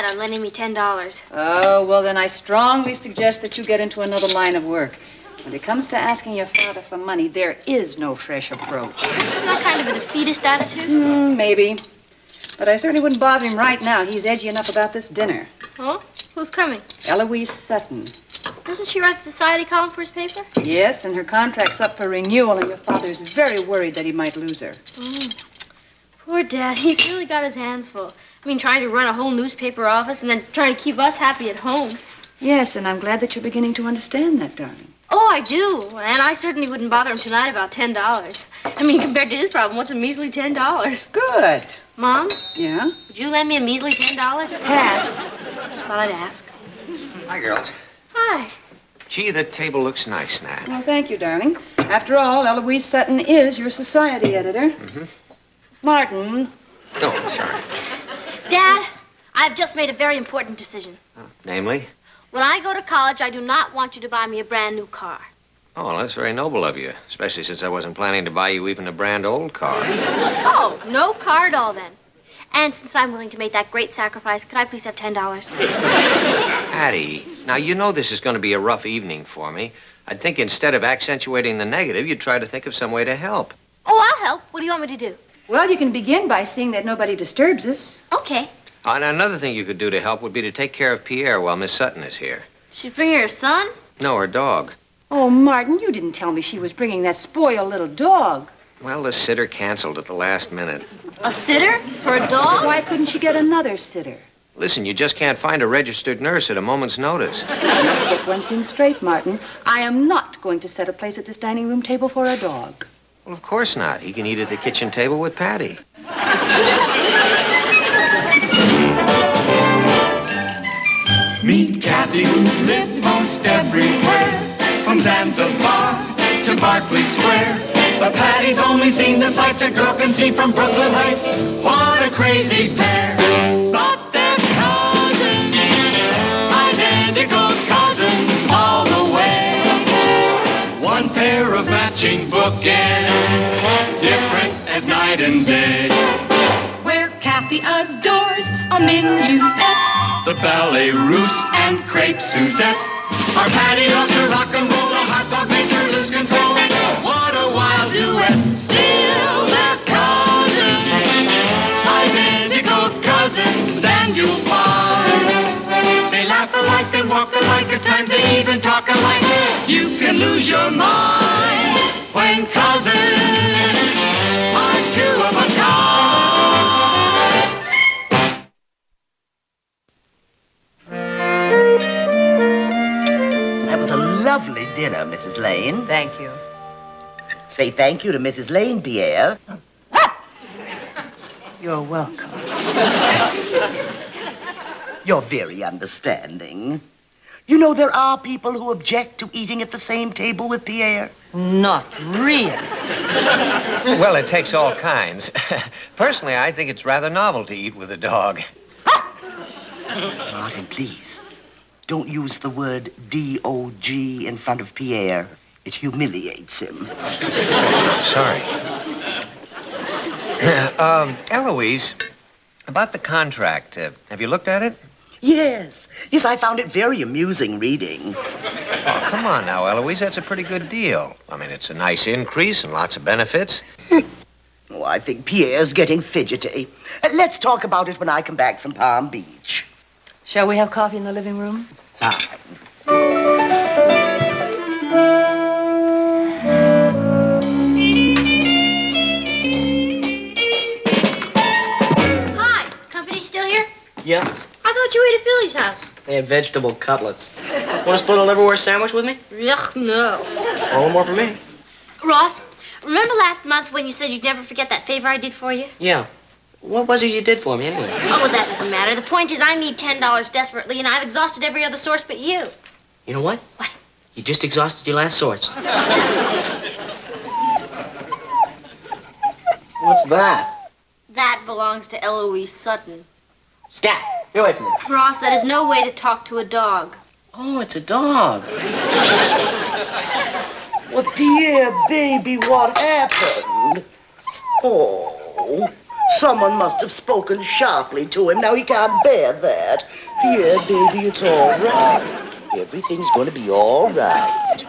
Dad on lending me $10. Oh, well, then I strongly suggest that you get into another line of work. When it comes to asking your father for money, there is no fresh approach. Isn't that kind of a defeatist attitude? Maybe. But I certainly wouldn't bother him right now. He's edgy enough about this dinner. Oh? Who's coming? Eloise Sutton. Doesn't she write the society column for his paper? Yes, and her contract's up for renewal, and your father's very worried that he might lose her. Poor Dad. He's really got his hands full. I mean, trying to run a whole newspaper office and then trying to keep us happy at home. Yes, and I'm glad that you're beginning to understand that, darling. Oh, I do. And I certainly wouldn't bother him tonight about $10. I mean, compared to his problem, what's a measly $10? Good. Mom? Yeah? Would you lend me a measly $10? Pass. Just thought I'd ask. Hi, girls. Hi. Gee, the table looks nice, Nat. Well, thank you, darling. After all, Eloise Sutton is your society editor. Mm-hmm. Martin. Oh, I'm sorry. Dad, I've just made a very important decision. Namely? When I go to college, I do not want you to buy me a brand new car. Oh, well, that's very noble of you, especially since I wasn't planning to buy you even a brand old car. Oh, no car at all, then. And since I'm willing to make that great sacrifice, could I please have $10? Patty, now you know this is going to be a rough evening for me. I'd think instead of accentuating the negative, you'd try to think of some way to help. Oh, I'll help. What do you want me to do? Well, you can begin by seeing that nobody disturbs us. Okay. And another thing you could do to help would be to take care of Pierre while Miss Sutton is here. She's bringing her son? No, her dog. Oh, Martin, you didn't tell me she was bringing that spoiled little dog. Well, the sitter canceled at the last minute. A sitter? For a dog? Why couldn't she get another sitter? Listen, you just can't find a registered nurse at a moment's notice. Let's get one thing straight, Martin. I am not going to set a place at this dining room table for a dog. Well, of course not. He can eat at the kitchen table with Patty. Meet Kathy, who lived most everywhere, from Zanzibar to Berkeley Square. But Patty's only seen the sights a girl can see from Brooklyn Heights. What a crazy pair. But they're cousins, identical cousins all the way. One pair of matching bookends, different as night and day. Where Kathy adores a minuet, The ballet russe and crepe Suzette. Our Patty loves to rock and roll, the hot dog makes her lose control. What a wild duet. Still they're cousins, identical cousins, and you'll find they laugh alike, they walk alike, at times they even talk alike. You can lose your mind when cousins are two of a kind. That was a lovely dinner, Mrs. Lane. Thank you. Say thank you to Mrs. Lane, Pierre. You're welcome. You're very understanding. You know, there are people who object to eating at the same table with Pierre. Not really. Well, it takes all kinds. Personally, I think it's rather novel to eat with a dog. Martin, please, don't use the word D-O-G in front of Pierre. It humiliates him. Sorry. Eloise, about the contract, have you looked at it? Yes, I found it very amusing reading. Oh, come on now, Eloise, that's a pretty good deal. I mean, it's a nice increase and lots of benefits. Oh, I think Pierre's getting fidgety. Let's talk about it when I come back from Palm Beach. Shall we have coffee in the living room? Fine. Hi. Company still here? Yeah, I thought you ate at Billy's house. they had vegetable cutlets. Want to split a liverwurst sandwich with me? Ugh, no. All more for me. Ross, remember last month when you said you'd never forget that favor I did for you? Yeah. What was it you did for me, anyway? Oh, well, that doesn't matter. The point is I need $10 desperately, and I've exhausted every other source but you. You know what? What? You just exhausted your last source. What's that? That belongs to Eloise Sutton. Scat! Get away from me. Ross, that is no way to talk to a dog. Oh, it's a dog. Well, Pierre, baby, what happened? Oh, Someone must have spoken sharply to him. Now he can't bear that. Pierre, baby, it's all right. Everything's going to be all right.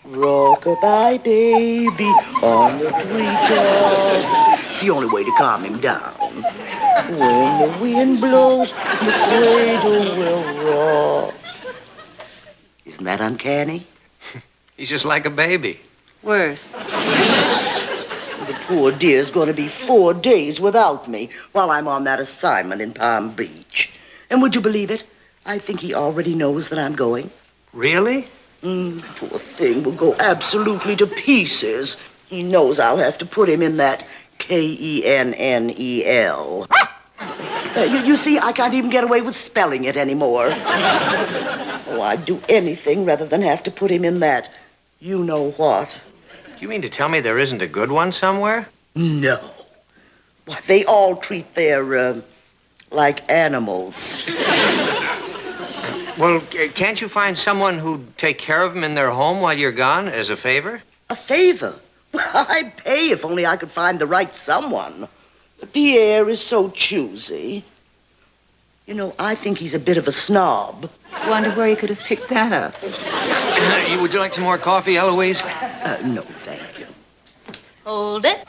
Rock-a-bye, baby, on the treetop. It's the only way to calm him down. When the wind blows, the cradle will rock. Isn't that uncanny? He's just like a baby. Worse. The poor dear's going to be 4 days without me while I'm on that assignment in Palm Beach. And would you believe it? I think he already knows that I'm going. Really? Poor thing will go absolutely to pieces. He knows I'll have to put him in that Kennel. You see, I can't even get away with spelling it anymore. Oh, I'd do anything rather than have to put him in that you-know-what. You mean to tell me there isn't a good one somewhere? No. Why, they all treat their, like animals. Well, can't you find someone who'd take care of them in their home while you're gone as a favor? A favor? Well, I'd pay if only I could find the right someone. Pierre is so choosy. You know, I think he's a bit of a snob. Wonder where he could have picked that up. Would you like some more coffee, Eloise? No, thank you. Hold it.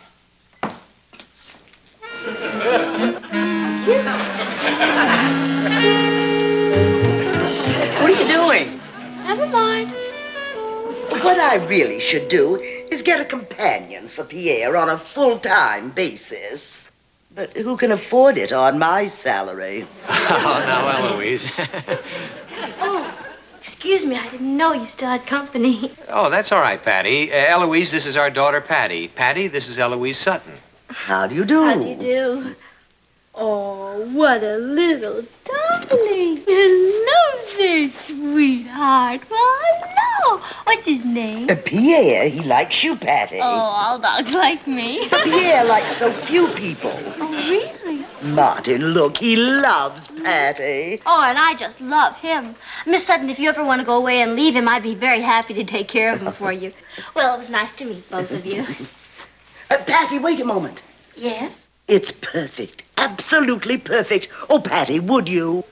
What are you doing? Never mind. What I really should do is get a companion for Pierre on a full-time basis. But who can afford it on my salary? Oh, now, Eloise. Oh, excuse me. I didn't know you still had company. Oh, that's all right, Patty. Eloise, this is our daughter, Patty. Patty, this is Eloise Sutton. How do you do? How do you do? Oh, what a little darling. Hello there, sweetheart. Well, hello. What's his name? Pierre, he likes you, Patty. Oh, all dogs like me. Pierre likes so few people. Oh, really? Martin, look, he loves Patty. Oh, and I just love him. Miss Sutton, if you ever want to go away and leave him, I'd be very happy to take care of him for you. Well, it was nice to meet both of you. Patty, wait a moment. Yes? It's perfect. Absolutely perfect. Oh, Patty, would you?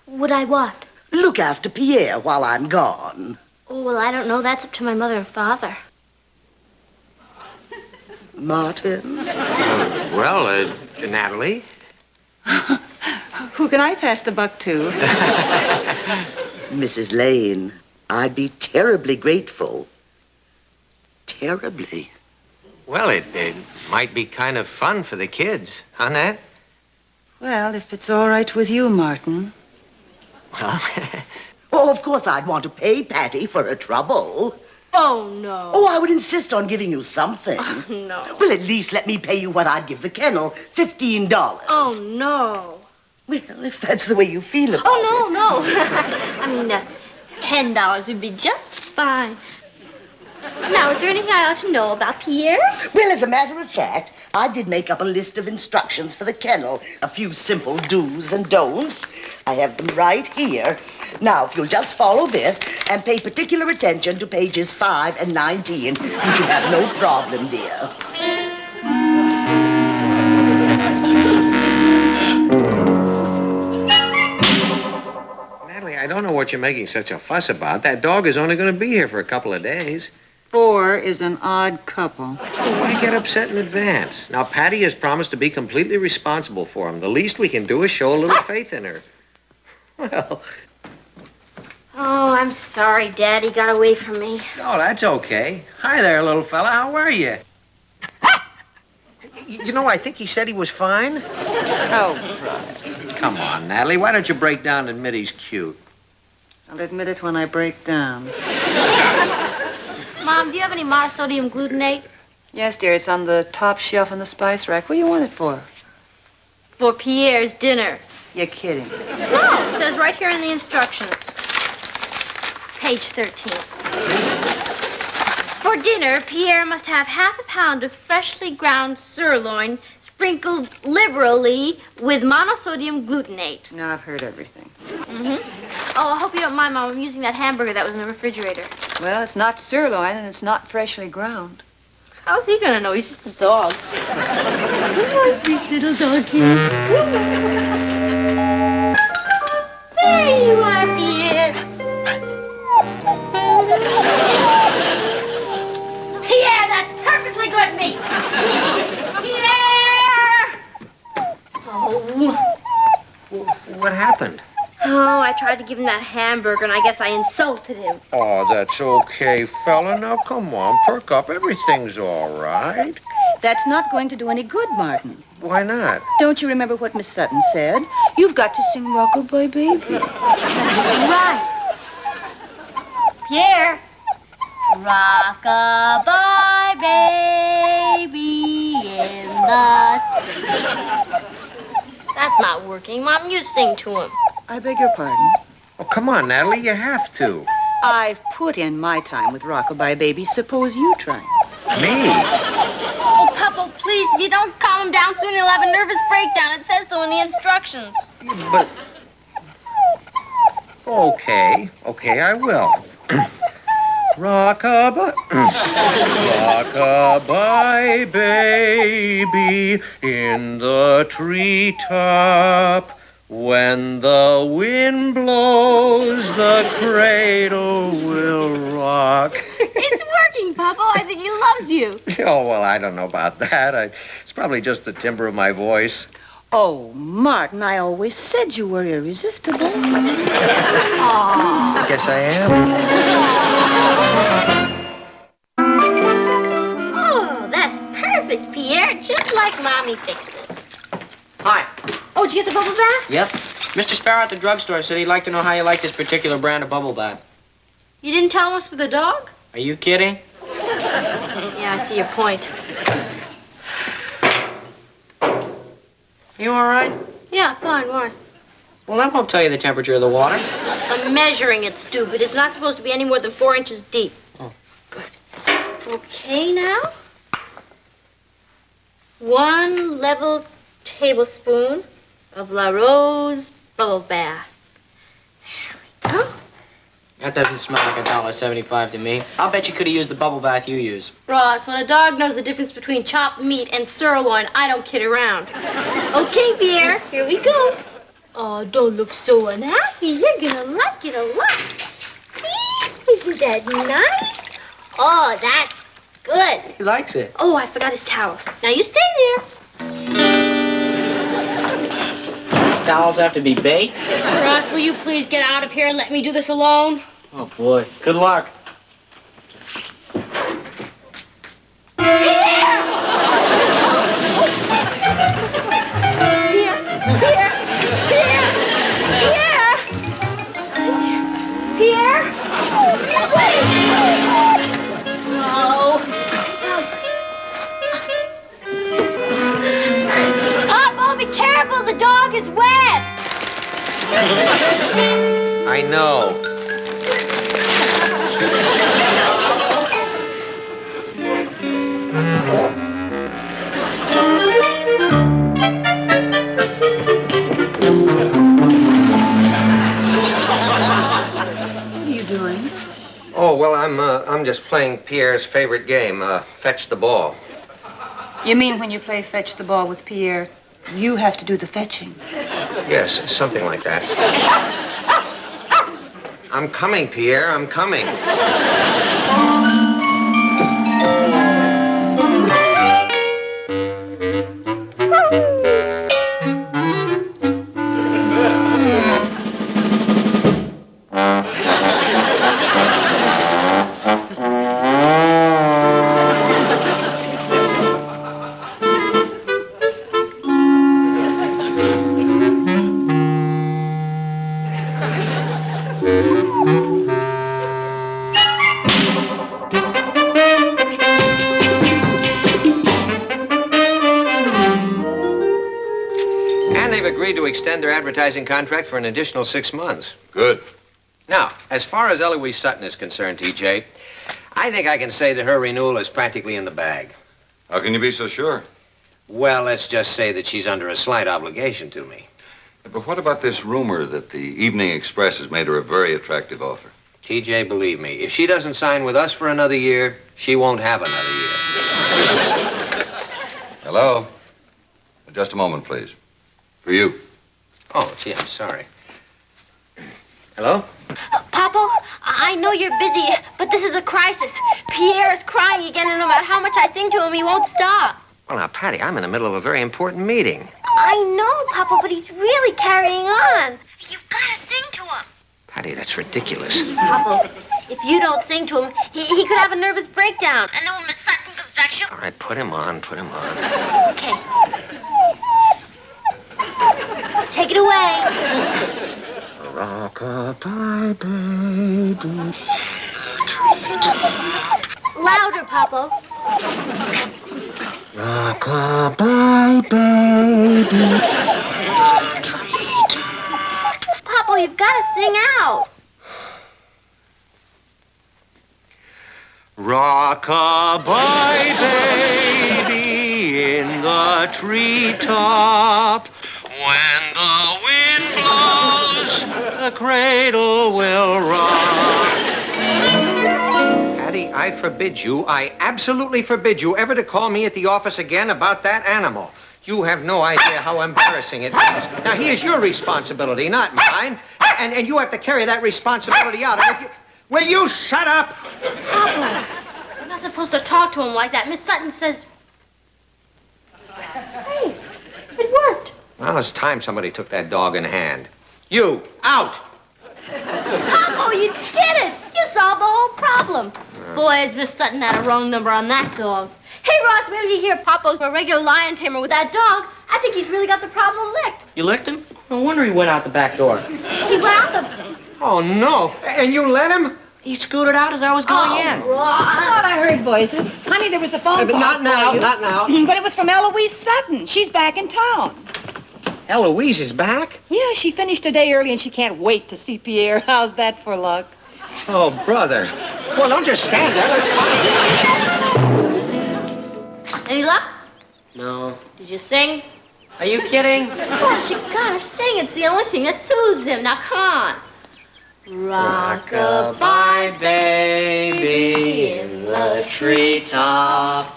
Would I what? Look after Pierre while I'm gone. Oh, well, I don't know. That's up to my mother and father. Martin? Well, Natalie? Who can I pass the buck to? Mrs. Lane, I'd be terribly grateful. Terribly. Well, it might be kind of fun for the kids, huh, Nat? Well, if it's all right with you, Martin. Well, Oh, of course I'd want to pay Patty for her trouble. Oh, no. Oh, I would insist on giving you something. Oh, no. Well, at least let me pay you what I'd give the kennel, $15. Oh, no. Well, if that's the way you feel about it. Oh, no. I mean, $10 would be just fine. Now, is there anything I ought to know about Pierre? Well, as a matter of fact, I did make up a list of instructions for the kennel. A few simple do's and don'ts. I have them right here. Now, if you'll just follow this and pay particular attention to pages 5 and 19, you should have no problem, dear. Natalie, I don't know what you're making such a fuss about. That dog is only going to be here for a couple of days. 4 is an odd couple. Why get upset in advance? Now, Patty has promised to be completely responsible for him. The least we can do is show a little faith in her. Well... Oh, I'm sorry Daddy got away from me. Oh, that's okay. Hi there, little fella. How are you? You know, I think he said he was fine. Oh, right. Come on, Natalie. Why don't you break down and admit he's cute? I'll admit it when I break down. Mom, do you have any monosodium glutamate? Yes, dear, it's on the top shelf in the spice rack. What do you want it for? For Pierre's dinner. You're kidding. No, it says right here in the instructions. Page 13. For dinner, Pierre must have half a pound of freshly ground sirloin sprinkled liberally with monosodium glutamate. No, I've heard everything. Mm-hmm. Oh, I hope you don't mind, Mom. I'm using that hamburger that was in the refrigerator. Well, it's not sirloin and it's not freshly ground. How's he gonna know? He's just a dog. Come on, sweet little doggy. There you are, Pierre. Pierre, that's perfectly good meat. Pierre! Oh. What happened? Oh, I tried to give him that hamburger, and I guess I insulted him. Oh, that's okay, fella. Now, come on, perk up. Everything's all right. That's not going to do any good, Martin. Why not? Don't you remember what Miss Sutton said? You've got to sing Rockabye Baby. Right. Pierre. Rock-a-bye, baby, in the... That's not working. Mom, you sing to him. I beg your pardon? Oh, come on, Natalie, you have to. I've put in my time with Rockabye Baby. Suppose you try. Me? Oh, Papa, please, if you don't calm him down soon, he'll have a nervous breakdown. It says so in the instructions. But... Okay, I will. Rockabye, rockabye, baby, in the treetop. When the wind blows, the cradle will rock. It's working, Papa. I think he loves you. Oh, well, I don't know about that. It's probably just the timbre of my voice. Oh, Martin, I always said you were irresistible. I guess I am. Oh, that's perfect, Pierre. Just like Mommy fixed it. Hi. Oh, did you get the bubble bath? Yep. Mr. Sparrow at the drugstore said he'd like to know how you like this particular brand of bubble bath. You didn't tell him it's for the dog? Are you kidding? Yeah, I see your point. You all right? Yeah, fine, why? Well, that won't tell you the temperature of the water. I'm measuring it, stupid. It's not supposed to be any more than 4 inches deep. Oh, good. Okay, now. 1 level tablespoon of La Rose bubble bath. There we go. That doesn't smell like $1.75 to me. I'll bet you could have used the bubble bath you use. Ross, when a dog knows the difference between chopped meat and sirloin, I don't kid around. Okay, Pierre, here we go. Oh, don't look so unhappy. You're gonna like it a lot. Isn't that nice? Oh, that's good. He likes it. Oh, I forgot his towels. Now you stay there. These towels have to be baked? Ross, will you please get out of here and let me do this alone? Oh, boy. Good luck. Pierre? No. Oh, be careful. The dog is wet. I know. Oh, well, I'm just playing Pierre's favorite game, fetch the ball. You mean when you play fetch the ball with Pierre, you have to do the fetching? Yes, something like that. I'm coming, Pierre, I'm coming. Extend their advertising contract for an additional 6 months. Good. Now, as far as Eloise Sutton is concerned, TJ, I think I can say that her renewal is practically in the bag. How can you be so sure? Well, let's just say that she's under a slight obligation to me. But what about this rumor that the Evening Express has made her a very attractive offer? TJ, believe me, if she doesn't sign with us for another year, she won't have another year. Hello? Just a moment, please. For you. Oh, gee, I'm sorry. Hello? Papa, I know you're busy, but this is a crisis. Pierre is crying again, and no matter how much I sing to him, he won't stop. Well, now, Patty, I'm in the middle of a very important meeting. I know, Papa, but he's really carrying on. You've got to sing to him. Patty, that's ridiculous. Papa, if you don't sing to him, he could have a nervous breakdown. And then when Miss Sutton comes back, she'll... All right, put him on. Okay. Take it away. Rock-a-bye, baby. Louder, Papa. Rock-a-bye, baby. Papa, you've got to sing out. Rock-a-bye, baby, in the treetop. When the wind blows, the cradle will rock. Patty, I forbid you, I absolutely forbid you ever to call me at the office again about that animal. You have no idea how embarrassing it is. Now, he is your responsibility, not mine. And you have to carry that responsibility out. And if you... Will you shut up? Papa, you're not supposed to talk to him like that. Miss Sutton says... Hey, it worked. Well, it's time somebody took that dog in hand. You, out! Papa, you did it. You solved the whole problem. Boys, Miss Sutton had a wrong number on that dog. Hey, Ross, wait till you hear Papa's a regular lion tamer with that dog. I think he's really got the problem licked. You licked him? No wonder he went out the back door. He went out the... Oh, no. And you let him? He scooted out as I was going in. I thought I heard voices. Honey, there was a phone call. Not now, for you. not now. But it was from Eloise Sutton. She's back in town. Eloise is back? Yeah, she finished a day early and she can't wait to see Pierre. How's that for luck? Oh, brother. Well, don't just stand there. Let's find Any luck? No. Did you sing? Are you kidding? Of course, you gotta sing. It's the only thing that soothes him. Now, come on. Rock-a-bye, baby, in the treetop.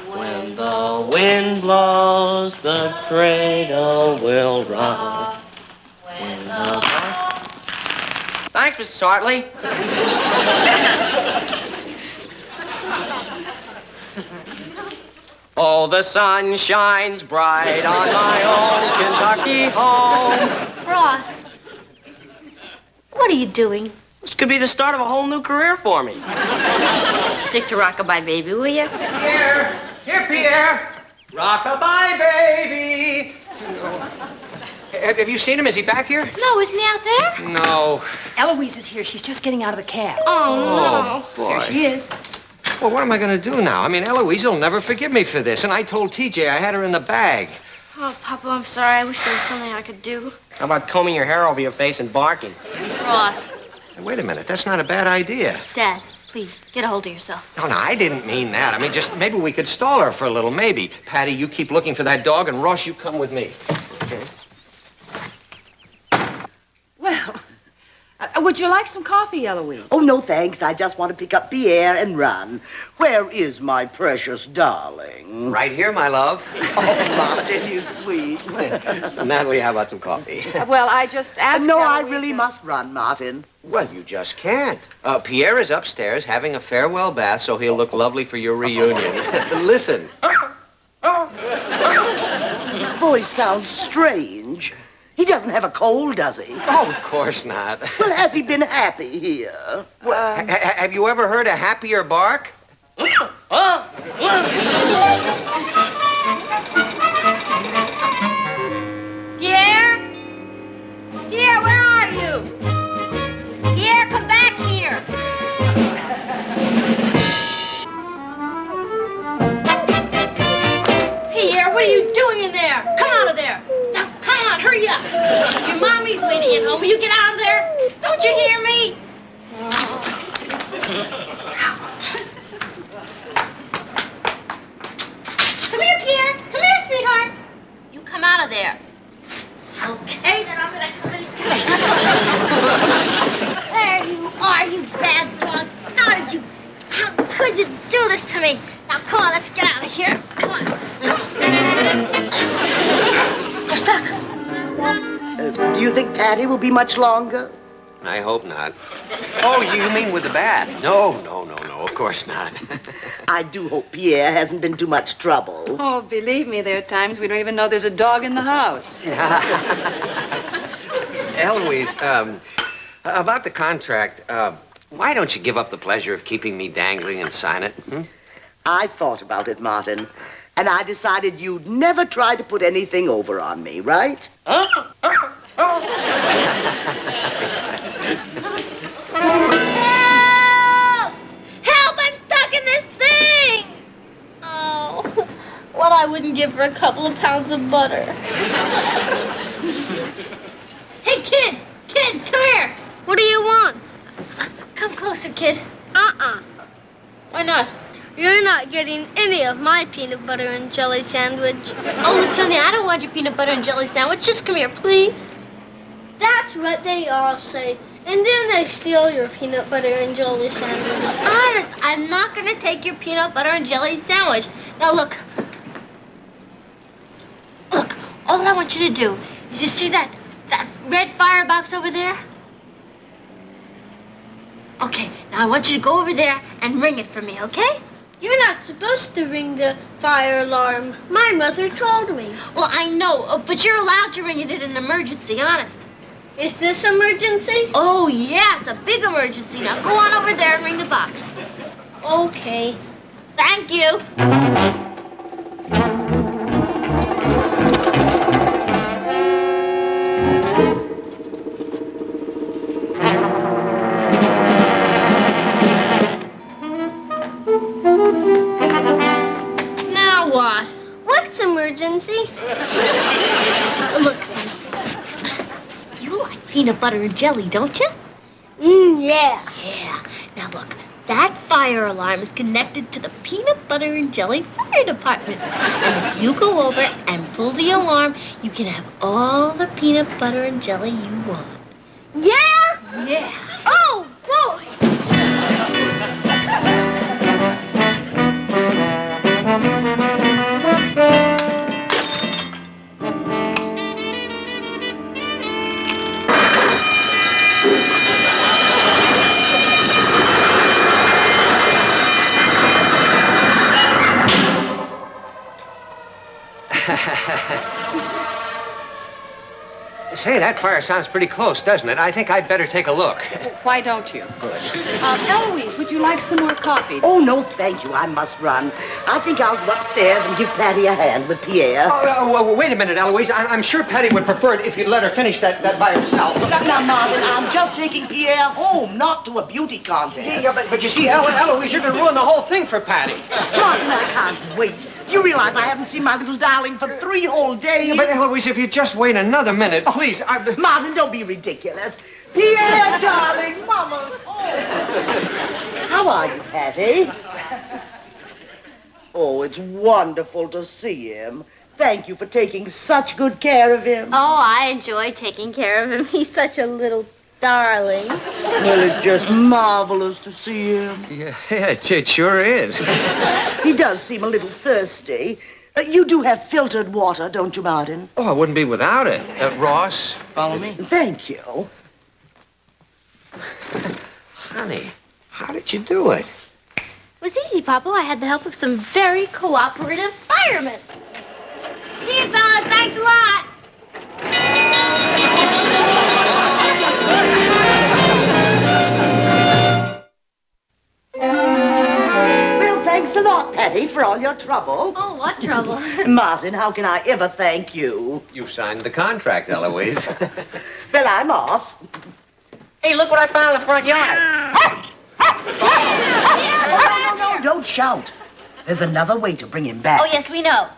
When the wind blows, the cradle will rock. When the... Thanks, Mrs. Hartley. Oh, the sun shines bright on my old Kentucky home. Ross, what are you doing? This could be the start of a whole new career for me. Stick to Rock-a-bye, baby, will you? Pierre! Here, Pierre! Rock-a-bye, baby! Have you seen him? Is he back here? No, isn't he out there? No. Eloise is here. She's just getting out of the cab. Oh, boy. Here she is. Well, what am I going to do now? I mean, Eloise will never forgive me for this. And I told TJ I had her in the bag. no. Oh, Papa, I'm sorry. I wish there was something I could do. How about combing your hair over your face and barking? Ross, Hey, wait a minute. That's not a bad idea. Dad, please, get a hold of yourself. No, I didn't mean that. I mean, just maybe we could stall her for a little, maybe. Patty, you keep looking for that dog, and Ross, you come with me. Okay? Well, would you like some coffee, Eloise? Oh, no, thanks. I just want to pick up Pierre and run. Where is my precious darling? Right here, my love. Oh, Martin, you sweet. Natalie, how about some coffee? Well, I just asked No, I Eloise really if- must run, Martin. Well, you just can't. Pierre is upstairs having a farewell bath, so he'll look lovely for your reunion. Listen. His voice sounds strange. He doesn't have a cold, does he? Oh, of course not. Well, has he been happy here? Have you ever heard a happier bark? Pierre? Pierre, where are you? Pierre, come back here. Pierre, what are you doing in there? Come out of there. Now, come on, hurry up. Your mommy's waiting at home. Will you get out of there? Don't you hear me? Come here, Pierre. Come here, sweetheart. You come out of there. Okay, then I'm gonna come in. There you are, you bad dog. How could you do this to me? Now, come on, let's get out of here. Come on. Patty will be much longer? I hope not. Oh, you mean with the bath? No, of course not. I do hope Pierre hasn't been too much trouble. Oh, believe me, there are times we don't even know there's a dog in the house. Eloise, about the contract, why don't you give up the pleasure of keeping me dangling and sign it? I thought about it, Martin, and I decided you'd never try to put anything over on me, right? Help! I'm stuck in this thing! Oh, what I wouldn't give for a couple of pounds of butter. Hey, kid! Kid, come here! What do you want? Come closer, kid. Why not? You're not getting any of my peanut butter and jelly sandwich. Oh, look, honey, I don't want your peanut butter and jelly sandwich. Just come here, please. That's what they all say. And then they steal your peanut butter and jelly sandwich. Honest, I'm not going to take your peanut butter and jelly sandwich. Now, look. Look, all I want you to do is you see that red firebox over there? Okay, now I want you to go over there and ring it for me, okay? You're not supposed to ring the fire alarm. My mother told me. Well, I know, but you're allowed to ring it in an emergency, honest. Is this emergency? Oh, yeah, it's a big emergency. Now go on over there and ring the box. Okay. Thank you. Now what? What's emergency? Look, Sonny. You like peanut butter and jelly, don't you? Yeah. Yeah. Now look, that fire alarm is connected to the peanut butter and jelly fire department. And if you go over and pull the alarm, you can have all the peanut butter and jelly you want. Yeah? Yeah. Oh, boy. Say, that fire sounds pretty close, doesn't it? I think I'd better take a look. Why don't you? Eloise, would you like some more coffee? Oh, no, thank you. I must run. I think I'll go upstairs and give Patty a hand with Pierre. Oh, wait a minute, Eloise. I'm sure Patty would prefer it if you'd let her finish that by herself. Now, Martin, I'm just taking Pierre home, not to a beauty contest. Yeah, but you see, Eloise, you're going to ruin the whole thing for Patty. Martin, I can't wait. You realize I haven't seen my little darling for 3 whole days? Yeah, but Eloise, if you just wait another minute, please. Martin, don't be ridiculous. Pierre, darling, Mama. Oh. How are you, Patty? Oh, it's wonderful to see him. Thank you for taking such good care of him. Oh, I enjoy taking care of him. He's such a little darling. Well, it's just marvelous to see him. Yeah, it sure is. He does seem a little thirsty. You do have filtered water, don't you, Martin? Oh, I wouldn't be without it. Ross, follow me. Thank you. Honey, how did you do it? It was easy, Papa. I had the help of some very cooperative firemen. See you, fellas. Thanks a lot. Well, thanks a lot, Patty, for all your trouble. Oh, what trouble? Martin, how can I ever thank you? You signed the contract, Eloise. Well, I'm off. Hey, look what I found in the front yard. No, don't shout. There's another way to bring him back. Oh, yes, we know.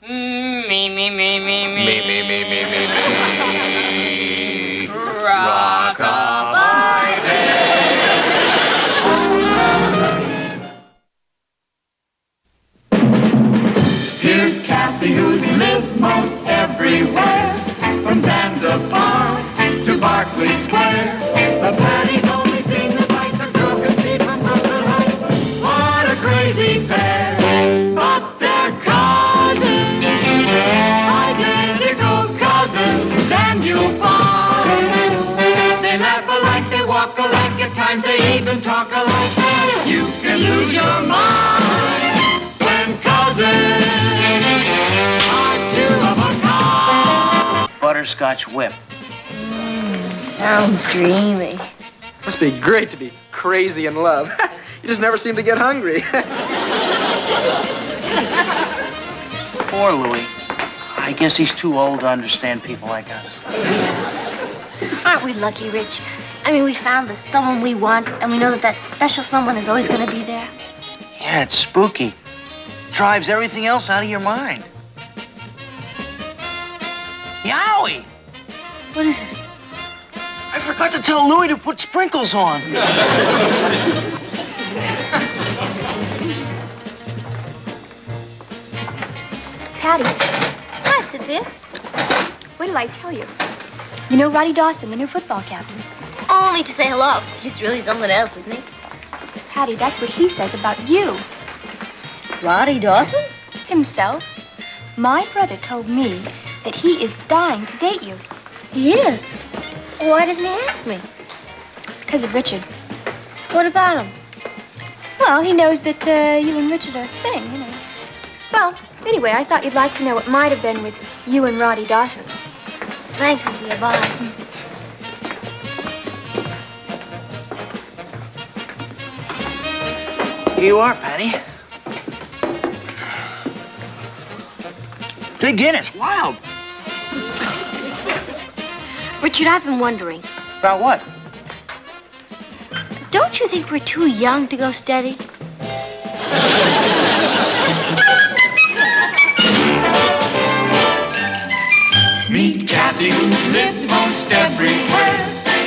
Me. Rock-a-bye. Here's Kathy, who's lived most everywhere, from Zanzibar to Berkeley Square. The Patty's only seen the sights a girl can see from Brooklyn Heights. What a crazy pair! But they're cousins, identical cousins, and you'll find walk alike, at times they even talk alike. You can lose your mind when cousins are two of a kind. Butterscotch whip. Sounds dreamy. Must be great to be crazy in love. You just never seem to get hungry. Poor Louis. I guess he's too old to understand people like us. Aren't we lucky, Rich? I mean, we found the someone we want, and we know that that special someone is always going to be there. Yeah, it's spooky. Drives everything else out of your mind. Yowie! What is it? I forgot to tell Louis to put sprinkles on. Patty, Hi, Cynthia. what did I tell you? You know Roddy Dawson, the new football captain. Only to say hello. He's really something else, isn't he? Patty, that's what he says about you. Roddy Dawson? Himself. My brother told me that he is dying to date you. He is. Why doesn't he ask me? Because of Richard. What about him? Well, he knows that you and Richard are a thing, you know. Well, anyway, I thought you'd like to know what might have been with you and Roddy Dawson. Thanks, Cynthia. Bye. Here you are, Patty. Dig in, it's wild. Richard, I've been wondering. About what? Don't you think we're too young to go steady? Meet Kathy, who's lived most everywhere,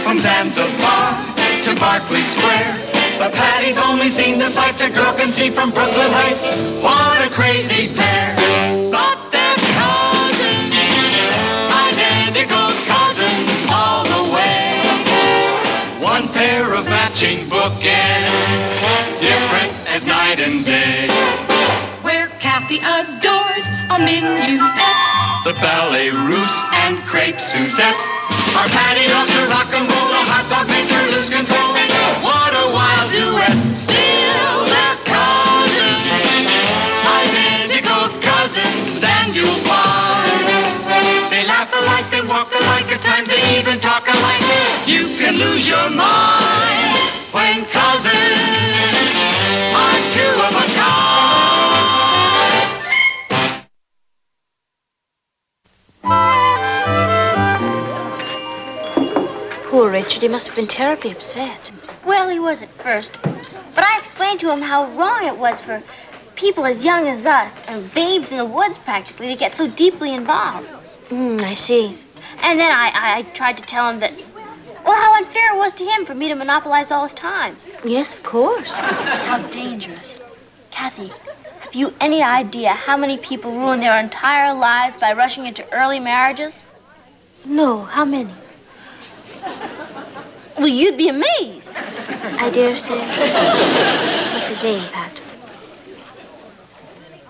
from Zanzibar to Berkeley Square. But Patty's only seen the sights a girl can see from Brooklyn Heights. What a crazy pair! But they're cousins, identical cousins all the way. One pair of matching bookends, different as night and day. Where Kathy adores a minuet. The ballet russe and crepe Suzette. Our Patty loves to rock and roll, the hot dog makes her lose control. What a wild duet! Still they're cousins, identical cousins, and you'll find they laugh alike, they walk alike, at times they even talk alike. You can lose your mind when cousins are two of a kind. Poor Richard, he must have been terribly upset. Well, he was at first. But I explained to him how wrong it was for people as young as us, and babes in the woods practically, to get so deeply involved. I see. And then I tried to tell him that, well, how unfair it was to him for me to monopolize all his time. Yes, of course. How dangerous. Kathy, have you any idea how many people ruin their entire lives by rushing into early marriages? No, how many? Well, you'd be amazed. I dare say. What's his name, Pat?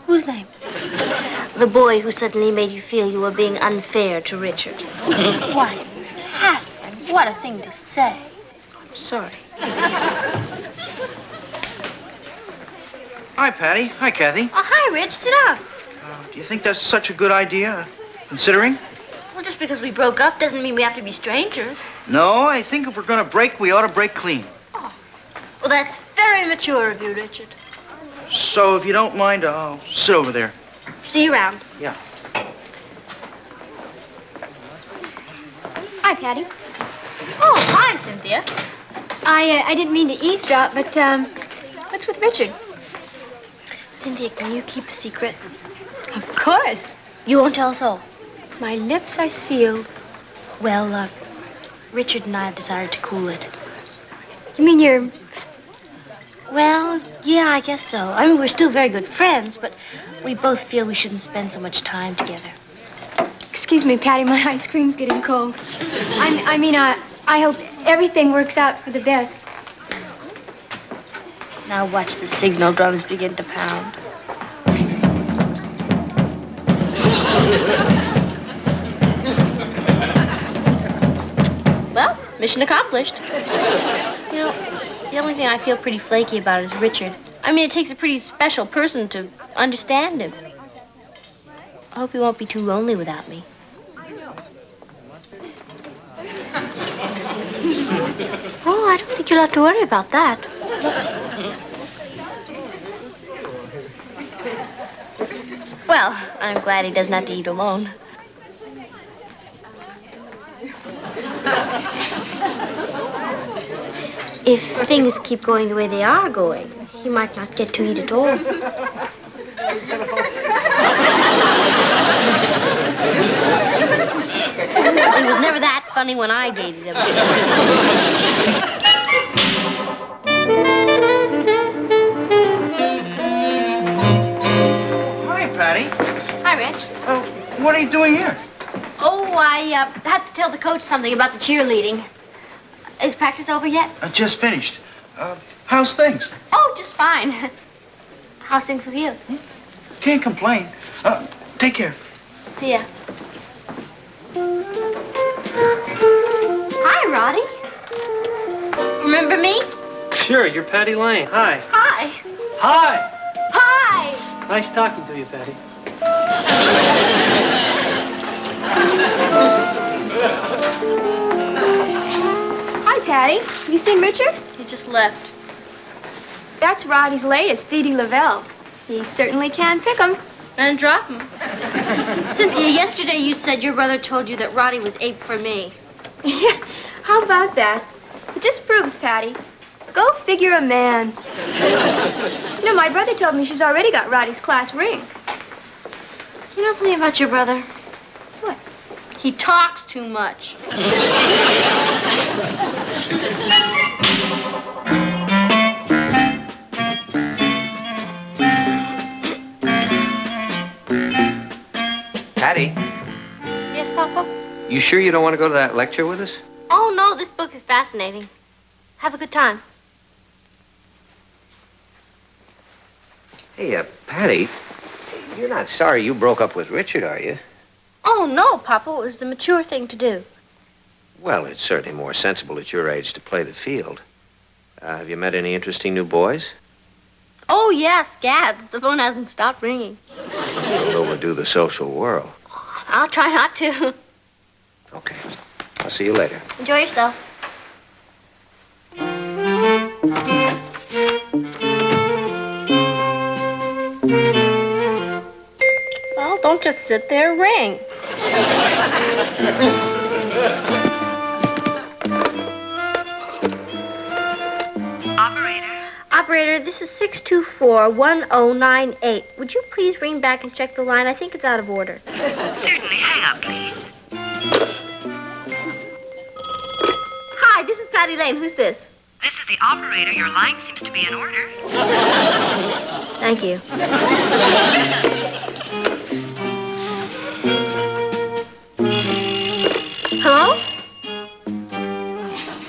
Whose name? The boy who suddenly made you feel you were being unfair to Richard. Why, Catherine, what a thing to say. I'm sorry. Hi, Patty. Hi, Kathy. Oh, hi, Rich. Sit down. Do you think that's such a good idea, considering? Well, just because we broke up doesn't mean we have to be strangers. No, I think if we're going to break, we ought to break clean. Well, that's very mature of you, Richard. So if you don't mind, I'll sit over there. See you around. Yeah. Hi, Patty. Oh, hi, Cynthia. I didn't mean to eavesdrop, but, what's with Richard? Cynthia, can you keep a secret? Of course. You won't tell us all. My lips are sealed. Well, Richard and I have decided to cool it. You mean you're... Well, yeah, I guess so. I mean, we're still very good friends, but we both feel we shouldn't spend so much time together. Excuse me, Patty, my ice cream's getting cold. I hope everything works out for the best. Now watch the signal drums begin to pound. Well, mission accomplished. You know, the only thing I feel pretty flaky about is Richard. I mean, it takes a pretty special person to understand him. I hope he won't be too lonely without me. Oh, I don't think you'll have to worry about that. Well, I'm glad he doesn't have to eat alone. If things keep going the way they are going, he might not get to eat at all. He was never that funny when I dated him. Hi, Patty. Hi, Rich. What are you doing here? Oh, I had to tell the coach something about the cheerleading. Is practice over yet? Just finished. How's things? Oh, just fine. How's things with you? Can't complain. Take care. See ya. Hi, Roddy. Remember me? Sure, you're Patty Lane. Hi. Hi. Hi. Hi. Nice talking to you, Patty. Hi, Patty. You seen Richard? He just left. That's Roddy's latest, Dee Dee Lavelle. He certainly can pick 'em. And drop him. Cynthia, yesterday you said your brother told you that Roddy was ape for me. Yeah, how about that? It just proves, Patty. Go figure a man. You know, my brother told me she's already got Roddy's class ring. You know something about your brother? What? He talks too much. Patty, Yes, Papa? you sure you don't want to go to that lecture with us? Oh, no, this book is fascinating. Have a good time. Hey, Patty, you're not sorry you broke up with Richard, are you? Oh, no, Papa. It was the mature thing to do. Well, it's certainly more sensible at your age to play the field. Have you met any interesting new boys? Oh, yes, Gads. The phone hasn't stopped ringing. You'll overdo the social whirl. I'll try not to. Okay. I'll see you later. Enjoy yourself. Well, don't just sit there. Ring. Operator, this is 624-1098. Would you please ring back and check the line? I think it's out of order. Certainly. Hang up, please. Hi, this is Patty Lane. Who's this? This is the operator. Your line seems to be in order. Thank you. Hello?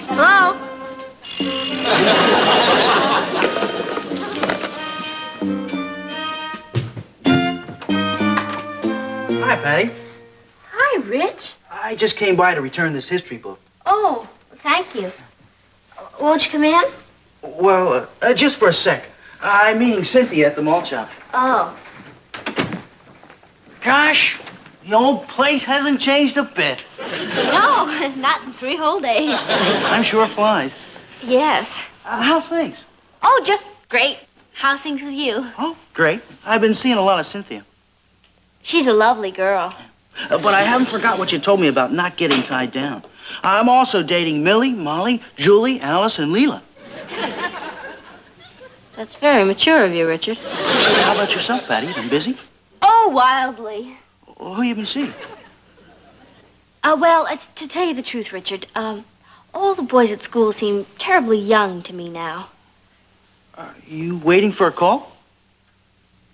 Hello? Hi, Patty. Hi, Rich. I just came by to return this history book. Oh, thank you. Won't you come in? Well, just for a sec. I'm meeting Cynthia at the malt shop. Oh. Gosh, the old place hasn't changed a bit. No, not in 3 whole days. I'm sure flies. Yes. How's things? Oh, just great. How's things with you? Oh, great. I've been seeing a lot of Cynthia. She's a lovely girl. But I haven't forgot what you told me about not getting tied down. I'm also dating Millie, Molly, Julie, Alice, and Leela. That's very mature of you, Richard. How about yourself, Patty? You been busy? Oh, wildly. Who you been seeing? Well, to tell you the truth, Richard, all the boys at school seem terribly young to me now. Are you waiting for a call?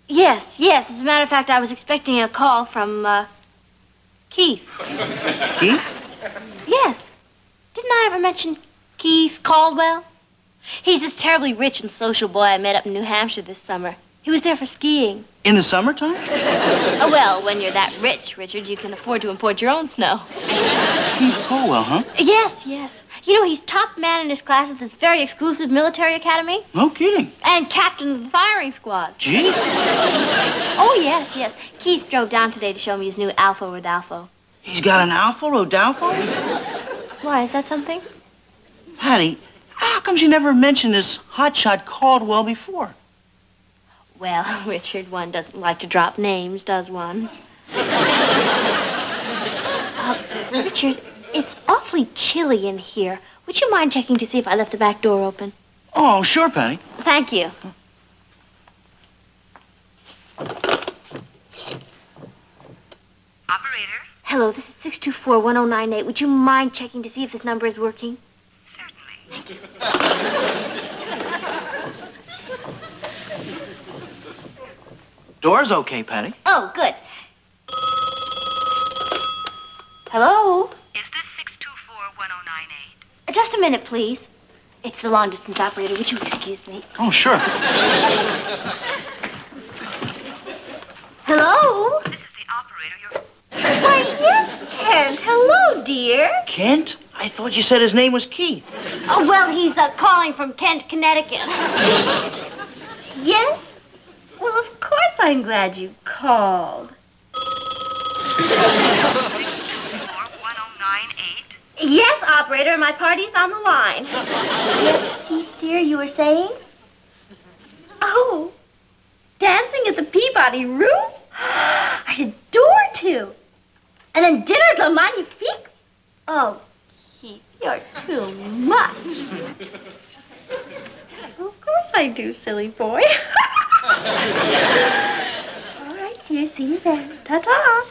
Yes. As a matter of fact, I was expecting a call from, Keith. Keith? Yes. Didn't I ever mention Keith Caldwell? He's this terribly rich and social boy I met up in New Hampshire this summer. He was there for skiing. In the summertime? Oh, well, when you're that rich, Richard, you can afford to import your own snow. Keith Caldwell, huh? Yes. You know, he's top man in his class at this very exclusive military academy. No kidding. And captain of the firing squad. Gee. Oh, yes. Keith drove down today to show me his new Alfa Rodolfo. He's got an Alfa Rodolfo? Why, is that something? Patty, how come you never mentioned this hotshot Caldwell before? Well, Richard, one doesn't like to drop names, does one? Richard, it's awfully chilly in here. Would you mind checking to see if I left the back door open? Oh, sure, Patty. Thank you. Operator? Hello, this is 624-1098. Would you mind checking to see if this number is working? Certainly. Door's okay, Patty. Oh, good. Hello? Is this 624-1098? Just a minute, please. It's the long-distance operator. Would you excuse me? Oh, sure. Hello? This is the operator. Why, yes, Kent. Hello, dear. Kent? I thought you said his name was Keith. Oh, well, he's calling from Kent, Connecticut. Yes? Well, of course I'm glad you called. 624-1098? Yes, operator, my party's on the line. Yes, Keith, dear, you were saying? Oh, dancing at the Peabody Roof? I adore to. And then dinner at La Magnifique? Oh, Keith, you're too much. Of course I do, silly boy. All right, dear, see you then. Ta-ta.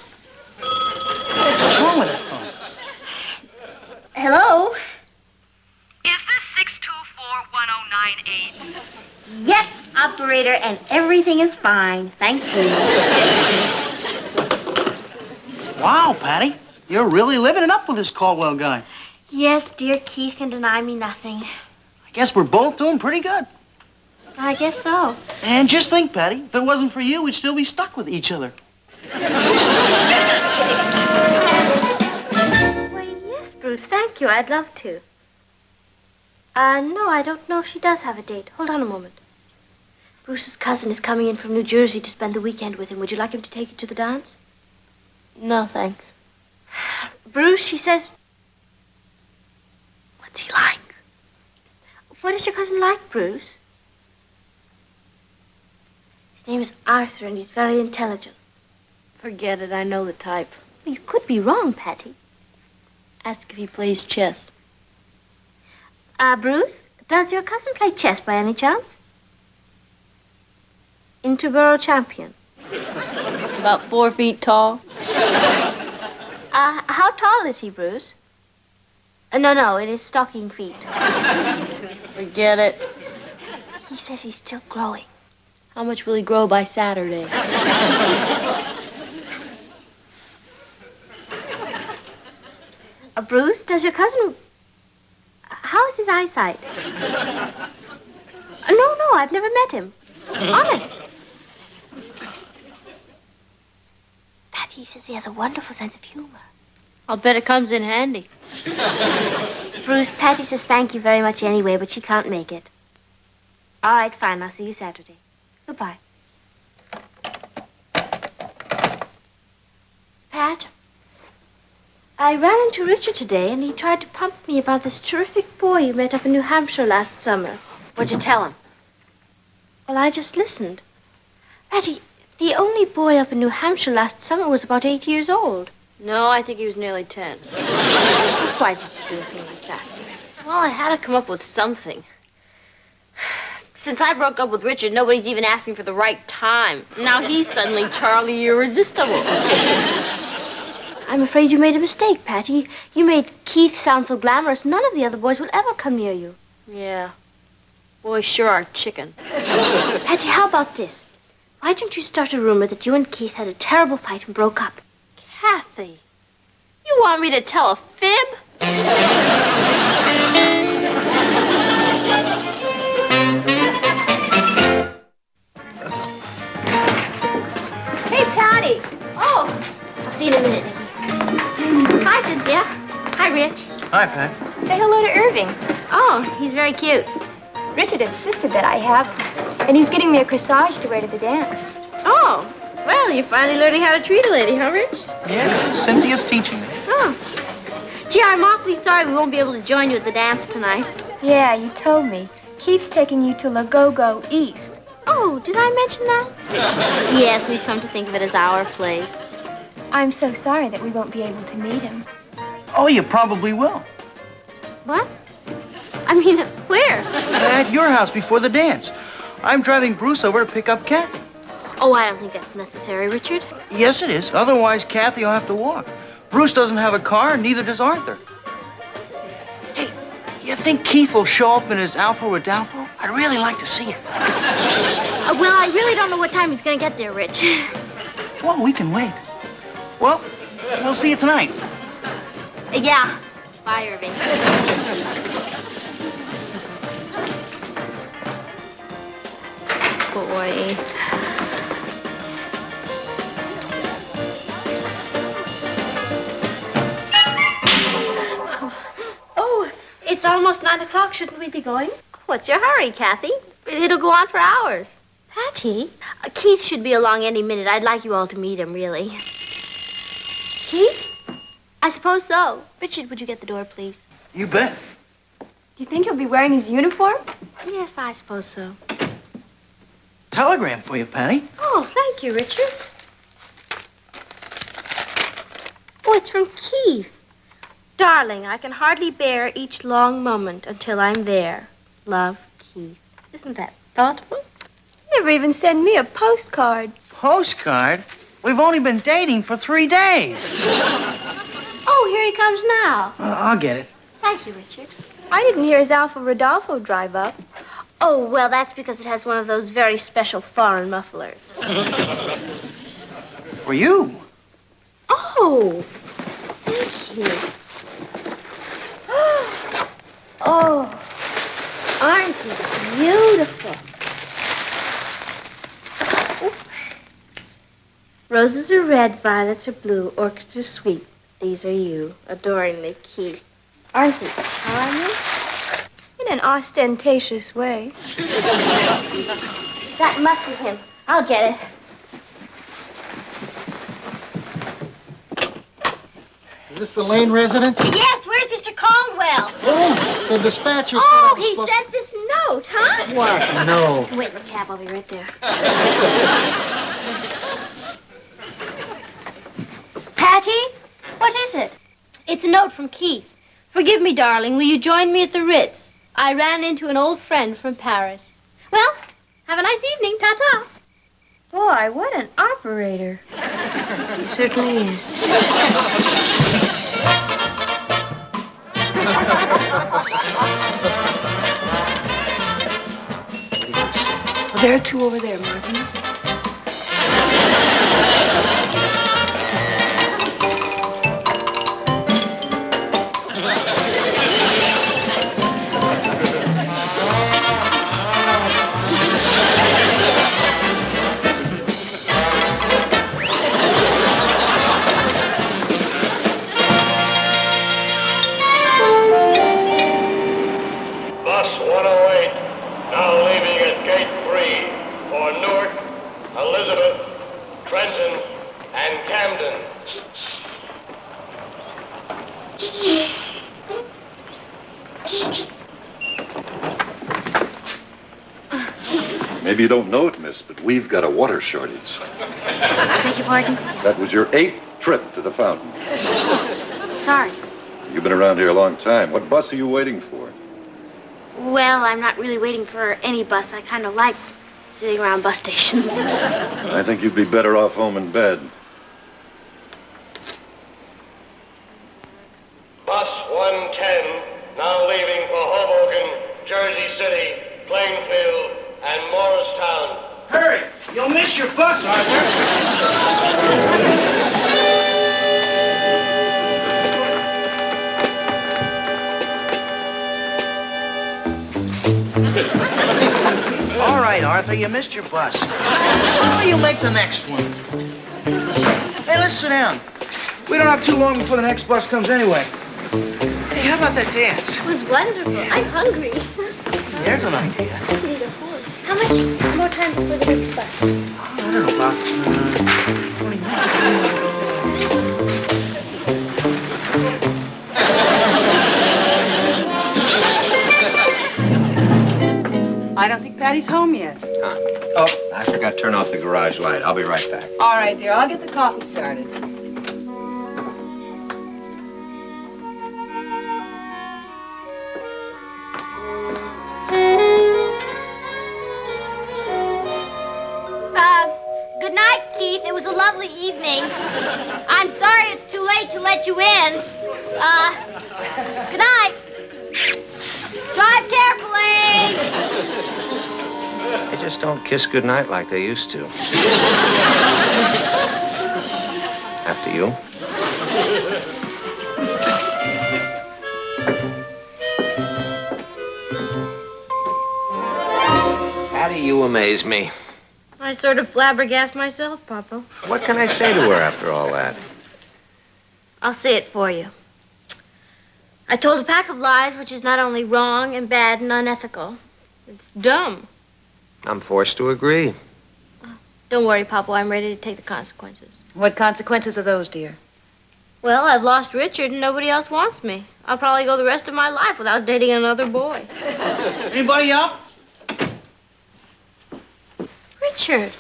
What's wrong with that phone? Hello? Is this 624-1098? Yes, operator, and everything is fine. Thank you. Wow, Patty. You're really living it up with this Caldwell guy. Yes, dear Keith can deny me nothing. I guess we're both doing pretty good. I guess so. And just think, Patty, if it wasn't for you, we'd still be stuck with each other. Why, yes, Bruce, thank you. I'd love to. No, I don't know if she does have a date. Hold on a moment. Bruce's cousin is coming in from New Jersey to spend the weekend with him. Would you like him to take you to the dance? No, thanks. Bruce, she says... What's he like? What is your cousin like, Bruce? His name is Arthur, and he's very intelligent. Forget it. I know the type. Well, you could be wrong, Patty. Ask if he plays chess. Bruce, does your cousin play chess by any chance? Interborough champion. About 4 feet tall. How tall is he, Bruce? No, it is stocking feet. Forget it. He says he's still growing. How much will he grow by Saturday? Bruce, does your cousin... How is his eyesight? No, I've never met him. Honest. Patty says he has a wonderful sense of humor. I'll bet it comes in handy. Bruce, Patty says thank you very much anyway, but she can't make it. All right, fine. I'll see you Saturday. Goodbye. Pat, I ran into Richard today, and he tried to pump me about this terrific boy you met up in New Hampshire last summer. What'd you tell him? Well, I just listened. Patty, the only boy up in New Hampshire last summer was about 8 years old. No, I think he was nearly 10. Why did you do a thing like that? Well, I had to come up with something. Since I broke up with Richard, nobody's even asked me for the right time. Now he's suddenly Charlie Irresistible. I'm afraid you made a mistake, Patty. You made Keith sound so glamorous, none of the other boys will ever come near you. Yeah. Boys sure are chicken. Patty, how about this? Why don't you start a rumor that you and Keith had a terrible fight and broke up? Kathy, you want me to tell a fib? Hey, Patty. Oh, I'll see you in a minute, Nicky. Hi, Cynthia. Hi, Rich. Hi, Pat. Say hello to Irving. Oh, he's very cute. Richard insisted that I have him. And he's getting me a corsage to wear to the dance. Oh, well, you're finally learning how to treat a lady, huh, Rich? Yeah, Cynthia's teaching me. Oh. Gee, I'm awfully sorry we won't be able to join you at the dance tonight. Yeah, you told me. Keith's taking you to La Go-Go East. Oh, did I mention that? Yes, we've come to think of it as our place. I'm so sorry that we won't be able to meet him. Oh, you probably will. What? I mean, where? At your house before the dance. I'm driving Bruce over to pick up Kathy. Oh, I don't think that's necessary, Richard. Yes, it is. Otherwise, Kathy will have to walk. Bruce doesn't have a car, and neither does Arthur. Hey, you think Keith will show up in his Alfa Rodolfo? I'd really like to see it. Well, I really don't know what time he's going to get there, Rich. Well, we can wait. Well, we'll see you tonight. Yeah. Bye, Irving. Boy. Oh, it's almost 9 o'clock. Shouldn't we be going? What's your hurry, Kathy? It'll go on for hours. Patty? Keith should be along any minute. I'd like you all to meet him, really. Keith? I suppose so. Richard, would you get the door, please? You bet. Do you think he'll be wearing his uniform? Yes, I suppose so. Telegram for you, Patty. Oh, thank you, Richard. Oh, it's from Keith. Darling, I can hardly bear each long moment until I'm there. Love, Keith. Isn't that thoughtful? Never even send me a postcard. Postcard? We've only been dating for 3 days. Oh, here he comes now. I'll get it. Thank you, Richard. I didn't hear his Alfa Rodolfo drive up. Oh, well, that's because it has one of those very special foreign mufflers. For you. Oh, thank you. Oh, aren't you beautiful? Ooh. Roses are red, violets are blue, orchids are sweet. These are you, adoringly, Keith. Aren't they charming? In an ostentatious way. That must be him. I'll get it. Is this the Lane residence? Yes, where's Mr. Caldwell? Oh, the dispatcher Oh, said he sent this note, huh? What? No. Wait in the cab, I'll be right there. Patty? What is it? It's a note from Keith. Forgive me, darling. Will you join me at the Ritz? I ran into an old friend from Paris. Well, have a nice evening. Ta-ta. Boy, what an operator. He certainly is. Well, there are 2 over there, Martin. Bus 108, now leaving at gate 3 for Newark, Elizabeth, Trenton, and Camden. Maybe you don't know it, miss, but we've got a water shortage. Beg your pardon? That was your 8th trip to the fountain. Sorry. You've been around here a long time. What bus are you waiting for? Well, I'm not really waiting for any bus. I kind of like sitting around bus stations. I think you'd be better off home in bed. Bus 110, now leaving for Hoboken, Jersey City, Plainfield, and Morristown. Hurry! You'll miss your bus, Arthur. All right, Arthur, you missed your bus. Well, you'll make the next one. Hey, let's sit down. We don't have too long before the next bus comes anyway. Hey, how about that dance? It was wonderful. I'm hungry. There's an idea. I need a horse. How much more time before the next bus? I don't know, about 20 minutes. I don't think Patty's home yet. Oh, I forgot to turn off the garage light. I'll be right back. All right, dear. I'll get the coffee started. Good night, Keith. It was a lovely evening. I'm sorry it's too late to let you in. Good night. Drive carefully. They just don't kiss goodnight like they used to. After you. Patty, you amaze me. I sort of flabbergast myself, Papa. What can I say to her after all that? I'll say it for you. I told a pack of lies, which is not only wrong and bad and unethical, it's dumb. I'm forced to agree. Don't worry, Papa. I'm ready to take the consequences. What consequences are those, dear? Well, I've lost Richard and nobody else wants me. I'll probably go the rest of my life without dating another boy. Anybody up? Richard,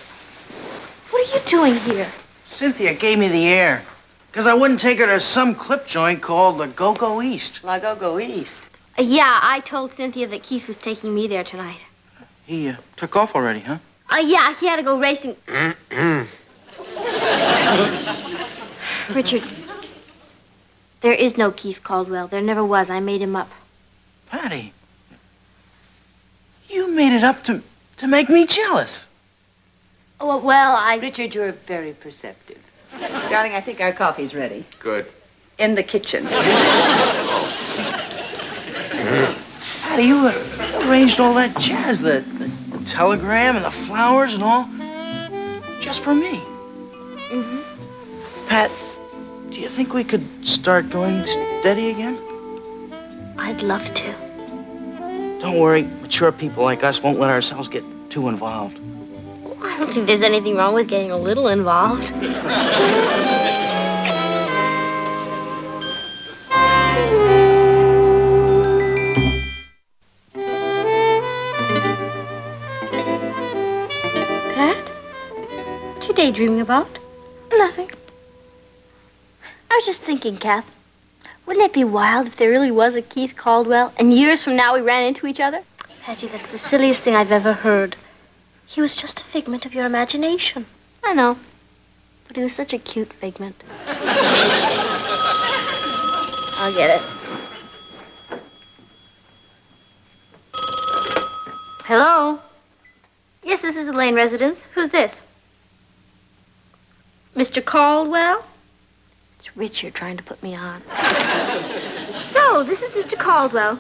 what are you doing here? Cynthia gave me the air. Because I wouldn't take her to some clip joint called the Go-Go East. La Go-Go East. Yeah, I told Cynthia that Keith was taking me there tonight. He took off already, huh? Yeah, he had to go racing. Richard, there is no Keith Caldwell. There never was. I made him up. Patty, you made it up to make me jealous. Oh, well, Richard, you're very perceptive. Darling, I think our coffee's ready. Good. In the kitchen. Patty, you arranged all that jazz, the telegram and the flowers and all, just for me. Mm-hmm. Pat, do you think we could start going steady again? I'd love to. Don't worry, mature people like us won't let ourselves get too involved. I don't think there's anything wrong with getting a little involved. Pat? What you daydreaming about? Nothing. I was just thinking, Kath. Wouldn't it be wild if there really was a Keith Caldwell and years from now we ran into each other? Patty, that's the silliest thing I've ever heard. He was just a figment of your imagination. I know. But he was such a cute figment. I'll get it. Hello? Yes, this is the Lane residence. Who's this? Mr. Caldwell? It's Richard trying to put me on. So, this is Mr. Caldwell,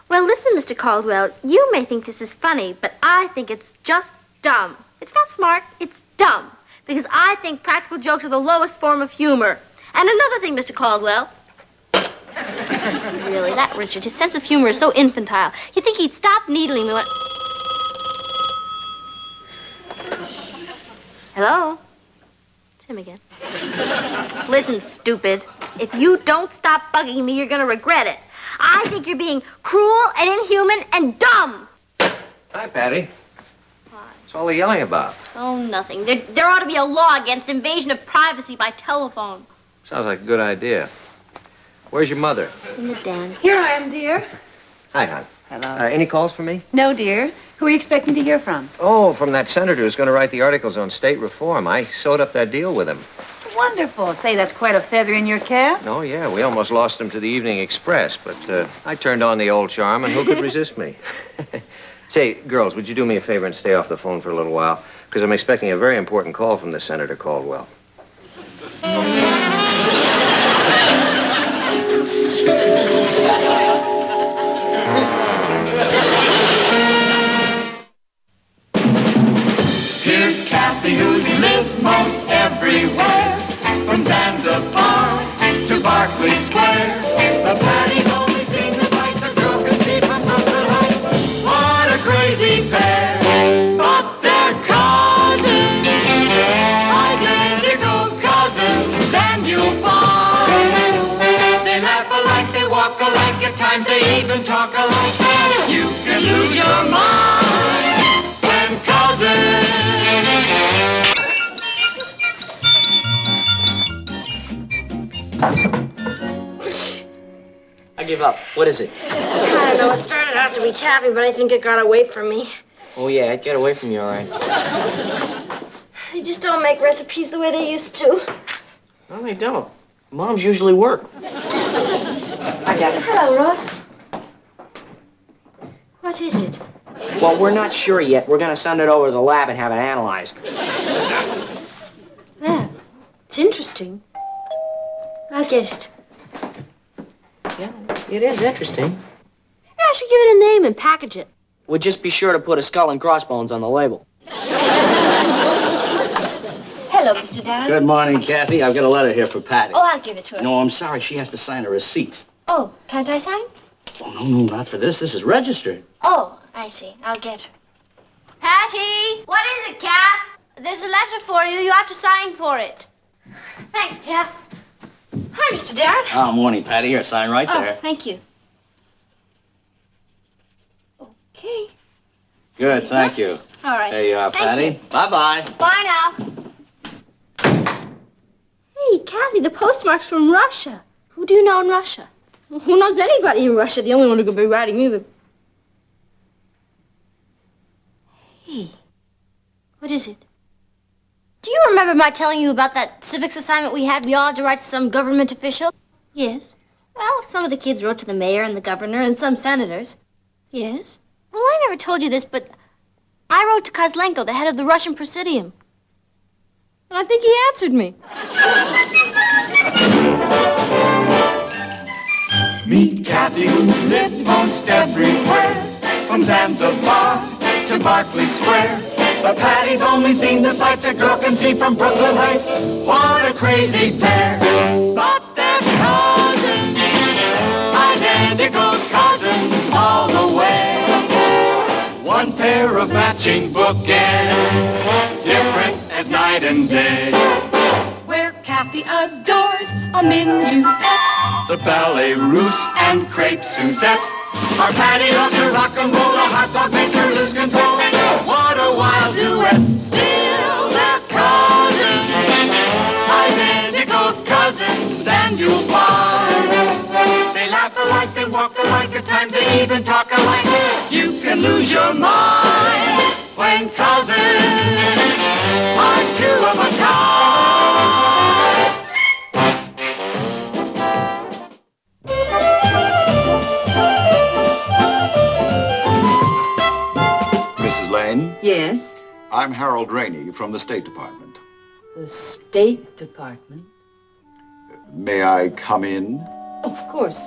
Well, listen, Mr. Caldwell, you may think this is funny, but I think it's just dumb. It's not smart, it's dumb. Because I think practical jokes are the lowest form of humor. And another thing, Mr. Caldwell. Really, that Richard, his sense of humor is so infantile. You think he'd stop needling me when... Hello? It's him again. Listen, stupid. If you don't stop bugging me, you're going to regret it. I think you're being cruel and inhuman and dumb. Hi, Patty. What's all the yelling about? Oh, nothing. There ought to be a law against invasion of privacy by telephone. Sounds like a good idea. Where's your mother? In the den. Here I am, dear. Hi, hon. Hello. Any calls for me? No, dear. Who are you expecting to hear from? Oh, from that senator who's going to write the articles on state reform. I sewed up that deal with him. Wonderful. Say, that's quite a feather in your cap. Oh, yeah. We almost lost him to the Evening Express, but I turned on the old charm, and who could resist me? Say, girls, would you do me a favor and stay off the phone for a little while? Because I'm expecting a very important call from the Senator Caldwell. Here's Kathy, who's lived most everywhere, from Zanzibar to Berkeley Square. The even talk alike. You can lose your mind when cousins. I give up. What is it? I don't know. It started out to be Taffy, but I think it got away from me. Oh, yeah, it'd get away from you, all right. They just don't make recipes the way they used to. No, they don't. Moms usually work. I got it. Hello, Ross. What is it? Well, we're not sure yet. We're going to send it over to the lab and have it analyzed. Yeah, it's interesting. I'll get it. Yeah, it is interesting. Yeah, I should give it a name and package it. We'll just be sure to put a skull and crossbones on the label. Hello, Mr. Darren. Good morning, Kathy. I've got a letter here for Patty. Oh, I'll give it to her. No, I'm sorry. She has to sign a receipt. Oh, can't I sign? Oh, no, not for this. This is registered. Oh, I see. I'll get her. Patty! What is it, Kath? There's a letter for you. You have to sign for it. Thanks, Kath. Hi, Mr. Darren. Oh, morning, Patty. Here, sign right there. Oh, thank you. Okay. Good, thank you. All right. There you are, Thank Patty. you. Bye-bye. Bye now. Hey, Kathy, the postmark's from Russia. Who do you know in Russia? Who knows anybody in Russia? The only one who could be writing me the... Hey, what is it? Do you remember my telling you about that civics assignment we had? We all had to write to some government official? Yes. Well, some of the kids wrote to the mayor and the governor and some senators. Yes. Well, I never told you this, but I wrote to Kozlenko, the head of the Russian Presidium. And I think he answered me. Meet Kathy, who lived most everywhere, from Zanzibar to Berkeley Square. But Patty's only seen the sights a girl can see from Brooklyn Heights. What a crazy pair! But they're cousins, identical cousins all the way. One pair of matching bookends, different as night and day. Where Kathy adores a minuet. The ballet russe and crepe Suzette. Our Patty loves her rock and roll. The hot dog makes her lose control. What a wild duet. Still they're cousins, identical cousins, and you'll find they laugh alike, they walk alike, at times they even talk alike. You can lose your mind when cousins are two of a kind. Mrs. Lane, Yes, I'm Harold Rainey from the State Department. the State Department. May I come in? Of course.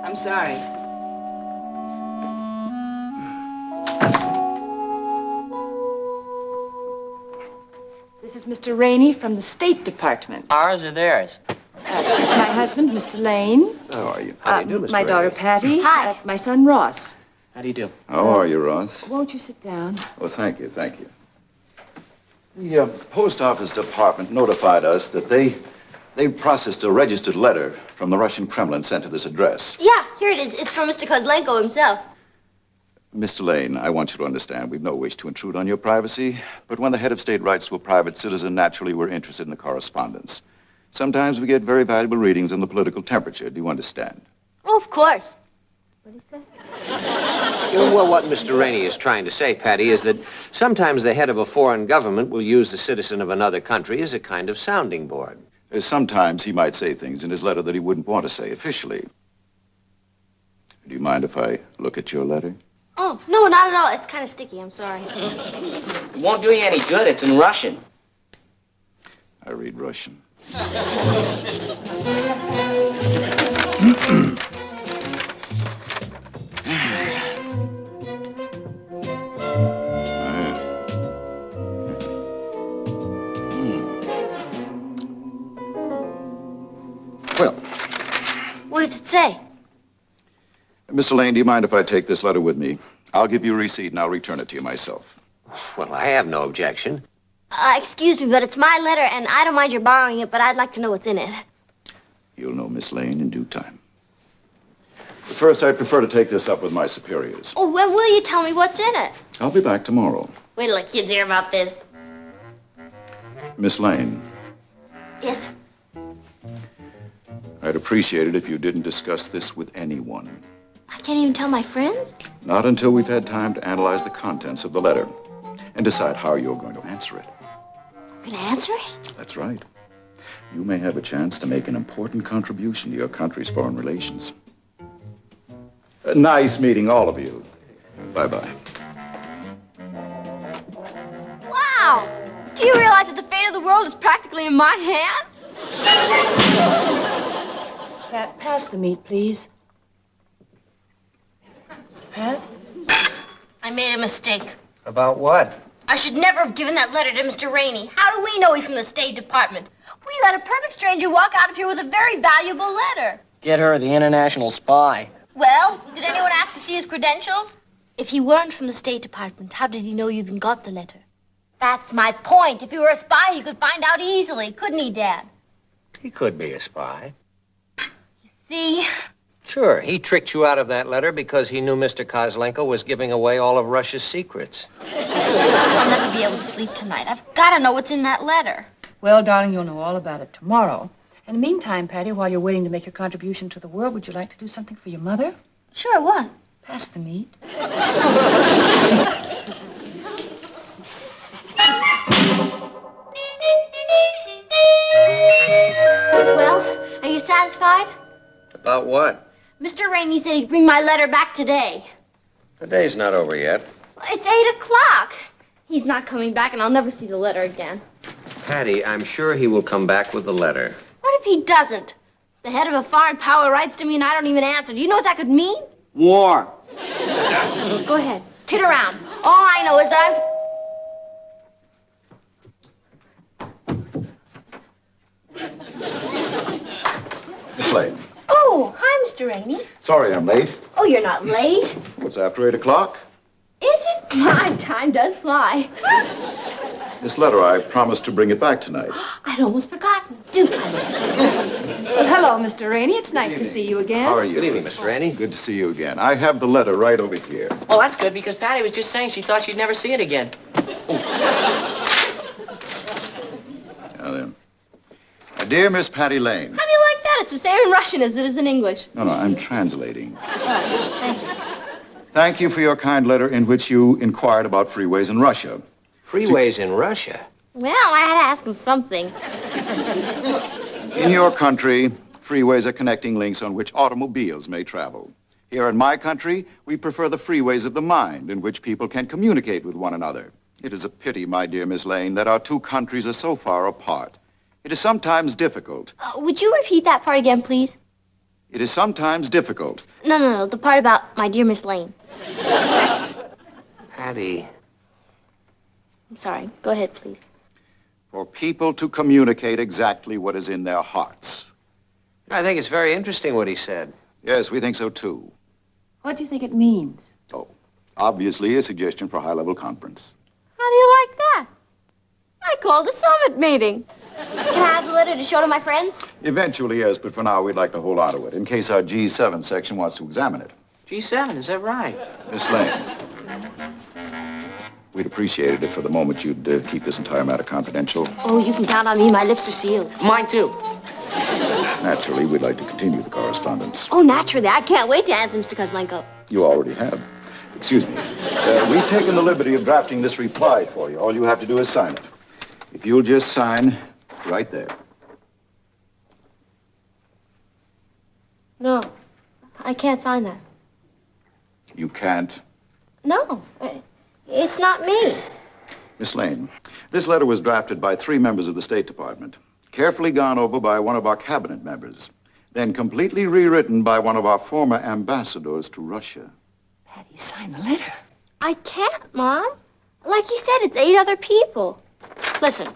I'm sorry. This is Mr. Rainey from the State Department. Ours or theirs? It's my husband, Mr. Lane. How are you? How do you do, Mr. My daughter, Rainey? Patty. Hi. My son, Ross. How do you do? How are you, Ross? Won't you sit down? Oh, thank you, thank you. The Post Office Department notified us that they processed a registered letter from the Russian Kremlin sent to this address. Yeah, here it is. It's from Mr. Kozlenko himself. Mr. Lane, I want you to understand we've no wish to intrude on your privacy, but when the head of state writes to a private citizen, naturally we're interested in the correspondence. Sometimes we get very valuable readings on the political temperature. Do you understand? Oh, of course. What did he say? Well, what Mr. Rainey is trying to say, Patty, is that sometimes the head of a foreign government will use the citizen of another country as a kind of sounding board. Sometimes he might say things in his letter that he wouldn't want to say officially. Do you mind if I look at your letter? Oh, no, not at all. It's kind of sticky. I'm sorry. It won't do you any good. It's in Russian. I read Russian. Well, What does it say? Mr. Lane, do you mind if I take this letter with me? I'll give you a receipt and I'll return it to you myself. Well, I have no objection. Excuse me, but it's my letter, and I don't mind your borrowing it, but I'd like to know what's in it. You'll know, Miss Lane, in due time. But first, I'd prefer to take this up with my superiors. Oh, when will you tell me what's in it? I'll be back tomorrow. Wait till the kids hear about this. Miss Lane, Yes, sir. I'd appreciate it if you didn't discuss this with anyone. I can't even tell my friends? Not until we've had time to analyze the contents of the letter and decide how you're going to answer it. I'm gonna answer it? That's right. You may have a chance to make an important contribution to your country's foreign relations. Nice meeting all of you. Bye-bye. Wow! Do you realize that the fate of the world is practically in my hands? Pat, pass the meat, please. Pat? I made a mistake. About what? I should never have given that letter to Mr. Rainey. How do we know he's from the State Department? We let a perfect stranger walk out of here with a very valuable letter. Get her the international spy. Well, did anyone ask to see his credentials? If he weren't from the State Department, how did he know you even got the letter? That's my point. If he were a spy, he could find out easily, couldn't he, Dad? He could be a spy. See? Sure, he tricked you out of that letter because he knew Mr. Kozlenko was giving away all of Russia's secrets. I'll never be able to sleep tonight. I've got to know what's in that letter. Well, darling, you'll know all about it tomorrow. In the meantime, Patty, while you're waiting to make your contribution to the world, would you like to do something for your mother? Sure, what? Pass the meat. Well, are you satisfied? About what? Mr. Rainey said he'd bring my letter back today. The day's not over yet. It's 8 o'clock. He's not coming back, and I'll never see the letter again. Patty, I'm sure he will come back with the letter. What if he doesn't? The head of a foreign power writes to me, and I don't even answer. Do you know what that could mean? War. Go ahead. Kid around. All I know is that I'm... Miss Lane, Oh, hi, Mr. Rainey. sorry I'm late. Oh, you're not late. It's after 8 o'clock. Is it? My time does fly. This letter, I promised to bring it back tonight. I'd almost forgotten. Do come in. Well, hello, Mr. Rainey. It's nice to see you again. How are you? Good evening, Mr. Rainey. Good to see you again. I have the letter right over here. Well, that's good because Patty was just saying she thought she'd never see it again. Now then. My dear Miss Patty Lane. How do you like that? It's the same in Russian as it is in English. No, I'm translating. Thank you. Thank you for your kind letter in which you inquired about freeways in Russia. Freeways in Russia? Well, I had to ask him something. In your country, freeways are connecting links on which automobiles may travel. Here in my country, we prefer the freeways of the mind in which people can communicate with one another. It is a pity, my dear Miss Lane, that our two countries are so far apart. It is sometimes difficult. Would you repeat that part again, please? It is sometimes difficult. No. The part about my dear Miss Lane. Patty. I'm sorry. Go ahead, please. For people to communicate exactly what is in their hearts. I think it's very interesting what he said. Yes, we think so too. What do you think it means? Obviously, a suggestion for a high-level conference. How do you like that? I called a summit meeting. Can I have the letter to show to my friends? Eventually, yes, but for now, we'd like to hold on to it in case our G7 section wants to examine it. G7, is that right? Miss Lane, we'd appreciate it if for the moment you'd keep this entire matter confidential. Oh, you can count on me. My lips are sealed. Mine, too. Naturally, we'd like to continue the correspondence. Oh, naturally. I can't wait to answer Mr. Kozlenko. You already have. Excuse me. We've taken the liberty of drafting this reply for you. All you have to do is sign it. If you'll just sign right there. No, I can't sign that. You can't. No, it's not me. Miss Lane, this letter was drafted by 3 members of the State Department, carefully gone over by one of our cabinet members, then completely rewritten by one of our former ambassadors to Russia. Patty, sign the letter. I can't, Mom. Like he said, it's 8 other people. Listen.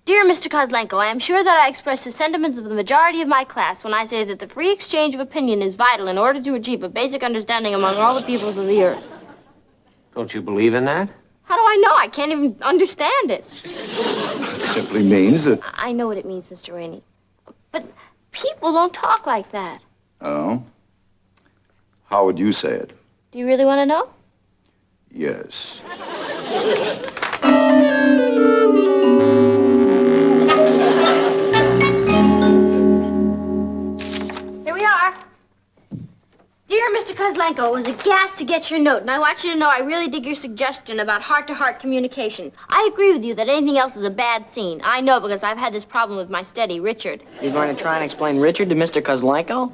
Dear Mr. Kozlenko, I am sure that I express the sentiments of the majority of my class when I say that the free exchange of opinion is vital in order to achieve a basic understanding among all the peoples of the earth. Don't you believe in that? How do I know? I can't even understand it. It simply means that... I know what it means, Mr. Rainey. But people don't talk like that. Oh? How would you say it? Do you really want to know? Yes. Here we are. Dear Mr. Kozlenko, it was a gas to get your note, and I want you to know I really dig your suggestion about heart-to-heart communication. I agree with you that anything else is a bad scene. I know because I've had this problem with my steady, Richard. You're going to try and explain Richard to Mr. Kozlenko?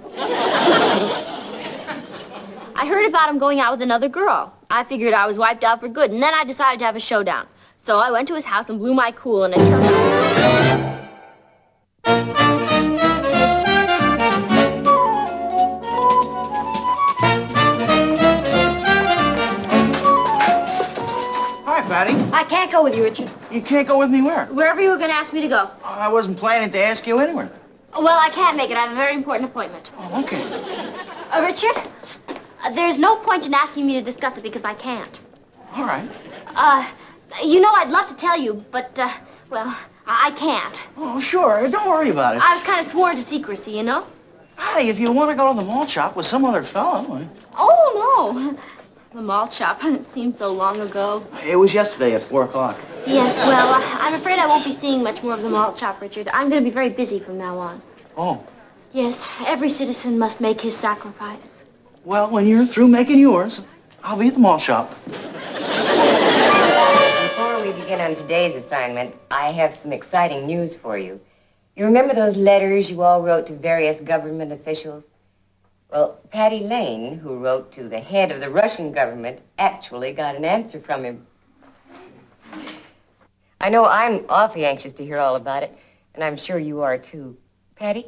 I heard about him going out with another girl. I figured I was wiped out for good, and then I decided to have a showdown. So I went to his house and blew my cool, and it turned out... Hi, Patty. I can't go with you, Richard. You can't go with me where? Wherever you were going to ask me to go. I wasn't planning to ask you anywhere. Well, I can't make it. I have a very important appointment. Oh, okay. Richard, there's no point in asking me to discuss it because I can't. All right. You know, I'd love to tell you, but, well, I can't. Oh, sure. Don't worry about it. I was kind of sworn to secrecy, you know? Patty, if you want to go to the malt shop with some other fellow... Oh, no. The malt shop. It seems so long ago. It was yesterday at 4 o'clock. Yes, well, I'm afraid I won't be seeing much more of the malt shop, Richard. I'm going to be very busy from now on. Oh. Yes, every citizen must make his sacrifice. Well, when you're through making yours, I'll be at the malt shop. Before we begin on today's assignment, I have some exciting news for you. You remember those letters you all wrote to various government officials? Well, Patty Lane, who wrote to the head of the Russian government, actually got an answer from him. I know I'm awfully anxious to hear all about it, and I'm sure you are, too. Patty?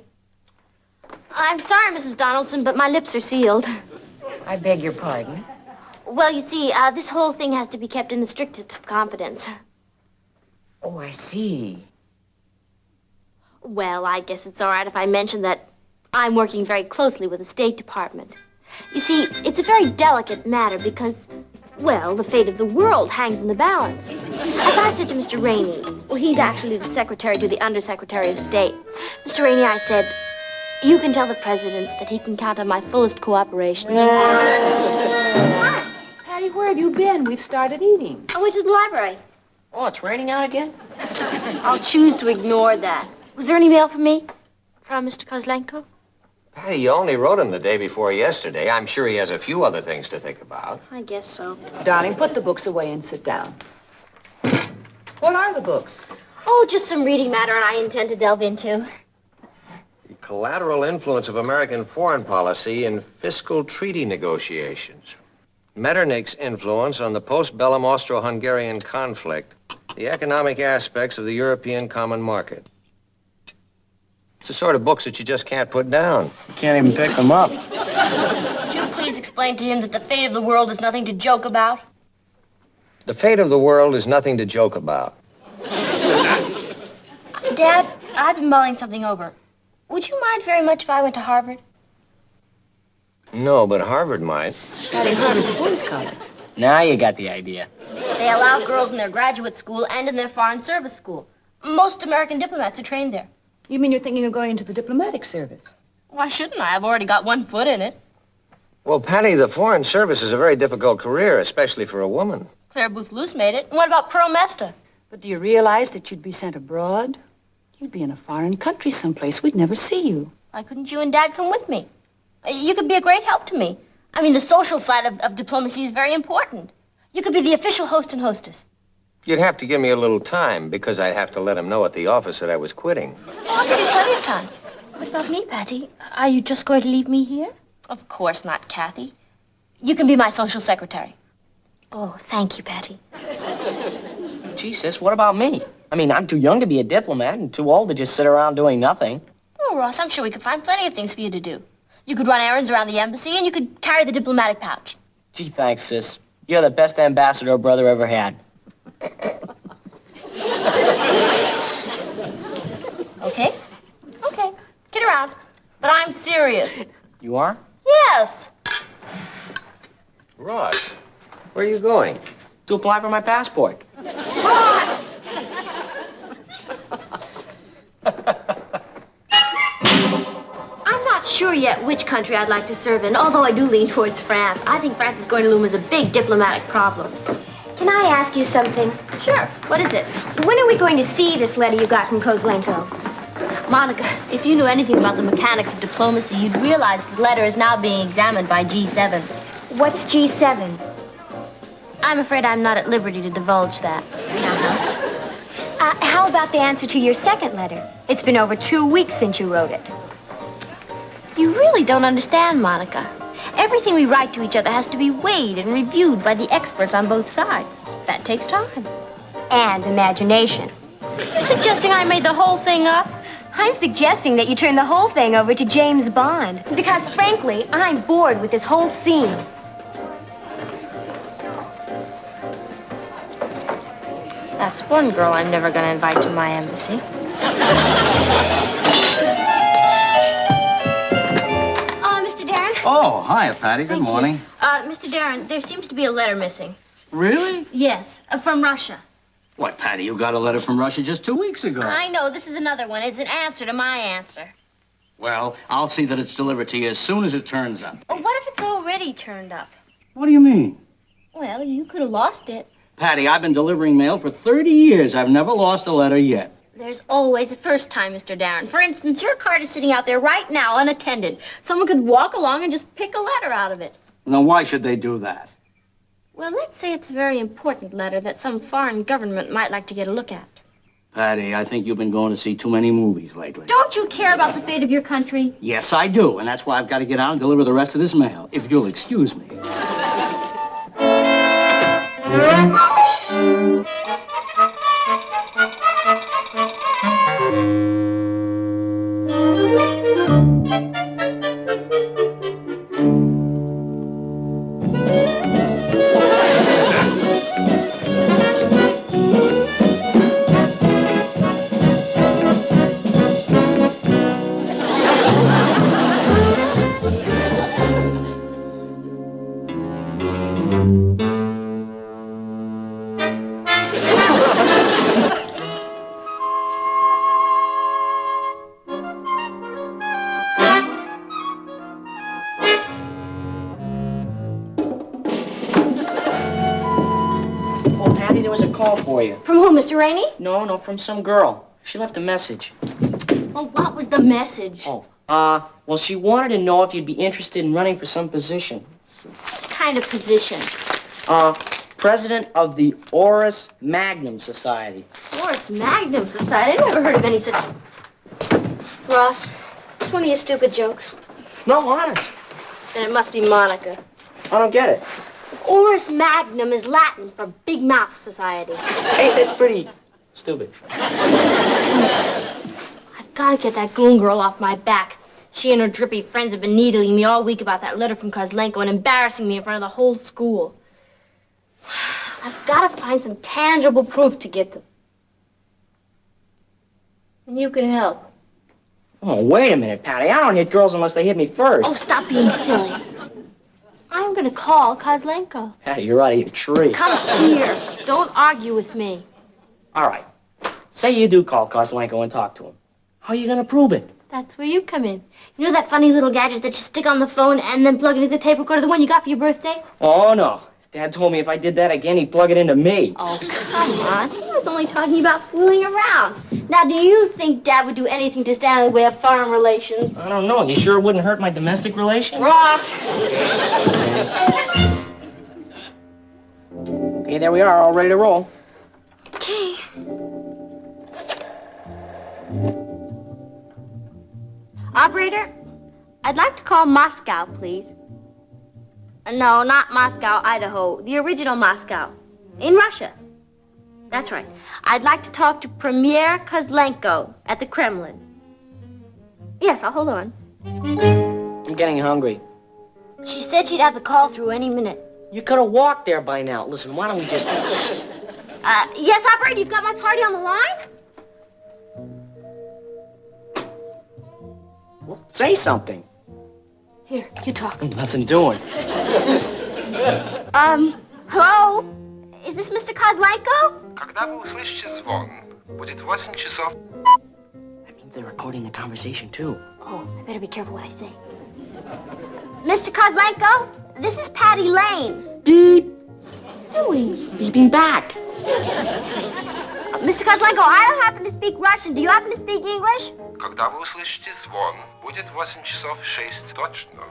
I'm sorry, Mrs. Donaldson, but my lips are sealed. I beg your pardon. Well, you see, this whole thing has to be kept in the strictest of confidence. Oh, I see. Well, I guess it's all right if I mention that I'm working very closely with the State Department. You see, it's a very delicate matter because, well, the fate of the world hangs in the balance. As I said to Mr. Rainey, well, he's actually the secretary to the Undersecretary of State. Mr. Rainey, I said, you can tell the president that he can count on my fullest cooperation. Hi. Patty, where have you been? We've started eating. I went to the library. Oh, it's raining out again? I'll choose to ignore that. Was there any mail for me? From Mr. Kozlenko? Patty, you only wrote him the day before yesterday. I'm sure he has a few other things to think about. I guess so. Darling, put the books away and sit down. What are the books? Oh, just some reading matter I intend to delve into. The collateral influence of American foreign policy in fiscal treaty negotiations. Metternich's influence on the post-bellum Austro-Hungarian conflict. The economic aspects of the European common market. It's the sort of books that you just can't put down. You can't even pick them up. Would you please explain to him that the fate of the world is nothing to joke about? The fate of the world is nothing to joke about. Dad, I've been mulling something over. Would you mind very much if I went to Harvard? No, but Harvard might. Patty, Harvard's a boys' college. Now you got the idea. They allow girls in their graduate school and in their foreign service school. Most American diplomats are trained there. You mean you're thinking of going into the diplomatic service? Why shouldn't I? I've already got one foot in it. Well, Patty, the foreign service is a very difficult career, especially for a woman. Claire Booth Luce made it. And what about Pearl Mesta? But do you realize that you'd be sent abroad? You'd be in a foreign country someplace. We'd never see you. Why couldn't you and Dad come with me? You could be a great help to me. I mean, the social side of diplomacy is very important. You could be the official host and hostess. You'd have to give me a little time because I'd have to let him know at the office that I was quitting. Oh, I'll give you plenty of time. What about me, Patty? Are you just going to leave me here? Of course not, Kathy. You can be my social secretary. Oh, thank you, Patty. Gee, sis, what about me? I mean, I'm too young to be a diplomat and too old to just sit around doing nothing. Oh, Ross, I'm sure we could find plenty of things for you to do. You could run errands around the embassy, and you could carry the diplomatic pouch. Gee, thanks, sis. You're the best ambassador a brother ever had. Okay? Okay. Get around. But I'm serious. You are? Yes. Ross, where are you going? To apply for my passport. I'm not sure yet which country I'd like to serve in, although I do lean towards France. I think France is going to loom as a big diplomatic problem. Can I ask you something? Sure. What is it? When are we going to see this letter you got from Kozlenko? Monica, if you knew anything about the mechanics of diplomacy, you'd realize the letter is now being examined by G7. What's G7? I'm afraid I'm not at liberty to divulge that. How about the answer to your second letter? It's been over 2 weeks since you wrote it. You really don't understand, Monica. Everything we write to each other has to be weighed and reviewed by the experts on both sides. That takes time. And imagination. You're suggesting I made the whole thing up? I'm suggesting that you turn the whole thing over to James Bond. Because, frankly, I'm bored with this whole scene. That's one girl I'm never going to invite to my embassy. Mr. Darren? Oh, hi, Patty. Good morning. Mr. Darren, there seems to be a letter missing. Really? Yes, from Russia. What, Patty, you got a letter from Russia just 2 weeks ago. I know, this is another one. It's an answer to my answer. Well, I'll see that it's delivered to you as soon as it turns up. Well, what if it's already turned up? What do you mean? Well, you could have lost it. Patty, I've been delivering mail for 30 years. I've never lost a letter yet. There's always a first time, Mr. Darren. For instance, your card is sitting out there right now, unattended. Someone could walk along and just pick a letter out of it. Now, why should they do that? Well, let's say it's a very important letter that some foreign government might like to get a look at. Patty, I think you've been going to see too many movies lately. Don't you care about the fate of your country? Yes, I do, and that's why I've got to get out and deliver the rest of this mail, if you'll excuse me. For you. From who, Mr. Rainey? No, from some girl. She left a message. Well, what was the message? Well, she wanted to know if you'd be interested in running for some position. What kind of position? President of the Oris Magnum Society. Oris Magnum Society? I never heard of any such... Ross, is this one of your stupid jokes? No, honest. Then it must be Monica. I don't get it. Oris Magnum is Latin for Big Mouth Society. Hey, that's pretty stupid. I've got to get that goon girl off my back. She and her drippy friends have been needling me all week about that letter from Kozlenko and embarrassing me in front of the whole school. I've got to find some tangible proof to give them. And you can help. Oh, wait a minute, Patty. I don't hit girls unless they hit me first. Oh, stop being silly. I'm going to call Kozlenko. Patty, you're out of your tree. Come here. Don't argue with me. All right. Say you do call Kozlenko and talk to him. How are you going to prove it? That's where you come in. You know that funny little gadget that you stick on the phone and then plug it into the tape recorder, the one you got for your birthday? Oh, no. Dad told me if I did that again, he'd plug it into me. Oh, come on. He was only talking about fooling around. Now, do you think Dad would do anything to stand in the way of foreign relations? I don't know. You sure it wouldn't hurt my domestic relations? Ross! Okay, there we are, all ready to roll. Okay. Operator, I'd like to call Moscow, please. No, not Moscow, Idaho. The original Moscow. In Russia. That's right. I'd like to talk to Premier Kozlenko at the Kremlin. Yes, I'll hold on. I'm getting hungry. She said she'd have the call through any minute. You could have walked there by now. Listen, why don't we just... Yes, operator, you've got my party on the line? Well, say something. Here, you talk. Nothing doing. Hello? Is this Mr. Kozlenko? Когда вы услышите звон, будет 8 часов. That means they're recording the conversation, too. Oh, I better be careful what I say. Mr. Kozlenko, this is Patty Lane. Beep. What are you doing? Beeping back. Mr. Kozlenko, I don't happen to speak Russian. Do you happen to speak English? Когда вы услышите звон, будет 8 часов 6 точно.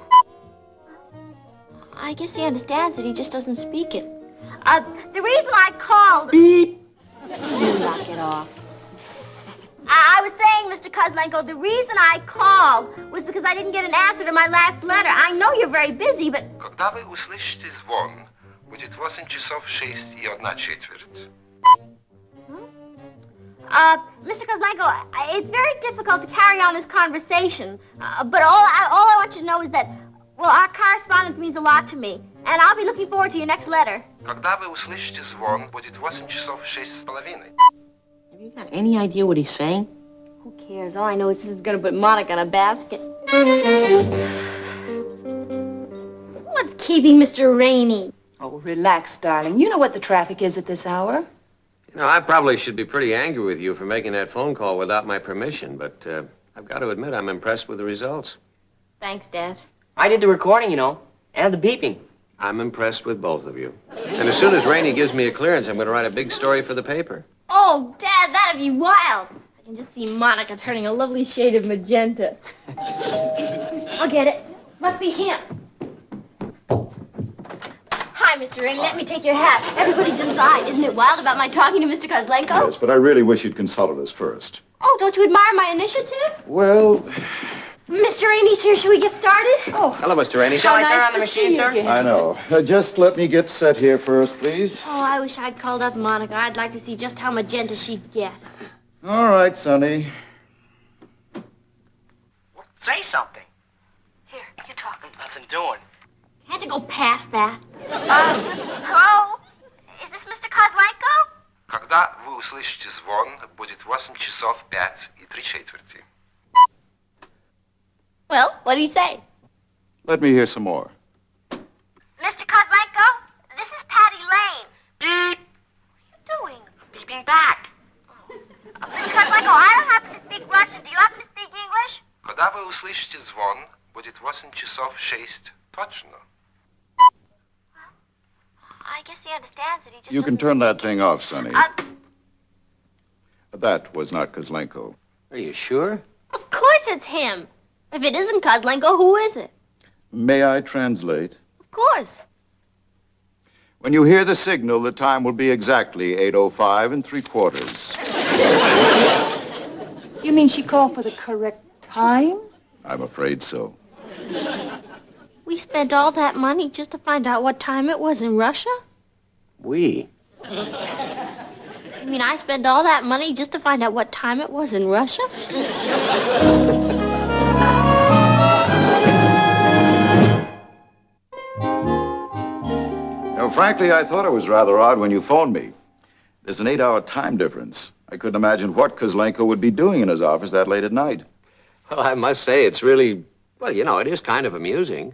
I guess he understands it. He just doesn't speak it. The reason I called... Beep. You knock it off. I was saying, Mr. Kozlenko, the reason I called was because I didn't get an answer to my last letter. I know you're very busy, but... Когда вы услышите звон, будет 8 часов 6 и 1 четверть. Mr. Kozlenko, it's very difficult to carry on this conversation. But all I want you to know is that, well, our correspondence means a lot to me. And I'll be looking forward to your next letter. Когда вы услышите звон, будет 8 часов 6:30. Have you got any idea what he's saying? Who cares? All I know is this is going to put Monica in a basket. What's keeping Mr. Rainey? Oh, relax, darling. You know what the traffic is at this hour. You know, I probably should be pretty angry with you for making that phone call without my permission, but I've got to admit I'm impressed with the results. Thanks, Dad. I did the recording, you know, and the beeping. I'm impressed with both of you. And as soon as Rainey gives me a clearance, I'm going to write a big story for the paper. Oh, Dad, that'd be wild. I can just see Monica turning a lovely shade of magenta. I'll get it. Must be him. Hi, Mr. Rainey. Let me take your hat. Everybody's inside. Isn't it wild about my talking to Mr. Kozlenko? Yes, but I really wish you'd consulted us first. Oh, don't you admire my initiative? Well, Mr. Rainey's here. Shall we get started? Oh. Hello, Mr. Rainey. Shall I nice turn on the to machine, see sir? you again. I know. Just let me get set here first, please. Oh, I wish I'd called up Monica. I'd like to see just how magenta she'd get. All right, Sonny. Say something. Here, you're talking. Nothing doing. Can't you go past that? Hello? Is this Mr. Kozlenko? Когда вы услышите звон, будет 8 часов 5 и 3 четверти. Well, what'd he say? Let me hear some more. Mr. Kozlenko, this is Patty Lane. Beep. What are you doing? Beeping back. Mr. Kozlenko, I don't happen to speak Russian. Do you happen to speak English? Когда вы услышите звон, будет 8 часов 6 точно. I guess he understands it. He just You can doesn't turn speak that thing off, Sonny. That was not Kozlenko. Are you sure? Of course it's him. If it isn't Kozlenko, who is it? May I translate? Of course. When you hear the signal, the time will be exactly 8:05 3/4. You mean she called for the correct time? I'm afraid so. We spent all that money just to find out what time it was in Russia? We. You mean I spent all that money just to find out what time it was in Russia? No, frankly, I thought it was rather odd when you phoned me. There's an 8-hour time difference. I couldn't imagine what Kozlenko would be doing in his office that late at night. Well, I must say it's really, well, you know, it is kind of amusing.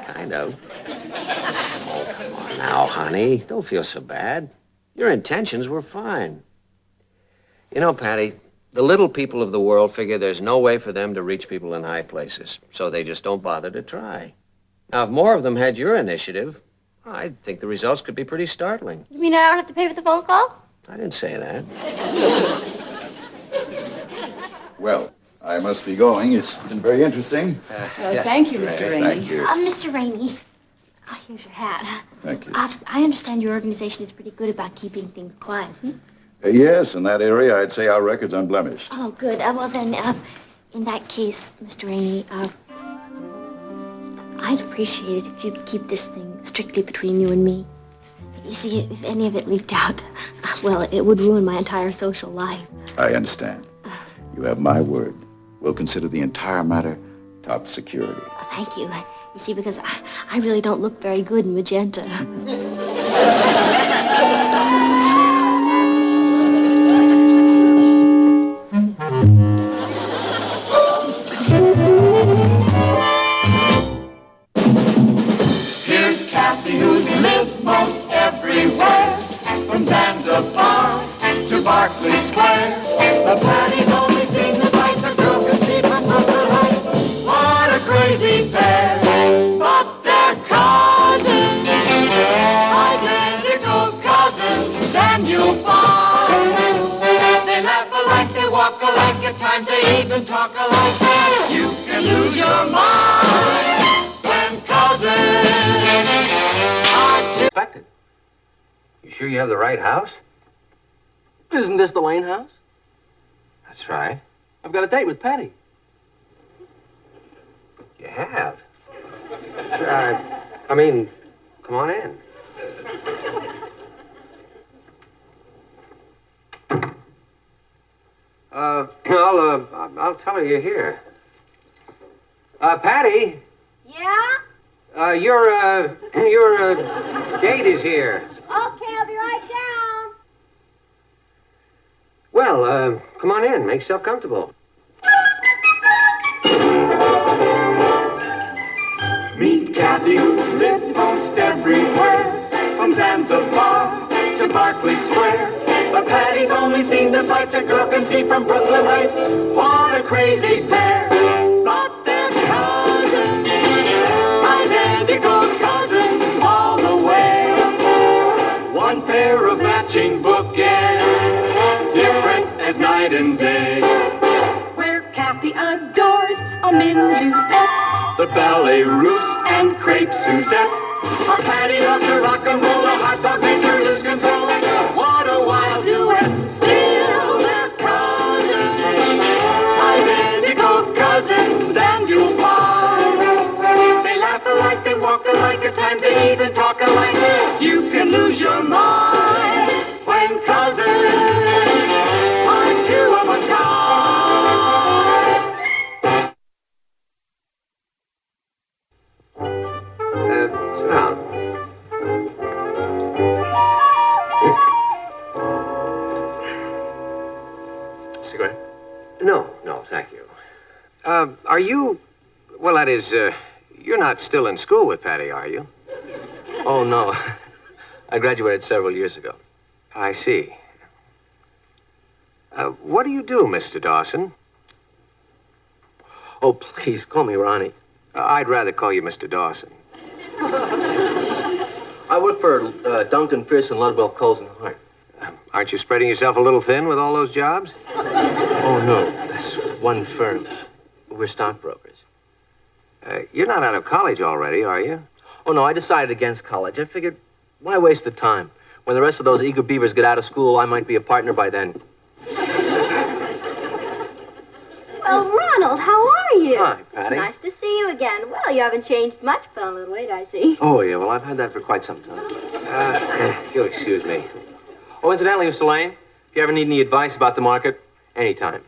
Kind of. Oh, come on now, honey. Don't feel so bad. Your intentions were fine. You know, Patty, the little people of the world figure there's no way for them to reach people in high places, so they just don't bother to try. Now, if more of them had your initiative, I think the results could be pretty startling. You mean I don't have to pay for the phone call? I didn't say that. Well, I must be going. It's been very interesting. Well, thank you, Mr. Rainey. Thank you. Mr. Rainey. Oh, here's your hat. Thank you. I understand your organization is pretty good about keeping things quiet. Yes, in that area, I'd say our record's unblemished. Oh, good. Well, then, in that case, Mr. Rainey, I'd appreciate it if you'd keep this thing strictly between you and me. You see, if any of it leaked out, well, it would ruin my entire social life. I understand. You have my word. We'll consider the entire matter top security. Thank you. You see, because I really don't look very good in magenta. Here's Kathy, who's lived most everywhere, from Zanzibar to Berkeley Square. The Patty's only seen the sights a girl can see from Brooklyn Heights. What a they even talk alike. You can lose your mind when cousins are two. Expected. You sure you have the right house? Isn't this the Lane house? That's right. I've got a date with Patty. You have? I mean, come on in. I'll tell her you're here. Patty, Yeah? your date is here. Okay, I'll be right down. Well, come on in. Make yourself comfortable. Meet Kathy, who lived most everywhere, from Zanzibar to Berkeley Square. But Patty's only seen the sights a girl can see from Brooklyn Heights. What a crazy pair! But they're cousins, identical cousins all the way. One pair of matching bookends, different as night and day. Where Kathy adores a minuet. The ballet russe and crepe Suzette. Our Patty loves to rock and roll, a hot dog makes her lose control. What a wild duet, still they're cousins. Identical cousins, and you'll find. They laugh alike, they walk alike, at times they even talk alike. You can lose your mind when cousins are two of a kind. Sit down. Cigarette? No, thank you. Are you... Well, that is, you're not still in school with Patty, are you? Oh, no. I graduated several years ago. I see. What do you do, Mr. Dawson? Oh, please, call me Ronnie. I'd rather call you Mr. Dawson. I work for Duncan Fierce and Ludwell Coles and Hart. Aren't you spreading yourself a little thin with all those jobs? Oh, no. That's one firm. We're stockbrokers. You're not out of college already, are you? Oh, no, I decided against college. I figured, why waste the time? When the rest of those eager beavers get out of school, I might be a partner by then. Well, Ronald, how are you? Hi, Patty. Nice to see you again. Well, you haven't changed much, put on a little weight, I see. Oh, yeah, well, I've had that for quite some time. If you'll excuse me. Oh, incidentally, Mr. Lane, if you ever need any advice about the market, anytime.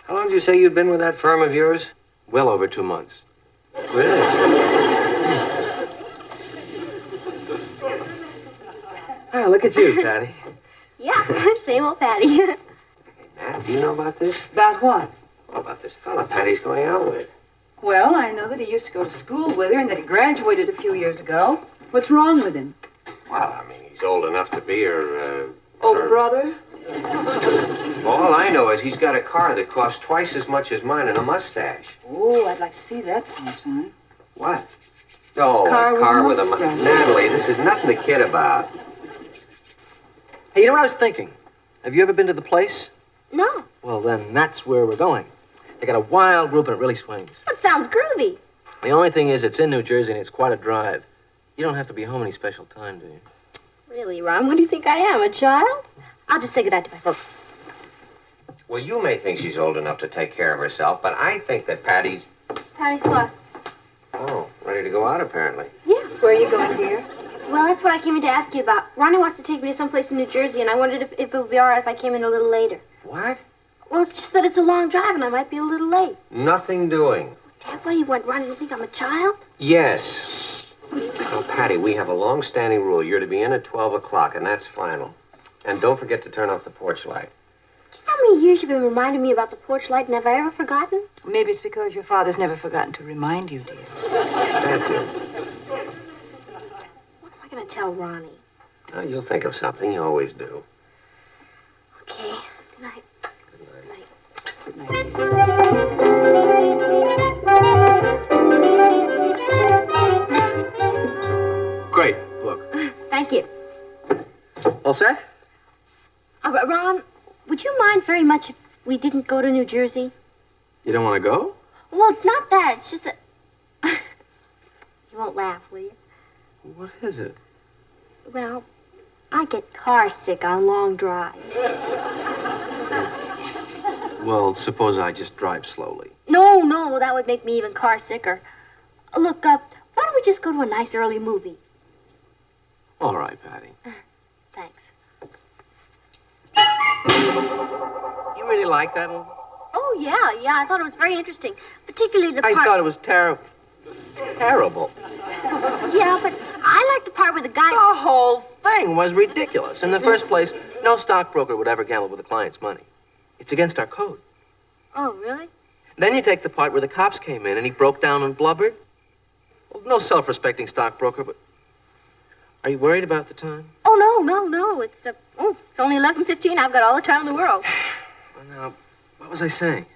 How long did you say you'd been with that firm of yours? Well over 2 months. Really? Ah, look at you, Patty. Yeah, same old Patty. Matt, do you know about this? About what? Oh, about this fella Patty's going out with. Well, I know that he used to go to school with her and that he graduated a few years ago. What's wrong with him? Well, I mean, he's old enough to be her, Older brother? All I know is he's got a car that costs twice as much as mine and a mustache. Oh, I'd like to see that sometime. What? Oh, Car a car with with a mustache. Natalie, this is nothing to kid about. Hey, you know what I was thinking? Have you ever been to the place? No, Well, then that's where we're going. They got a wild group and it really swings. that sounds groovy. The only thing is it's in New Jersey and it's quite a drive. You don't have to be home any special time, do you? Really, Ron, what do you think I am, a child? I'll just say goodnight to my folks. Well, you may think she's old enough to take care of herself, but I think that Patty's... Patty's what? Oh, ready to go out, apparently. Yeah. Where are you going, dear? Well, that's what I came in to ask you about. Ronnie wants to take me to someplace in New Jersey, and I wondered if it would be all right if I came in a little later. What? Well, it's just that it's a long drive, and I might be a little late. Nothing doing. Dad, what do you want, Ronnie, to think I'm a child? Yes. Now, Patty, we have a long-standing rule. You're to be in at 12 o'clock, and that's final. And don't forget to turn off the porch light. How many years you've been reminding me about the porch light, and have I ever forgotten? Maybe it's because your father's never forgotten to remind you, dear. Thank you. What am I going to tell Ronnie? Well, you'll think of something. You always do. Okay. Good night. Good night. Great book. Thank you. All set? Ron, would you mind very much we didn't go to New Jersey? You don't want to go? Well, it's not that. It's just that... You won't laugh, will you? What is it? Well, I get car sick on long drives. Well, suppose I just drive slowly. No, that would make me even car sicker. Look, why don't we just go to a nice early movie? All right, Patty. Thanks. You really like that movie? Oh, yeah, I thought it was very interesting. Particularly the I part... thought it was terrible. Terrible. Yeah, but I like the part where the guy... The whole thing was ridiculous. In the first place, no stockbroker would ever gamble with a client's money. It's against our code. Oh, really? Then you take the part where the cops came in and he broke down and blubbered. Well, no self-respecting stockbroker, but... Are you worried about the time? Oh, no. It's only 11:15. I've got all the time in the world. Well, now, what was I saying?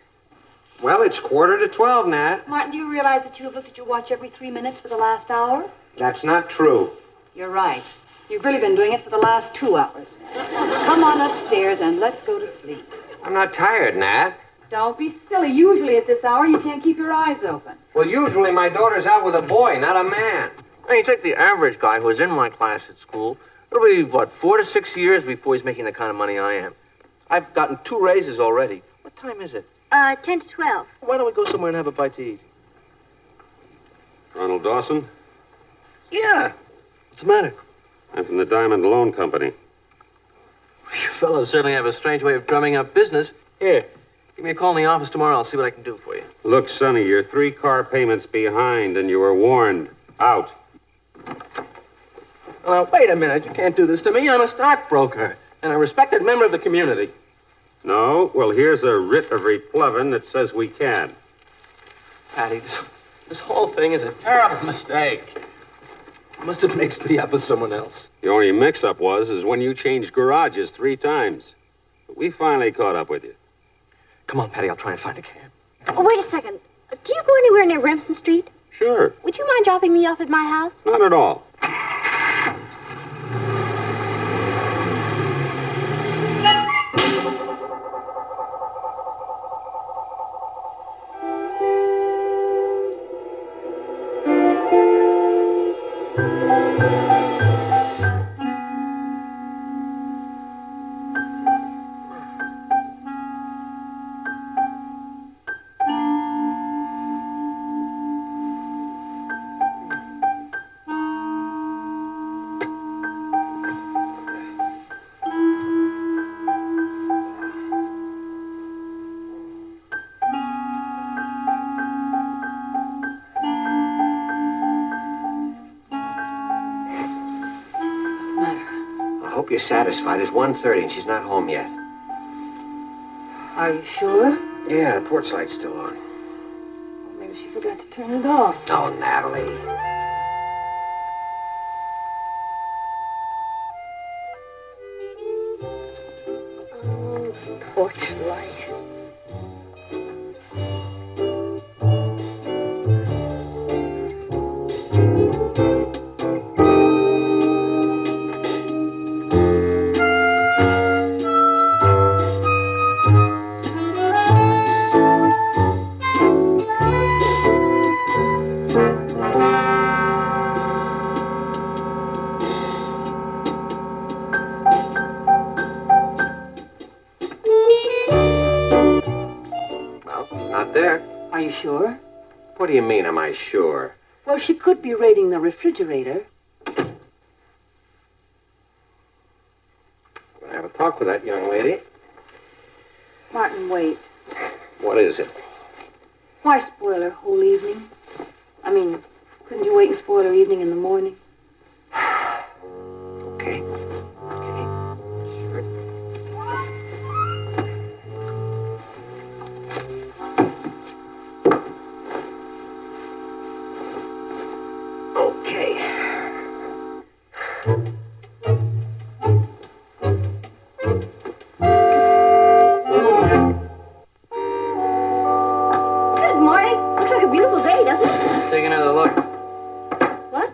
Well, it's 11:45, Nat. Martin, do you realize that you have looked at your watch every 3 minutes for the last hour? That's not true. You're right. You've really been doing it for the last 2 hours. Come on upstairs and let's go to sleep. I'm not tired, Nat. Don't be silly. Usually at this hour, you can't keep your eyes open. Well, usually my daughter's out with a boy, not a man. Now, you take the average guy who was in my class at school, it'll be, 4 to 6 years before he's making the kind of money I am. I've gotten 2 raises already. What time is it? 10 to 12. Why don't we go somewhere and have a bite to eat? Ronald Dawson? Yeah. What's the matter? I'm from the Diamond Loan Company. You fellows certainly have a strange way of drumming up business. Here, give me a call in the office tomorrow. I'll see what I can do for you. Look, Sonny, you're 3 car payments behind, and you were warned. Out. Now, wait a minute. You can't do this to me. I'm a stockbroker and a respected member of the community. No? Well, here's a writ of replevin that says we can. Patty, this whole thing is a terrible mistake. You must have mixed me up with someone else. The only mix-up is when you changed garages 3 times. But we finally caught up with you. Come on, Patty. I'll try and find a cab. Oh, wait a second. Do you go anywhere near Remsen Street? Sure. Would you mind dropping me off at my house? Not at all. I hope you're satisfied. It's 1:30 and she's not home yet. Are you sure? Yeah, the porch light's still on. Maybe she forgot to turn it off. Oh, Natalie. Oh, porch light. Not there. Are you sure? What do you mean, am I sure? Well, she could be raiding the refrigerator. I'm gonna have a talk with that young lady. Martin, wait. What is it? Why spoil her whole evening? I mean, couldn't you wait and spoil her evening in the morning? Okay. Good morning. Looks like a beautiful day, doesn't it? Take another look. What?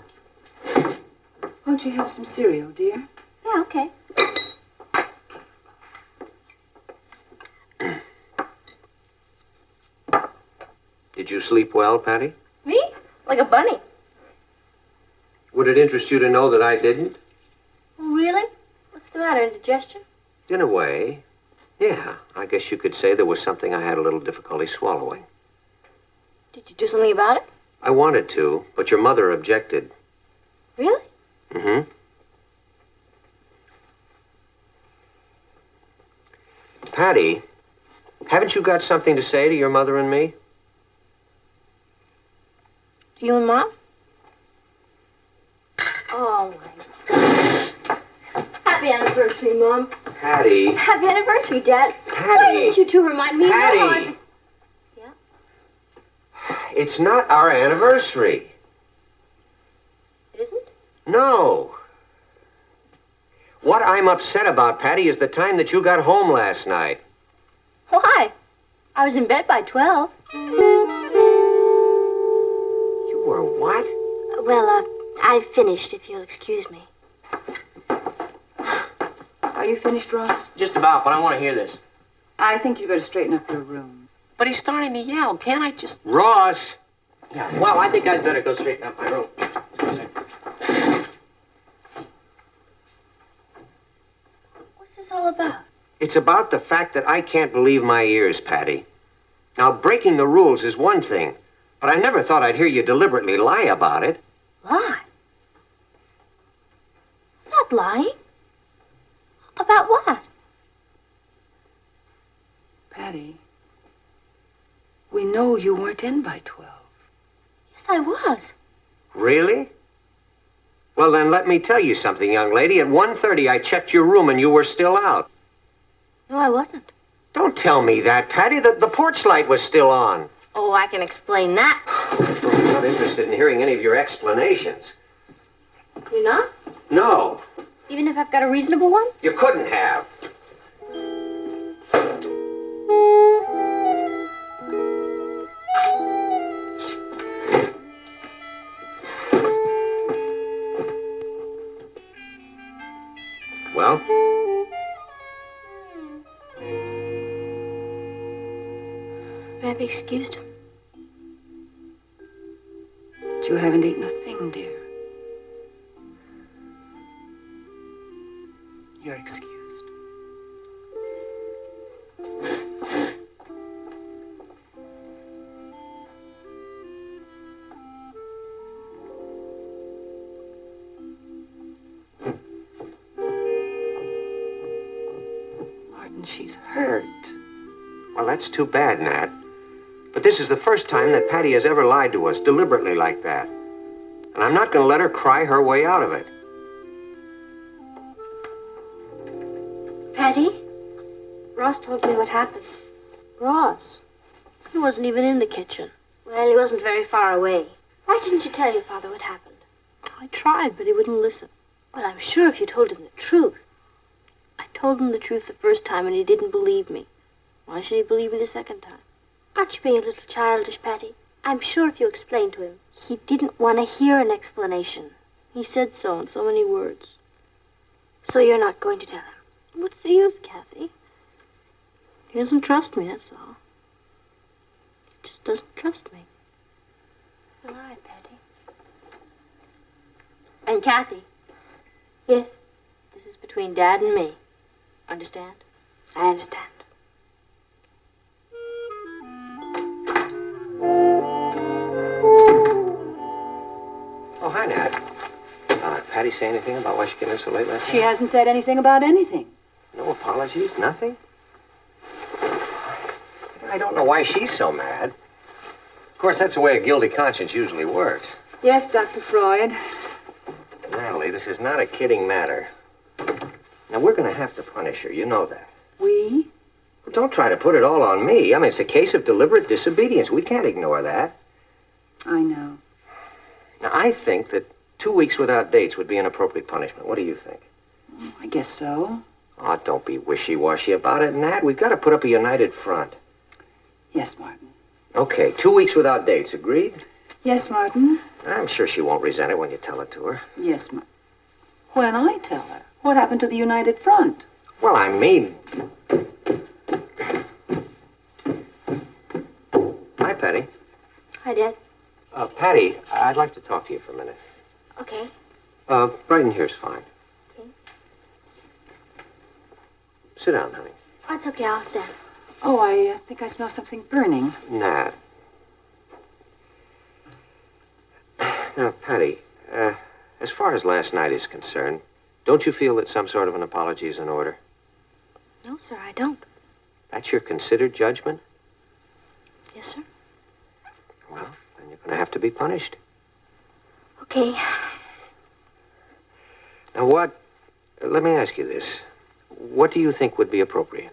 Won't you have some cereal, dear? Yeah, okay. Did you sleep well, Patty? Me? Like a bunny. Would it interest you to know that I didn't? Oh, really? What's the matter? Indigestion? In a way, yeah. I guess you could say there was something I had a little difficulty swallowing. Did you do something about it? I wanted to, but your mother objected. Really? Mm-hmm. Patty, haven't you got something to say to your mother and me? To you and Mom? Oh, my. Happy anniversary, Mom. Patty. Happy anniversary, Dad. Patty. Why didn't you two remind me? Patty. of how It's not our anniversary. It isn't? No. What I'm upset about, Patty, is the time that you got home last night. Why? I was in bed by 12. You were what? Well, I've finished, if you'll excuse me. Are you finished, Ross? Just about, but I want to hear this. I think you better straighten up your room. But he's starting to yell. Can't I just... Ross! Yeah, well, I think I'd better go straighten up my room. What's this all about? It's about the fact that I can't believe my ears, Patty. Now, breaking the rules is one thing, but I never thought I'd hear you deliberately lie about it. Lie? I'm not lying. About what? Patty, we know you weren't in by 12. Yes, I was. Really? Well, then let me tell you something, young lady. At 1:30, I checked your room and you were still out. No, I wasn't. Don't tell me that, Patty. The porch light was still on. Oh, I can explain that. I'm not interested in hearing any of your explanations. You're not? No, Even if I've got a reasonable one? you couldn't have. Well? May I be excused? But you haven't eaten a thing, dear. You're excused. Martin, she's hurt. Well, that's too bad, Nat. But this is the first time that Patty has ever lied to us deliberately like that. And I'm not going to let her cry her way out of it. Patty? Ross told me what happened. Ross? He wasn't even in the kitchen. Well, he wasn't very far away. Why didn't you tell your father what happened? I tried, but he wouldn't listen. Well, I'm sure if you told him the truth. I told him the truth the first time, and he didn't believe me. Why should he believe me the second time? Aren't you being a little childish, Patty? I'm sure if you explained to him, he didn't want to hear an explanation. He said so in so many words. So you're not going to tell him? What's the use, Kathy? He doesn't trust me, that's all. He just doesn't trust me. All right, Patty. And Kathy. Yes? This is between Dad and me. Understand? I understand. Oh, hi, Nat. Patty say anything about why she came in so late last night? She hasn't said anything about anything. No apologies? Nothing? I don't know why she's so mad. Of course, that's the way a guilty conscience usually works. Yes, Dr. Freud. Natalie, this is not a kidding matter. Now, we're going to have to punish her. You know that. We? Well, don't try to put it all on me. I mean, it's a case of deliberate disobedience. We can't ignore that. I know. Now, I think that 2 weeks without dates would be an appropriate punishment. What do you think? I guess so. Oh, don't be wishy-washy about it, Nat. We've got to put up a united front. Yes, Martin. Okay, 2 weeks without dates. Agreed? Yes, Martin. I'm sure she won't resent it when you tell it to her. Yes, Martin. When I tell her, what happened to the United Front? Well, I mean... Hi, Patty. Hi, Dad. Patty, I'd like to talk to you for a minute. Okay. Right in here's fine. Okay. Sit down, honey. Oh, it's okay. I'll stand. Oh, I think I smell something burning. Nat. Now, Patty, as far as last night is concerned, don't you feel that some sort of an apology is in order? No, sir, I don't. That's your considered judgment? Yes, sir. Well, then you're going to have to be punished. Okay. Now, let me ask you this. What do you think would be appropriate?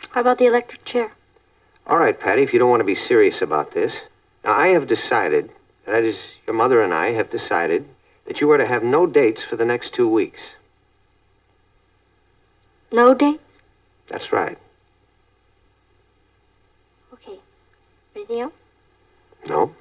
How about the electric chair? All right, Patty, if you don't want to be serious about this. Now, I have decided, that is, your mother and I have decided, that you are to have no dates for the next 2 weeks. No dates? That's right. Okay. Anything else? No?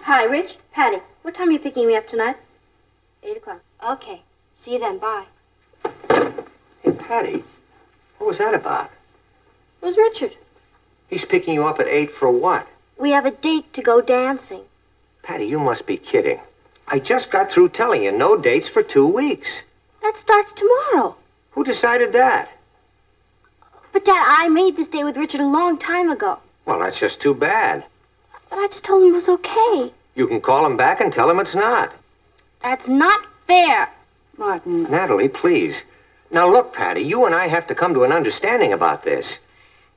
Hi, Rich. Patty. What time are you picking me up tonight? 8 o'clock. Okay. See you then. Bye. Hey, Patty, what was that about? Who's Richard? He's picking you up at 8 for what? We have a date to go dancing. Patty, you must be kidding. I just got through telling you no dates for 2 weeks. That starts tomorrow. Who decided that? But, Dad, I made this date with Richard a long time ago. Well, that's just too bad. But I just told him it was okay. You can call him back and tell him it's not. That's not fair. Martin. Natalie, please. Now, look, Patty, you and I have to come to an understanding about this.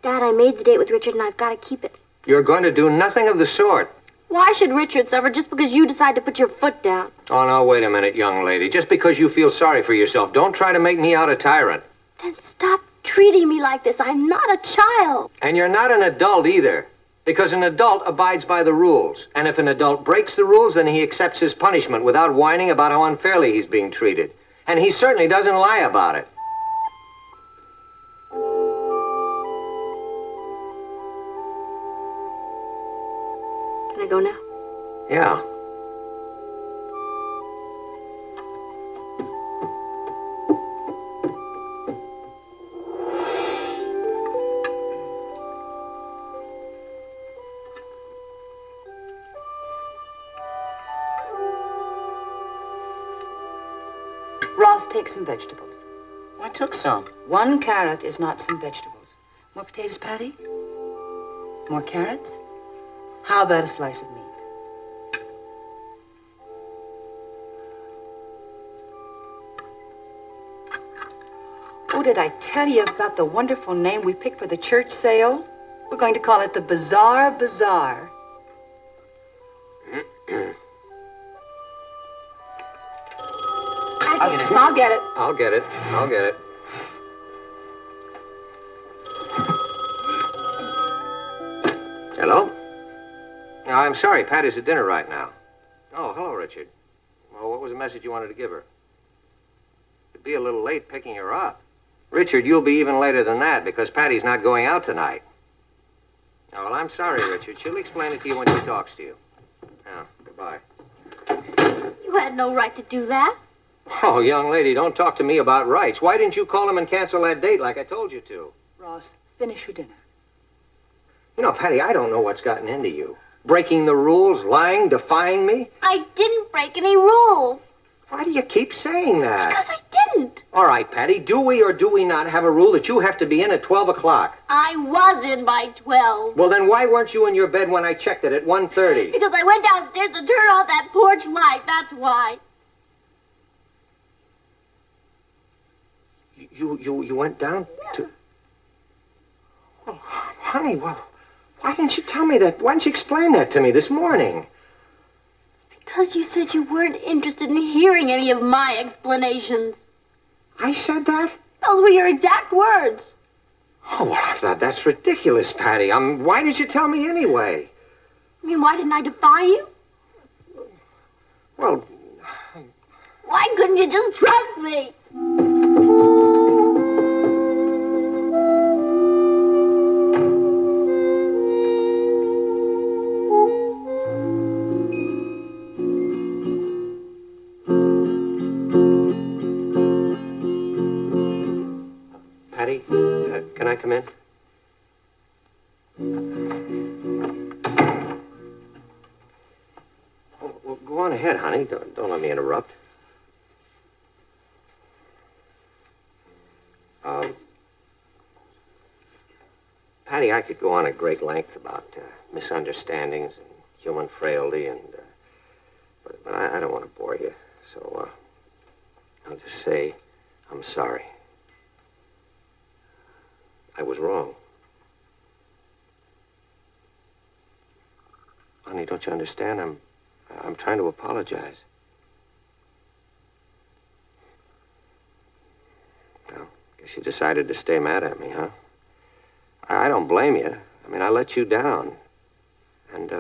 Dad, I made the date with Richard, and I've got to keep it. You're going to do nothing of the sort. Why should Richard suffer just because you decide to put your foot down? Oh, now, wait a minute, young lady. Just because you feel sorry for yourself, don't try to make me out a tyrant. Then stop treating me like this. I'm not a child. And you're not an adult either. Because an adult abides by the rules. And if an adult breaks the rules, then he accepts his punishment without whining about how unfairly he's being treated. And he certainly doesn't lie about it. Can I go now? Yeah. Ross, take some vegetables. I took some. 1 carrot is not some vegetables. More potatoes, Patty? More carrots? How about a slice of meat? Oh, did I tell you about the wonderful name we picked for the church sale? We're going to call it the Bazaar Bazaar. I'll get it. I'll get it. I'll get it. I'll get it. Hello? No, I'm sorry. Patty's at dinner right now. Oh, hello, Richard. Well, what was the message you wanted to give her? It'd be a little late picking her up. Richard, you'll be even later than that because Patty's not going out tonight. Oh, well, I'm sorry, Richard. She'll explain it to you when she talks to you. Now, goodbye. You had no right to do that. Oh, young lady, don't talk to me about rights. Why didn't you call him and cancel that date like I told you to? Ross, finish your dinner. You know, Patty, I don't know what's gotten into you. Breaking the rules, lying, defying me. I didn't break any rules. Why do you keep saying that? Because I didn't. All right, Patty, do we or do we not have a rule that you have to be in at 12 o'clock? I was in by 12. Well, then why weren't you in your bed when I checked it at 1:30? Because I went downstairs to turn off that porch light. That's why. You went down to... Well, honey, well, why didn't you tell me that? Why didn't you explain that to me this morning? Because you said you weren't interested in hearing any of my explanations. I said that? Those were your exact words. Oh, well, that's ridiculous, Patty. Why did you tell me anyway? I mean, why didn't I defy you? Well... Why couldn't you just trust me? come in? Well, go on ahead, honey. Don't let me interrupt. Patty, I could go on at great length about misunderstandings and human frailty, but I don't want to bore you. So I'll just say I'm sorry. I was wrong. Honey, don't you understand? I'm trying to apologize. Well, guess you decided to stay mad at me, huh? I don't blame you. I mean, I let you down. And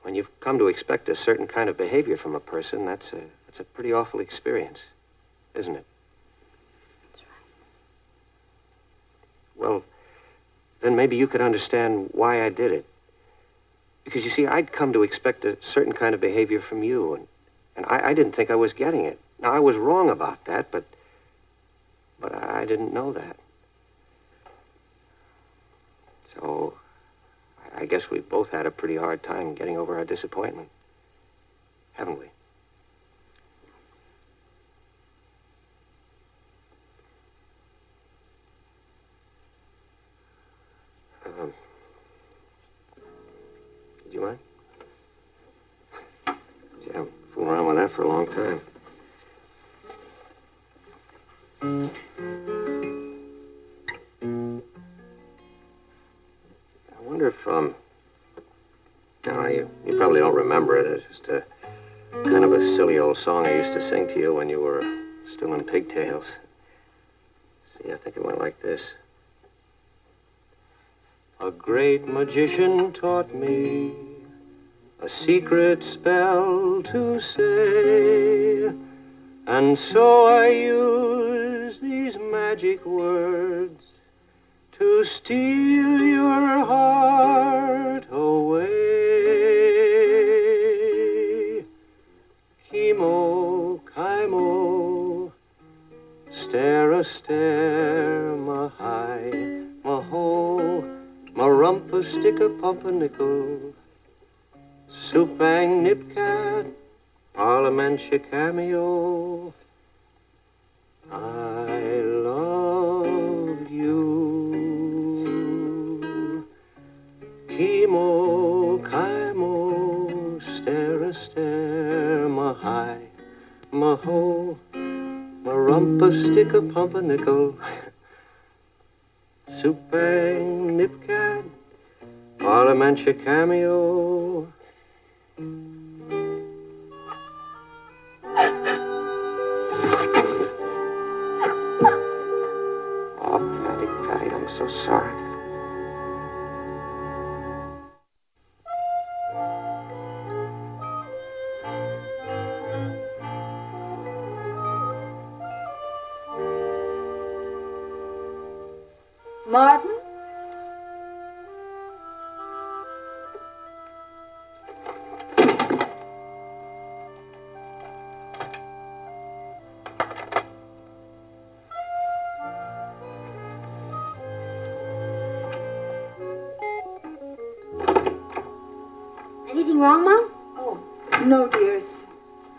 when you've come to expect a certain kind of behavior from a person, that's a pretty awful experience, isn't it? That's right. Well, then maybe you could understand why I did it. Because, you see, I'd come to expect a certain kind of behavior from you, and I didn't think I was getting it. Now, I was wrong about that, but I didn't know that. So, I guess we've both had a pretty hard time getting over our disappointment, haven't we? Do you mind? Gee, I've been fooling around with that for a long time. I wonder if, no, you probably don't remember it. It's just a kind of a silly old song I used to sing to you when you were still in pigtails. See, I think it went like this. A great magician taught me a secret spell to say, and so I use these magic words to steal your heart away. Chemo, chimo, stare a stare, ma-hi, ma-ho, ma-rumpa, sticker, pumpernickel, Supang, nipcat, parliamentia cameo. I love you. Chemo, chimo, stare, ma-hi, ma-ho, ma-rumpa, sticker, pumpernickel, Supang, nipcat, parliamentia cameo. Oh, Patty, I'm so sorry. Martin? Anything wrong, Mom? Oh, no, dear. It's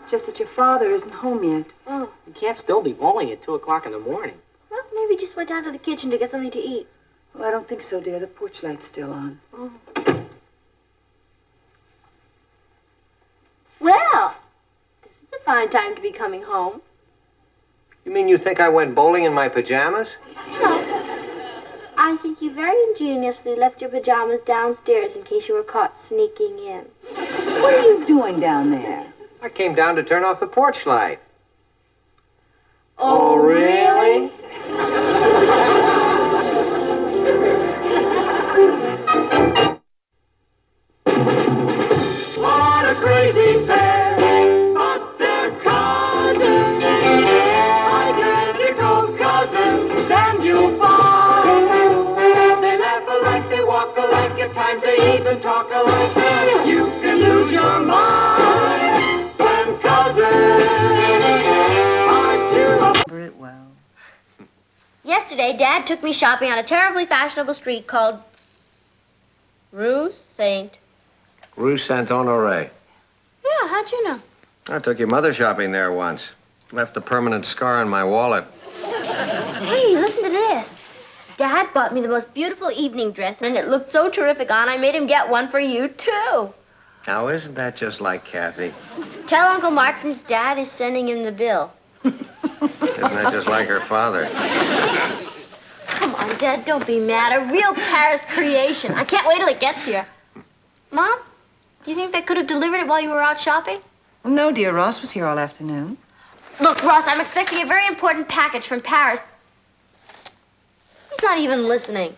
just that your father isn't home yet. Oh. You can't still be bowling at 2 o'clock in the morning. Well, maybe just went down to the kitchen to get something to eat. Well, I don't think so, dear. The porch light's still on. Oh. Well, this is a fine time to be coming home. You mean you think I went bowling in my pajamas? No. I think you very ingeniously left your pajamas downstairs in case you were caught sneaking in. What are you doing down there? I came down to turn off the porch light. Oh, really? What a crazy pair, but they're cousins, identical cousins, and you'll find they laugh alike, they walk alike, at times they even talk alike. You can lose your mind when cousins are two. Remember it well. Yesterday, Dad took me shopping on a terribly fashionable street called Rue Saint. Rue Saint-Honoré. Yeah, how'd you know? I took your mother shopping there once. Left a permanent scar on my wallet. Hey, listen to this. Dad bought me the most beautiful evening dress, and it looked so terrific on, I made him get one for you, too. Now, isn't that just like Kathy? Tell Uncle Martin's dad is sending him the bill. Isn't that just like her father? Come on, Dad, don't be mad. A real Paris creation. I can't wait till it gets here. Mom, do you think they could have delivered it while you were out shopping? No, dear. Ross was here all afternoon. Look, Ross, I'm expecting a very important package from Paris. He's not even listening.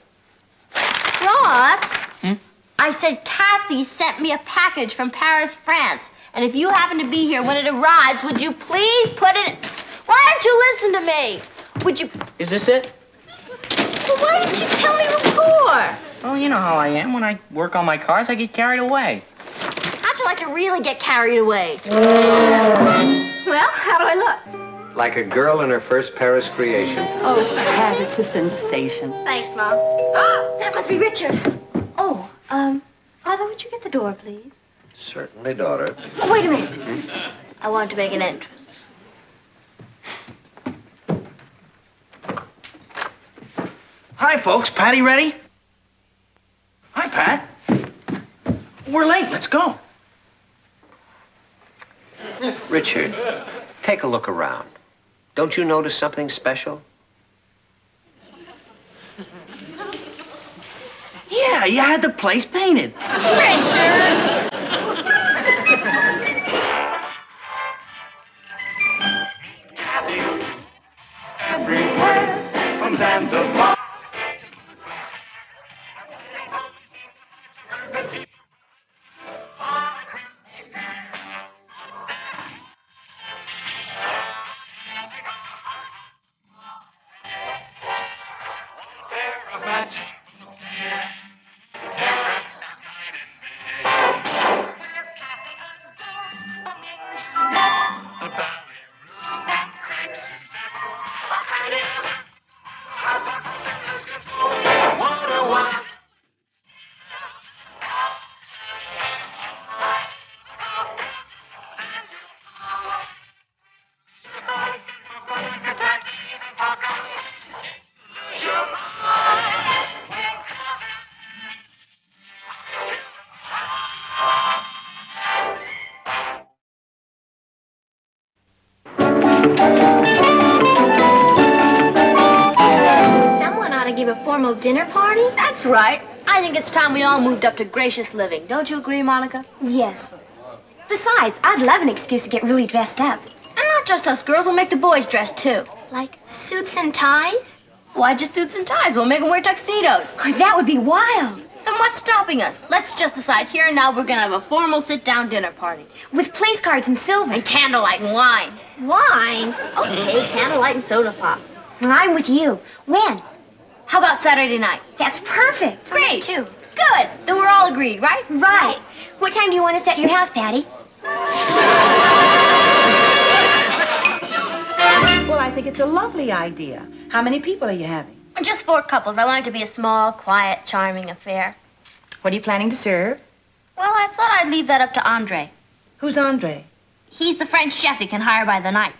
Ross? I said Kathy sent me a package from Paris, France. And if you happen to be here when it arrives, would you please put it... Why don't you listen to me? Would you... Is this it? Well, why didn't you tell me before? Oh, you know how I am. When I work on my cars, I get carried away. How'd you like to really get carried away? Well, how do I look? Like a girl in her first Paris creation. Oh, Pat, it's a sensation. Thanks, Mom. That must be Richard. Oh, Father, would you get the door, please? Certainly, daughter. Oh, wait a minute. I want to make an entrance. Hi, folks. Patty ready? Hi, Pat. We're late. Let's go. Richard, take a look around. Don't you notice something special? Yeah, you had the place painted. Richard! Everywhere from Zanzibar. Formal dinner party? That's right. I think it's time we all moved up to gracious living. Don't you agree, Monica? Yes. Besides, I'd love an excuse to get really dressed up. And not just us girls, we'll make the boys dress too. Like suits and ties? Why just suits and ties? We'll make them wear tuxedos. Oh, that would be wild. Then what's stopping us? Let's just decide here and now we're gonna have a formal sit-down dinner party. With place cards and silver. And candlelight and wine. Wine? Okay, candlelight and soda pop. Well, I'm with you. When? How about Saturday night? That's perfect. Great. Too. Good. Then we're all agreed, right? Right. What time do you want us at your house, Patty? Well, I think it's a lovely idea. How many people are you having? Just 4 couples. I want it to be a small, quiet, charming affair. What are you planning to serve? Well, I thought I'd leave that up to Andre. Who's Andre? He's the French chef you can hire by the night.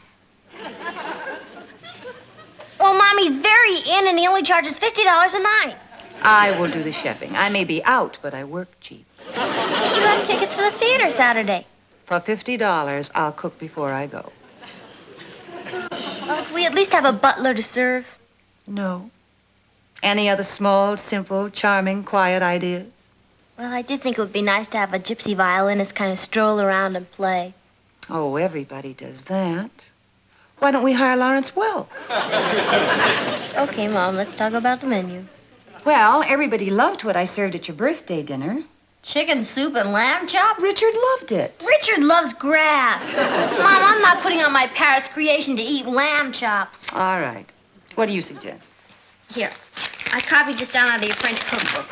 Well, Mommy's very in, and he only charges $50 a night. I will do the chefing. I may be out, but I work cheap. You have tickets for the theater Saturday. For $50, I'll cook before I go. Well, can we at least have a butler to serve? No. Any other small, simple, charming, quiet ideas? Well, I did think it would be nice to have a gypsy violinist kind of stroll around and play. Oh, everybody does that. Why don't we hire Lawrence Welk? Okay, Mom, let's talk about the menu. Well, everybody loved what I served at your birthday dinner. Chicken soup and lamb chops? Richard loved it. Richard loves grass. Mom, I'm not putting on my Paris creation to eat lamb chops. All right. What do you suggest? Here, I copied this down out of your French cookbook.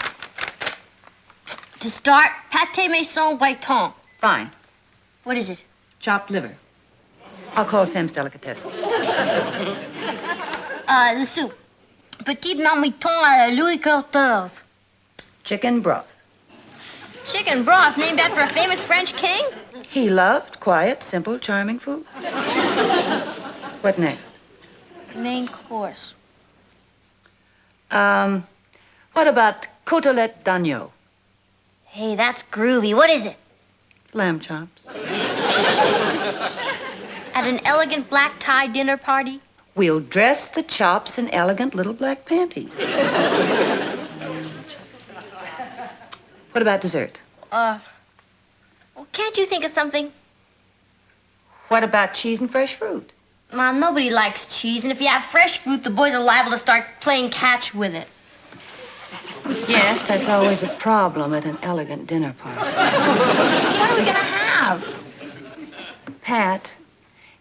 To start, pâté maison Breton. Fine. What is it? Chopped liver. I'll call Sam's Delicatessen. The soup. Petit marmiton à la Louis XIV. Chicken broth. Chicken broth named after a famous French king? He loved quiet, simple, charming food. What next? Main course. What about côtelette d'agneau? Hey, that's groovy. What is it? Lamb chops. At an elegant black tie dinner party? We'll dress the chops in elegant little black panties. What about dessert? Well, can't you think of something? What about cheese and fresh fruit? Ma, nobody likes cheese, and if you have fresh fruit, the boys are liable to start playing catch with it. Yes, that's always a problem at an elegant dinner party. What are we gonna have? Pat,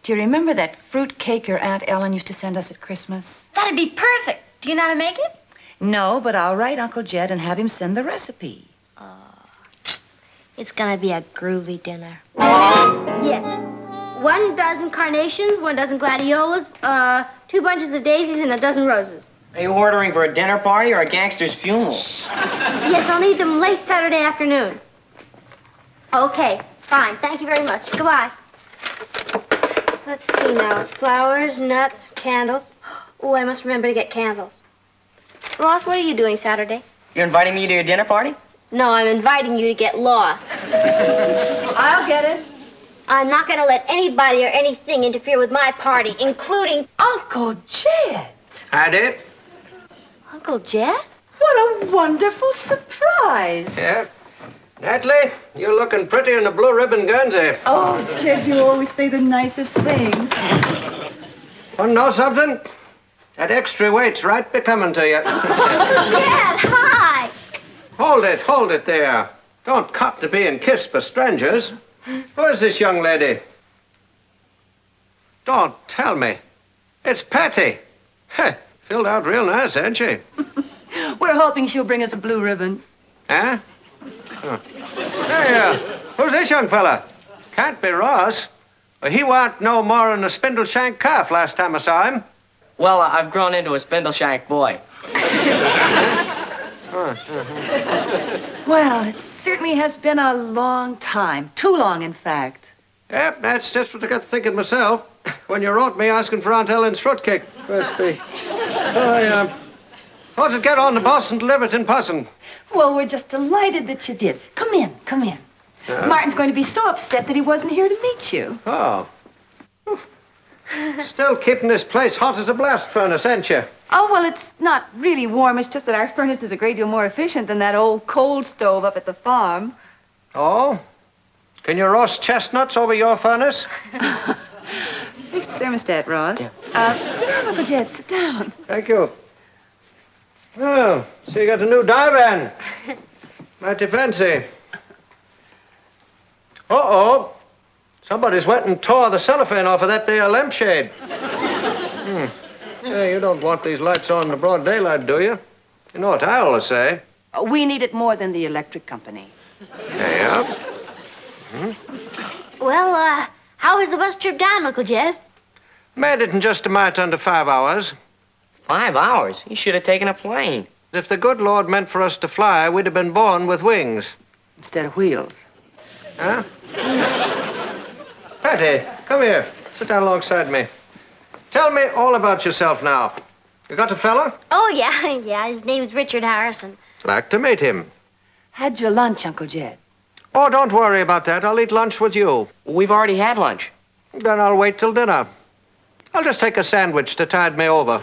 do you remember that fruit cake your Aunt Ellen used to send us at Christmas? That'd be perfect. Do you know how to make it? No, but I'll write Uncle Jed and have him send the recipe. It's gonna be a groovy dinner. Yes. 1 dozen carnations, 1 dozen gladiolas, 2 bunches of daisies, and 12 roses. Are you ordering for a dinner party or a gangster's funeral? Yes, I'll need them late Saturday afternoon. Okay, fine. Thank you very much. Goodbye. Let's see now. Flowers, nuts, candles. Oh, I must remember to get candles. Ross, what are you doing Saturday? You're inviting me to your dinner party? No, I'm inviting you to get lost. I'll get it. I'm not going to let anybody or anything interfere with my party, including Uncle Jed. Hattie? Uncle Jed? What a wonderful surprise. Yeah. Natalie, you're looking pretty in a blue ribbon Guernsey. Oh, Jed, you always say the nicest things. Want to know something? That extra weight's right becoming to you. Uncle Jed, hi! Hold it there. Don't cop to being kissed by strangers. Who is this young lady? Don't tell me. It's Patty. Heh, filled out real nice, ain't she? We're hoping she'll bring us a blue ribbon. Huh? Oh. Hey, who's this young fella? Can't be Ross. Well, he warn't no more than a spindle-shank calf last time I saw him. Well, I've grown into a spindle-shank boy. Well, it certainly has been a long time. Too long, in fact. Yep, that's just what I got thinking myself when you wrote me asking for Aunt Ellen's fruitcake recipe. I thought I'd get on the bus and deliver it in person. Well, we're just delighted that you did. Come in. Martin's going to be so upset that he wasn't here to meet you. Oh. Still keeping this place hot as a blast furnace, ain't you? Oh, well, it's not really warm. It's just that our furnace is a great deal more efficient than that old coal stove up at the farm. Oh? Can you roast chestnuts over your furnace? Fix the thermostat, Ross. Sit down, Uncle Jed. Sit down. Thank you. Oh, so you got a new divan. Mighty fancy. Uh-oh. Somebody's went and tore the cellophane off of that there lampshade. Say, you don't want these lights on in the broad daylight, do you? You know what I always say. We need it more than the electric company. Yeah. Well, how was the bus trip down, Uncle Jed? Made it in just a mite under 5 hours. 5 hours? You should have taken a plane. If the good Lord meant for us to fly, we'd have been born with wings. Instead of wheels. Huh? Patty, come here. Sit down alongside me. Tell me all about yourself now. You got a fella? Oh, yeah. His name's Richard Harrison. Like to meet him. Had your lunch, Uncle Jed? Oh, don't worry about that. I'll eat lunch with you. We've already had lunch. Then I'll wait till dinner. I'll just take a sandwich to tide me over.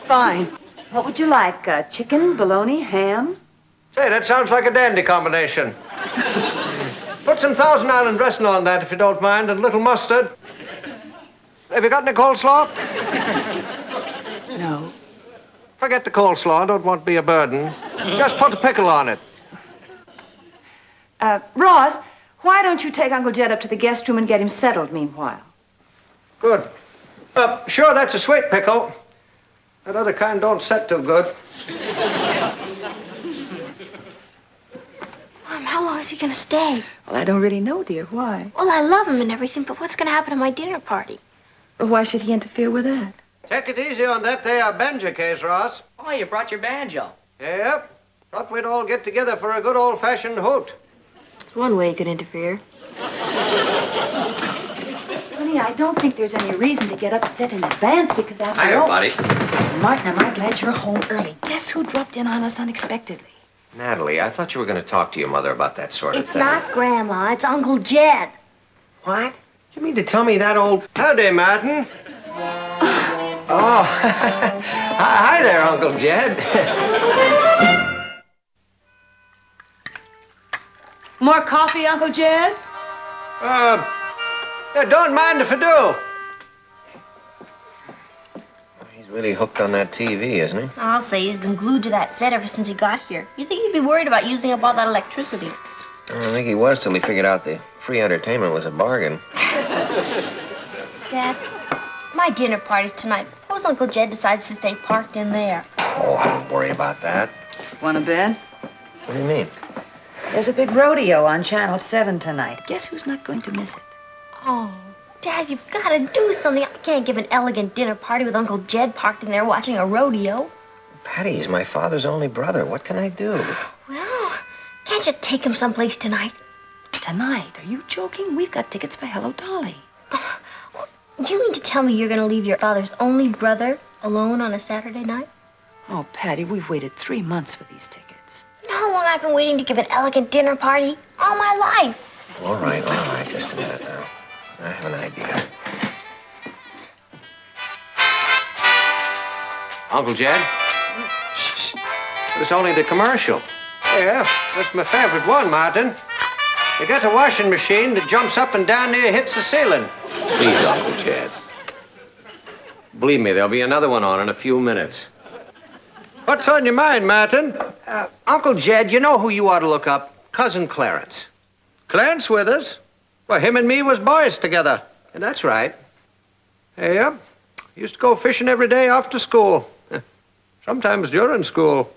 Fine. What would you like? Chicken, bologna, ham? Say, that sounds like a dandy combination. Put some Thousand Island dressing on that, if you don't mind, and a little mustard. Have you got any coleslaw? No. Forget the coleslaw. I don't want to be a burden. Just put a pickle on it. Ross, why don't you take Uncle Jed up to the guest room and get him settled meanwhile? Good. Sure, that's a sweet pickle. That other kind don't set too good. Mom, how long is he going to stay? Well, I don't really know, dear. Why? Well, I love him and everything, but what's going to happen to my dinner party? Well, why should he interfere with that? Take it easy on that there banjo case, Ross. Oh, you brought your banjo. Yep. Thought we'd all get together for a good old-fashioned hoot. It's one way you could interfere. Honey, I don't think there's any reason to get upset in advance because after Hiya, all... buddy. Martin, am I glad you're home early. Guess who dropped in on us unexpectedly? Natalie, I thought you were going to talk to your mother about that sort of It's thing. not Grandma, it's Uncle Jed. What? You mean to tell me that old... Howdy, Martin. Oh, hi there, Uncle Jed. More coffee, Uncle Jed? Yeah, don't mind if I do. He's really hooked on that TV, isn't he? I'll say he's been glued to that set ever since he got here. You think he'd be worried about using up all that electricity? I don't think he was till he figured out the free entertainment was a bargain. Dad, my dinner party's tonight. Suppose Uncle Jed decides to stay parked in there. Oh, I don't worry about that. Want a bed? What do you mean? There's a big rodeo on Channel 7 tonight. Guess who's not going to miss it? Oh, Dad, you've got to do something. I can't give an elegant dinner party with Uncle Jed parked in there watching a rodeo. Patty, he's my father's only brother. What can I do? Well, can't you take him someplace tonight? Tonight? Are you joking? We've got tickets for Hello Dolly. Do you mean to tell me you're going to leave your father's only brother alone on a Saturday night? Oh, Patty, we've waited 3 months for these tickets. You know how long I've been waiting to give an elegant dinner party? All my life. All right. Just a minute now. I have an idea. Uncle Jed? Shh. It's only the commercial. Yeah, that's my favorite one, Martin. You got a washing machine that jumps up and down there, hits the ceiling. Please, Uncle Jed. Believe me, there'll be another one on in a few minutes. What's on your mind, Martin? Uncle Jed, you know who you ought to look up? Cousin Clarence. Clarence with us? Well, him and me was boys together. And that's right. Yep. Used to go fishing every day after school. Sometimes during school.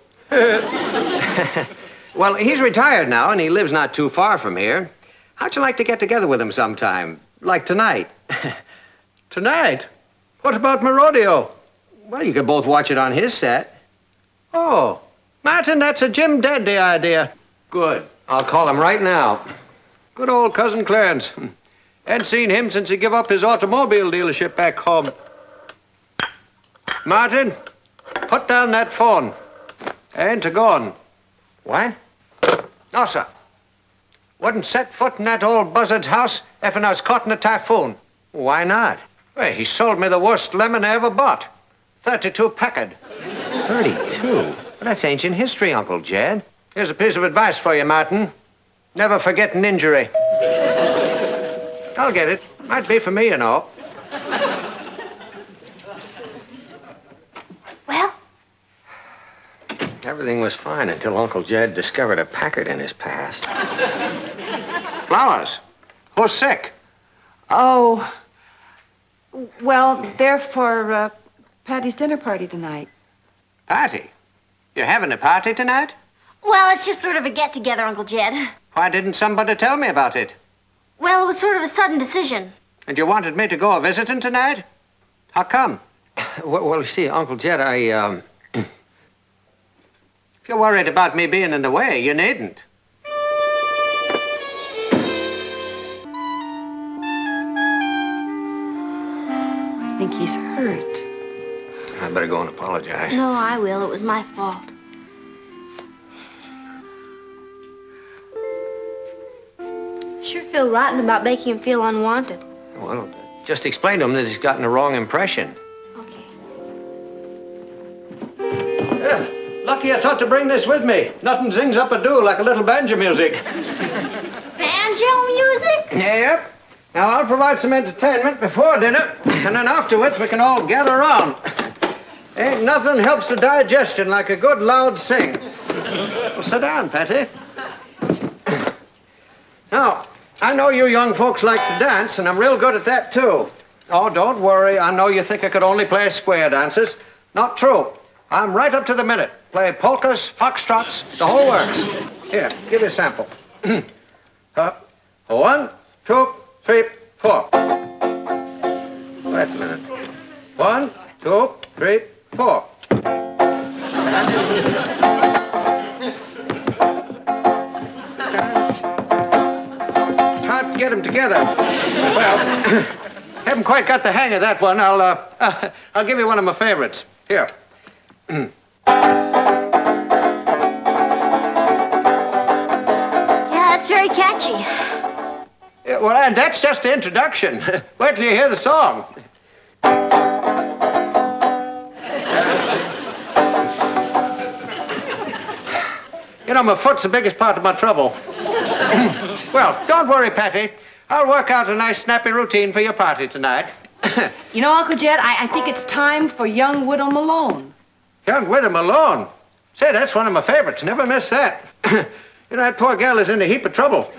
Well, he's retired now, and he lives not too far from here. How'd you like to get together with him sometime? Like tonight? Tonight? What about my rodeo? Well, you could both watch it on his set. Oh, Martin, that's a Jim Dandy idea. Good. I'll call him right now. Good old Cousin Clarence. Hadn't seen him since he gave up his automobile dealership back home. Martin, put down that phone. Ain't a-going. What? No, sir. Wouldn't set foot in that old buzzard's house if I was caught in a typhoon. Why not? Well, he sold me the worst lemon I ever bought. 32 Packard. 32? Well, that's ancient history, Uncle Jed. Here's a piece of advice for you, Martin. Never forget an injury. I'll get it. Might be for me, you know. Well? Everything was fine until Uncle Jed discovered a Packard in his past. Flowers. Who's sick? Oh, well, they're for Patty's dinner party tonight. Party? You're having a party tonight? Well, it's just sort of a get-together, Uncle Jed. Why didn't somebody tell me about it? Well, it was sort of a sudden decision. And you wanted me to go a-visiting tonight? How come? Well, you see, Uncle Jed, If you're worried about me being in the way, you needn't. I think he's hurt. I better go and apologize. No, I will. It was my fault. Sure feel rotten about making him feel unwanted. Well, just explain to him that he's gotten a wrong impression. Yeah, lucky I thought to bring this with me. Nothing zings up a do like a little banjo music. Banjo music? Yep. Now, I'll provide some entertainment before dinner, and then afterwards we can all gather around. Ain't nothing helps the digestion like a good loud sing. Well, sit down, Patty. Now, I know you young folks like to dance, and I'm real good at that, too. Oh, don't worry. I know you think I could only play square dances. Not true. I'm right up to the minute. Play polkas, foxtrots, the whole works. Here, give me a sample. 1, 2, 3, 4. Wait a minute. 1, 2, 3, 4. It's hard to get them together. Well, haven't quite got the hang of that one. I'll give you one of my favorites. Here. Yeah, that's very catchy. Yeah, well, and that's just the introduction. Wait till you hear the song. You know, my foot's the biggest part of my trouble. Well, don't worry, Patty. I'll work out a nice, snappy routine for your party tonight. You know, Uncle Jed, I think it's time for young Widow Malone. Young Widow Malone? Say, that's one of my favorites. Never miss that. You know, that poor gal is in a heap of trouble.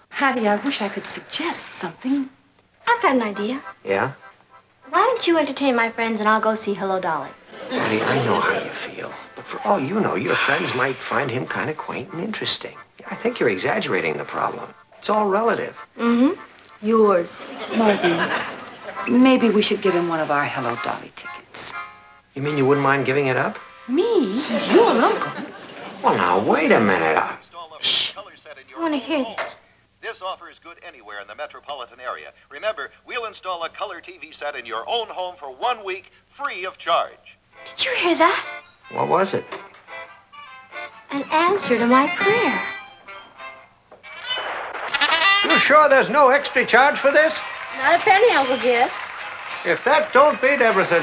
Hattie, I wish I could suggest something. I've got an idea. Yeah? Why don't you entertain my friends and I'll go see Hello, Dolly? Patty, I know how you feel. But for all you know, your friends might find him kind of quaint and interesting. I think you're exaggerating the problem. It's all relative. Mm-hmm. Yours. Martin, maybe we should give him one of our Hello, Dolly tickets. You mean you wouldn't mind giving it up? Me? He's your uncle. Well, now, wait a minute. Shh. I want to hear this. This offer is good anywhere in the metropolitan area. Remember, we'll install a color TV set in your own home for 1 week, free of charge. Did you hear that? What was it? An answer to my prayer. You sure there's no extra charge for this? Not a penny, Uncle Jed. If that don't beat everything.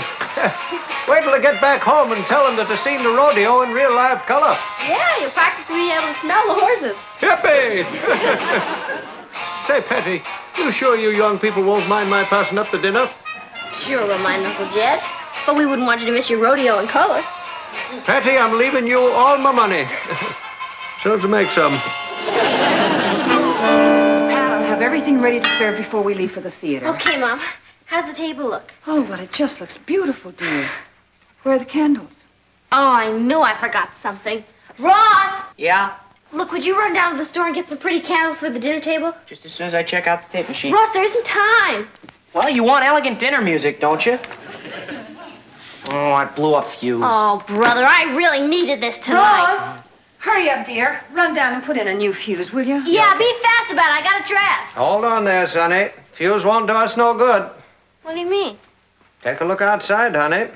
Wait till I get back home and tell them that they've seen the rodeo in real live color. Yeah, you'll practically be able to smell the horses. Yippee! Say, Patty, you sure you young people won't mind my passing up the dinner? Sure we'll mind, Uncle Jed. But we wouldn't want you to miss your rodeo in color. Patty, I'm leaving you all my money. So to make some. Pat, I'll have everything ready to serve before we leave for the theater. Okay, Mom. How's the table look? Oh, but it just looks beautiful, dear. Where are the candles? Oh, I knew I forgot something. Ross! Yeah? Look, would you run down to the store and get some pretty candles for the dinner table? Just as soon as I check out the tape machine. Ross, there isn't time. Well, you want elegant dinner music, don't you? Oh, I blew a fuse. Oh, brother, I really needed this tonight. Ross, hurry up, dear. Run down and put in a new fuse, will you? Yeah, be fast about it. I got to dress. Hold on there, Sonny. Fuse won't do us no good. What do you mean? Take a look outside, honey.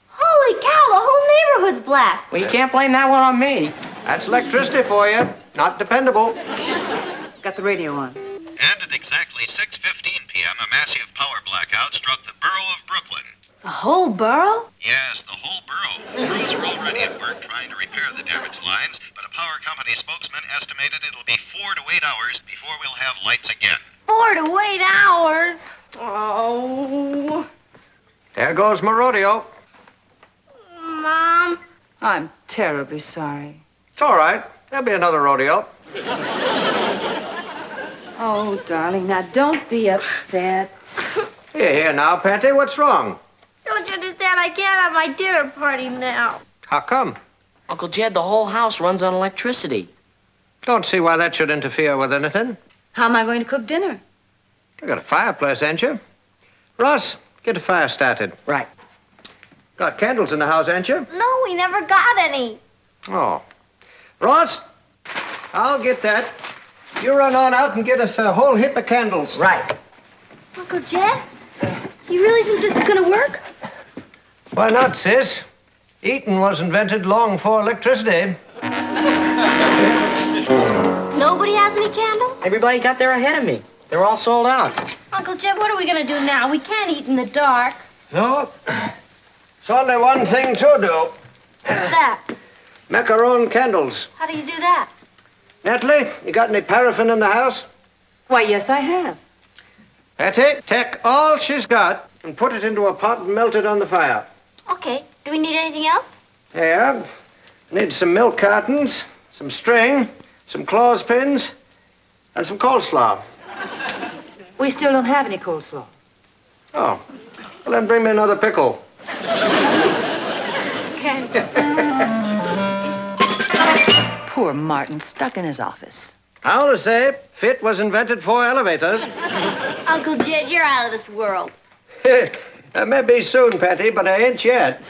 Holy cow, the whole neighborhood's black. Well, you can't blame that one on me. That's electricity for you. Not dependable. Got the radio on. And at exactly 6:15 p.m., a massive power blackout struck the borough of Brooklyn. The whole borough? Yes, the whole borough. Crews are already at work trying to repair the damaged lines, but a power company spokesman estimated it'll be 4 to 8 hours before we'll have lights again. 4 to 8 hours. Oh. There goes my rodeo. Mom. I'm terribly sorry. It's all right. There'll be another rodeo. Oh, darling, now don't be upset. Here, now, Patty. What's wrong? Don't you understand? I can't have my dinner party now. How come? Uncle Jed, the whole house runs on electricity. Don't see why that should interfere with anything. How am I going to cook dinner? You got a fireplace, ain't you? Ross, get a fire started. Right. Got candles in the house, ain't you? No, we never got any. Oh. Ross, I'll get that. You run on out and get us a whole heap of candles. Right. Uncle Jed, you really think this is going to work? Why not, sis? Eating was invented long before electricity. Nobody has any candles? Everybody got there ahead of me. They're all sold out. Uncle Jed, what are we going to do now? We can't eat in the dark. No. It's only one thing to do. What's that? Make our own candles. How do you do that? Natalie, you got any paraffin in the house? Why, yes, I have. Patty, take all she's got and put it into a pot and melt it on the fire. Okay. Do we need anything else? Here. Need some milk cartons, some string, some clothespins, and some coleslaw. We still don't have any coleslaw. Oh. Well, then bring me another pickle. Poor Martin, stuck in his office. How to say, fit was invented for elevators. Uncle Jed, you're out of this world. Maybe soon, Patty, but I ain't yet.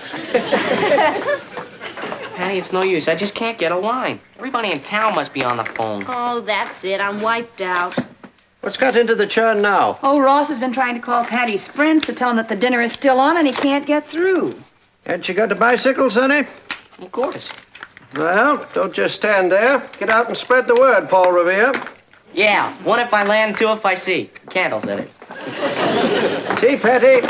Patty, it's no use. I just can't get a line. Everybody in town must be on the phone. Oh, that's it. I'm wiped out. What's got into the churn now? Oh, Ross has been trying to call Patty's friends to tell him that the dinner is still on and he can't get through. Hadn't you got a bicycle, Sonny? Of course. Well, don't just stand there. Get out and spread the word, Paul Revere. Yeah, one if I land, two if I see. Candles, that is. See, Patty,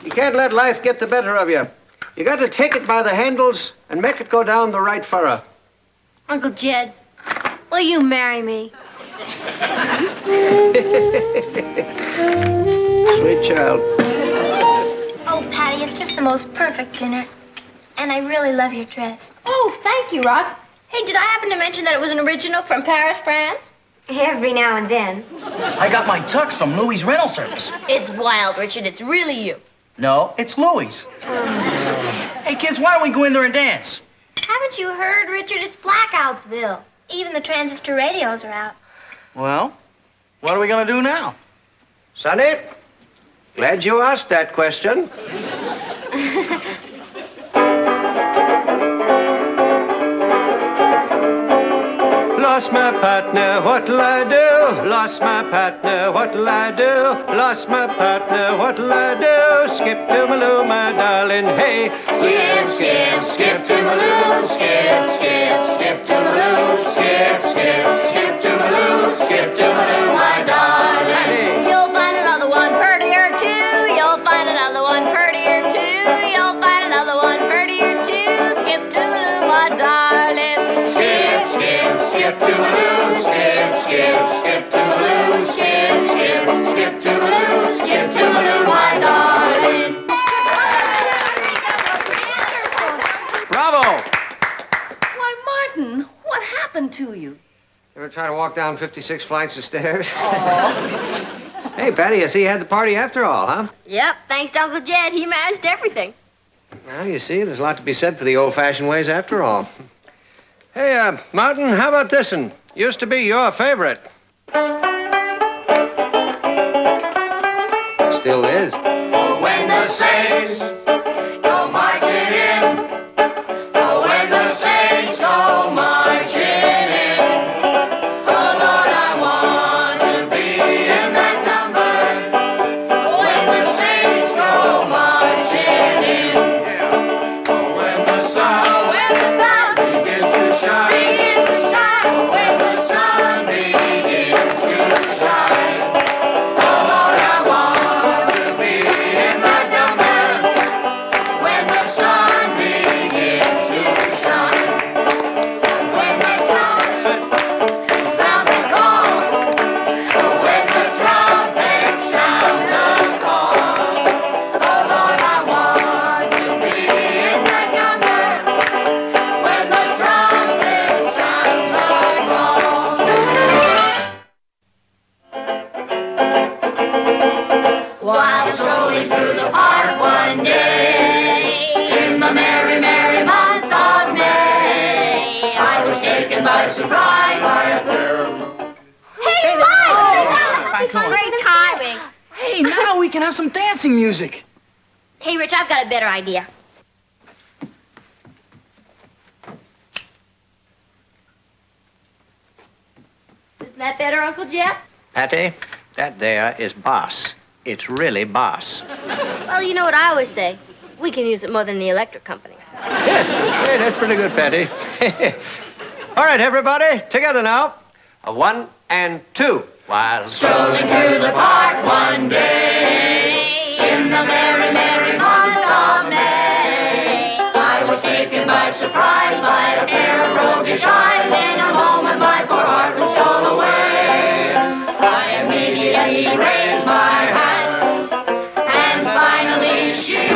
you can't let life get the better of you. You got to take it by the handles and make it go down the right furrow. Uncle Jed, will you marry me? Sweet child. Oh, Patty, it's just the most perfect dinner. And I really love your dress. Oh, thank you, Ross. Hey, did I happen to mention that it was an original from Paris, France? Every now and then. I got my tux from Louis' rental service. It's wild, Richard. It's really you. No, it's Louis'. Hey, kids, why don't we go in there and dance? Haven't you heard, Richard? It's Blackoutsville. Even the transistor radios are out. Well, what are we going to do now? Sonny, glad you asked that question. Lost my partner, what'll I do? Lost my partner, what'll I do? Lost my partner, what'll I do? Skip to Maloo, my darling, hey. Skip, skip, skip to Maloo, skip, skip, skip to Maloo, skip, skip, skip to Maloo, skip to Maloo, my darling. You'll find another one prettier, too. You'll find another one prettier, too. You'll find another one prettier, too. Skip to Maloo, my darling. Skip, skip, skip to Maloo, skip, skip, skip to Maloo, skip, skip, skip to Maloo, skip to Maloo, my darling. Bravo! Why, Martin, what happened to you? You ever try to walk down 56 flights of stairs? Hey, Patty, I see you had the party after all, huh? Yep, thanks to Uncle Jed. He managed everything. Well, you see, there's a lot to be said for the old-fashioned ways after all. Hey, Martin, how about this one? Used to be your favorite. Still is. Oh, when the saints go marching in. Oh, when the saints go marching in. Oh, Lord, I want to be in that number. When the saints go marching in. Oh, when the sun begins to shine. When the sun begins to shine. Oh, Lord, I want to be in that number. When the sun begins to shine. When the trumpet sounds a call. When the trumpet sounds a call. Oh, Lord, I want to be in that number. When the trumpet sounds a call. While strolling through the park one day, in the merry, merry month of May, I was taken by surprise by a girl. Hey, Mike! Great timing. Hey, now we can have some dancing music. Hey, Rich, I've got a better idea. Isn't that better, Uncle Jeff? Patty, that there is boss. It's really boss. Well, you know what I always say. We can use it more than the electric company. Hey, that's pretty good, Patty. All right, everybody, together now. A 1 and 2. While Strolling through the park one day, in the merry, merry month of May, I was taken by surprise by a pair of roguish eyes. In a moment, my poor heart was stole away. I immediately raised my hat, and finally she.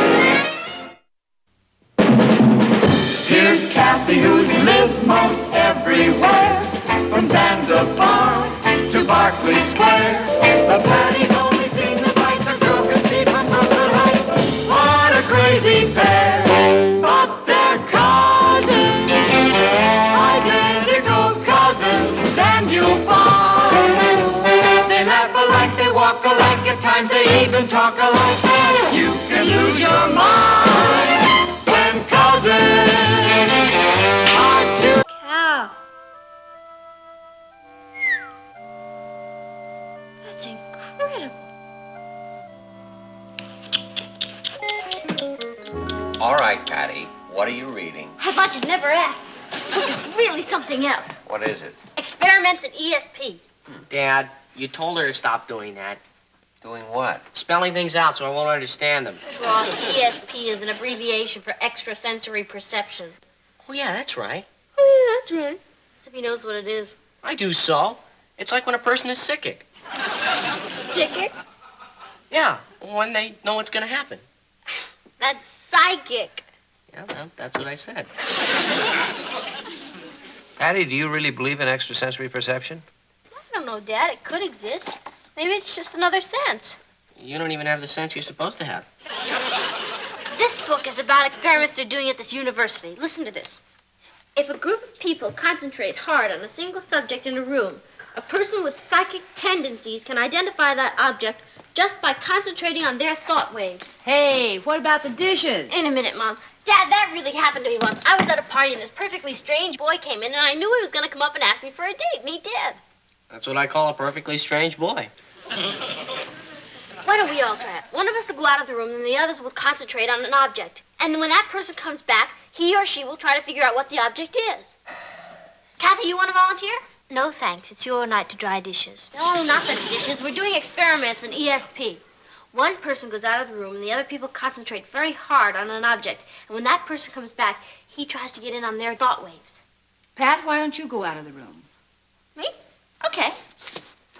Here's Kathy, who's lived most everywhere, from Zanzibar to Berkeley Square. The Patty's only seen the sights a girl can see from Brooklyn Heights. What a crazy pair, but they're cousins, identical cousins, and you'll find even talk alike. You can lose your mind when cousins are two. Cow. That's incredible. All right, Patty. What are you reading? I thought you'd never ask. This book is really something else. What is it? Experiments in ESP. Dad, you told her to stop doing that. Doing what? Spelling things out so I won't understand them. Ross, ESP is an abbreviation for extrasensory perception. Oh, yeah, that's right. Oh, yeah, that's right. As if he knows what it is. I do so. It's like when a person is psychic. Psychic? Yeah, when they know what's going to happen. That's psychic. Yeah, well, that's what I said. Patty, do you really believe in extrasensory perception? I don't know, Dad. It could exist. Maybe it's just another sense. You don't even have the sense you're supposed to have. This book is about experiments they're doing at this university. Listen to this. If a group of people concentrate hard on a single subject in a room, a person with psychic tendencies can identify that object just by concentrating on their thought waves. Hey, what about the dishes? In a minute, Mom. Dad, that really happened to me once. I was at a party and this perfectly strange boy came in and I knew he was going to come up and ask me for a date, and he did. That's what I call a perfectly strange boy. Why don't we all try it? One of us will go out of the room and the others will concentrate on an object. And then when that person comes back, he or she will try to figure out what the object is. Kathy, you want to volunteer? No, thanks. It's your night to dry dishes. No, not the dishes. We're doing experiments in ESP. One person goes out of the room and the other people concentrate very hard on an object. And when that person comes back, he tries to get in on their thought waves. Pat, why don't you go out of the room? Me? Okay.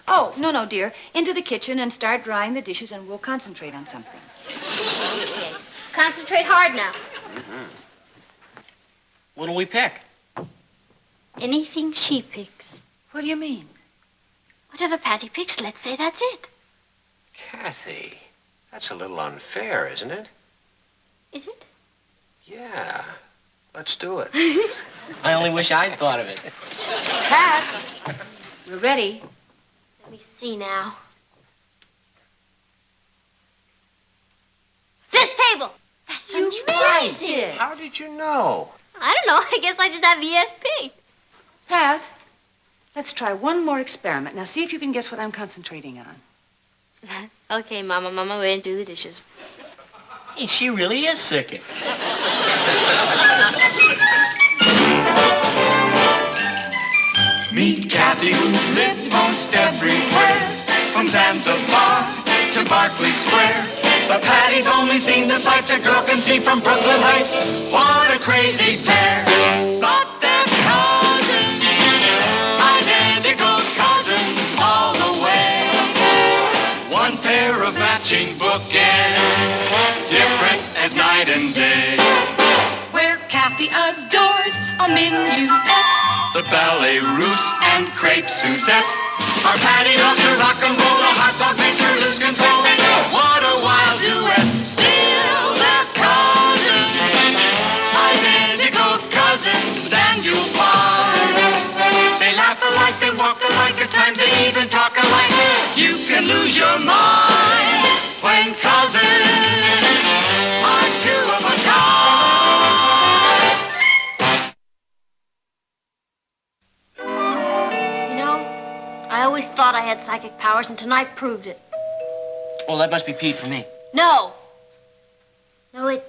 Oh, no, dear. Into the kitchen and start drying the dishes and we'll concentrate on something. Okay. Concentrate hard now. Mm-hmm. What'll we pick? Anything she picks. What do you mean? Whatever Patty picks, let's say that's it. Kathy, that's a little unfair, isn't it? Is it? Yeah. Let's do it. I only wish I'd thought of it. Pat, we're ready. Let me see now. This table! That's amazing! How did you know? I don't know. I guess I just have ESP. Pat, let's try one more experiment. Now, see if you can guess what I'm concentrating on. Okay, Mama, we're going to do the dishes. Hey, she really is psychic. Meet Kathy, who lived most everywhere, from Zanzibar to Berkeley Square. But Patty's only seen the sights a girl can see from Brooklyn Heights. What a crazy pair! But they're cousins, identical cousins all the way. One pair of matching bookends, different as night and day. Where Kathy adores a minuet, The ballet russe and crepe Suzette. Our Patty loves to rock and roll, the hot dog makes her lose control. What a wild duet, still they're cousins, identical cousins, and you'll find they laugh alike, they walk alike, at times they even talk alike. You can lose your mind when cousins are two of a kind. You know, I always thought I had psychic powers, and tonight proved it. Well, that must be Pete for me. No, it's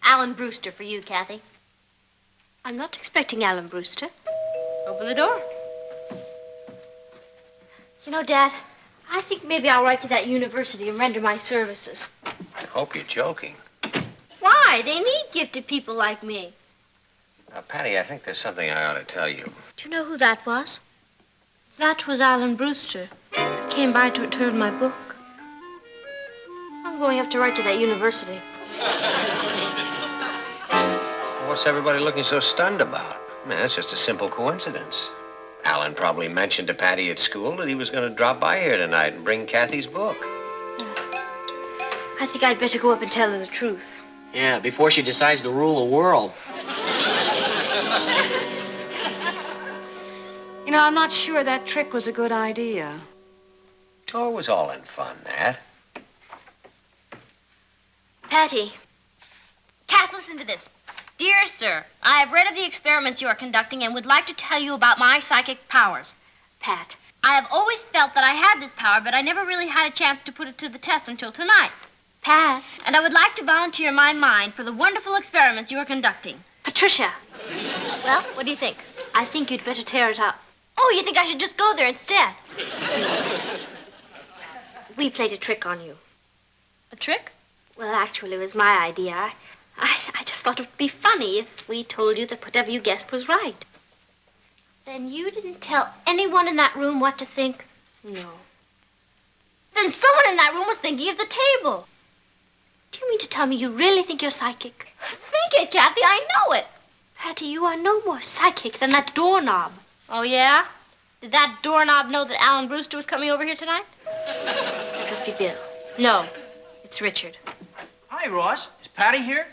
Alan Brewster for you, Kathy. I'm not expecting Alan Brewster. Open the door. You know, Dad, I think maybe I'll write to that university and render my services. I hope you're joking. Why? They need gifted people like me. Now, Patty, I think there's something I ought to tell you. Do you know who that was? That was Alan Brewster. He came by to return my book. I'm going up to write to that university. What's everybody looking so stunned about? I mean, that's just a simple coincidence. Alan probably mentioned to Patty at school that he was going to drop by here tonight and bring Kathy's book. I think I'd better go up and tell her the truth. Yeah, before she decides to rule the world. You know, I'm not sure that trick was a good idea. Oh, it was all in fun, Nat. Patty. Kath, listen to this. Dear sir, I have read of the experiments you are conducting and would like to tell you about my psychic powers. Pat. I have always felt that I had this power, but I never really had a chance to put it to the test until tonight. Pat. And I would like to volunteer my mind for the wonderful experiments you are conducting. Patricia. Well, what do you think? I think you'd better tear it up. Oh, you think I should just go there instead? We played a trick on you. A trick? Well, actually, it was my idea. I just thought it would be funny if we told you that whatever you guessed was right. Then you didn't tell anyone in that room what to think? No. Then someone in that room was thinking of the table. Do you mean to tell me you really think you're psychic? Think it, Kathy. I know it. Patty, you are no more psychic than that doorknob. Oh, yeah? Did that doorknob know that Alan Brewster was coming over here tonight? That must be Bill. No, it's Richard. Hi, Ross. Is Patty here?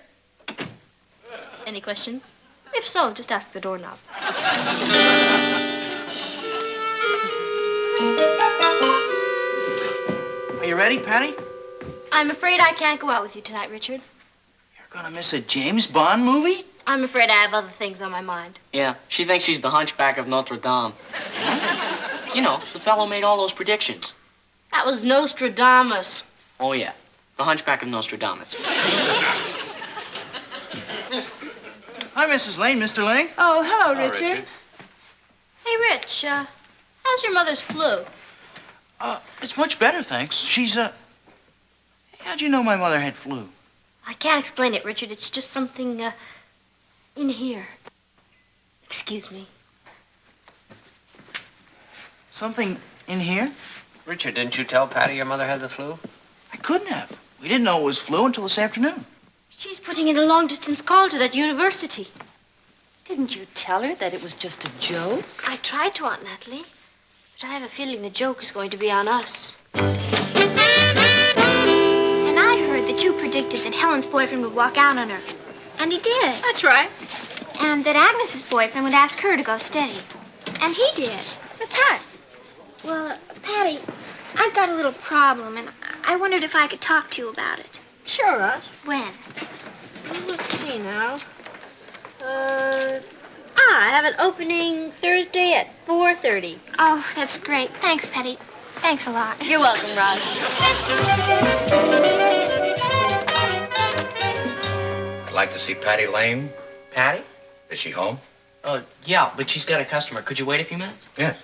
Any questions? If so, just ask the doorknob. Are you ready, Patty? I'm afraid I can't go out with you tonight, Richard. You're gonna miss a James Bond movie? I'm afraid I have other things on my mind. Yeah, she thinks she's the hunchback of Notre Dame. You know, the fellow made all those predictions. That was Nostradamus. Oh, yeah, the hunchback of Nostradamus. Hi, Mrs. Lane. Mr. Lane? Oh, hello, Hello, Richard. Richard. Hey, Rich, how's your mother's flu? It's much better, thanks. She's, How'd you know my mother had flu? I can't explain it, Richard. It's just something, in here. Excuse me. Something in here? Richard, didn't you tell Patty your mother had the flu? I couldn't have. We didn't know it was flu until this afternoon. She's putting in a long-distance call to that university. Didn't you tell her that it was just a joke? I tried to, Aunt Natalie. But I have a feeling the joke is going to be on us. And I heard that you predicted that Helen's boyfriend would walk out on her. And he did. That's right. And that Agnes's boyfriend would ask her to go steady. And he did. That's right. Well, Patty, I've got a little problem, and I wondered if I could talk to you about it. Sure, Russ. When? Let's see now. I have an opening Thursday at 4:30. Oh, that's great. Thanks, Patty. Thanks a lot. You're welcome, Ross. I'd like to see Patty Lane. Patty? Is she home? Yeah, but she's got a customer. Could you wait a few minutes? Yes.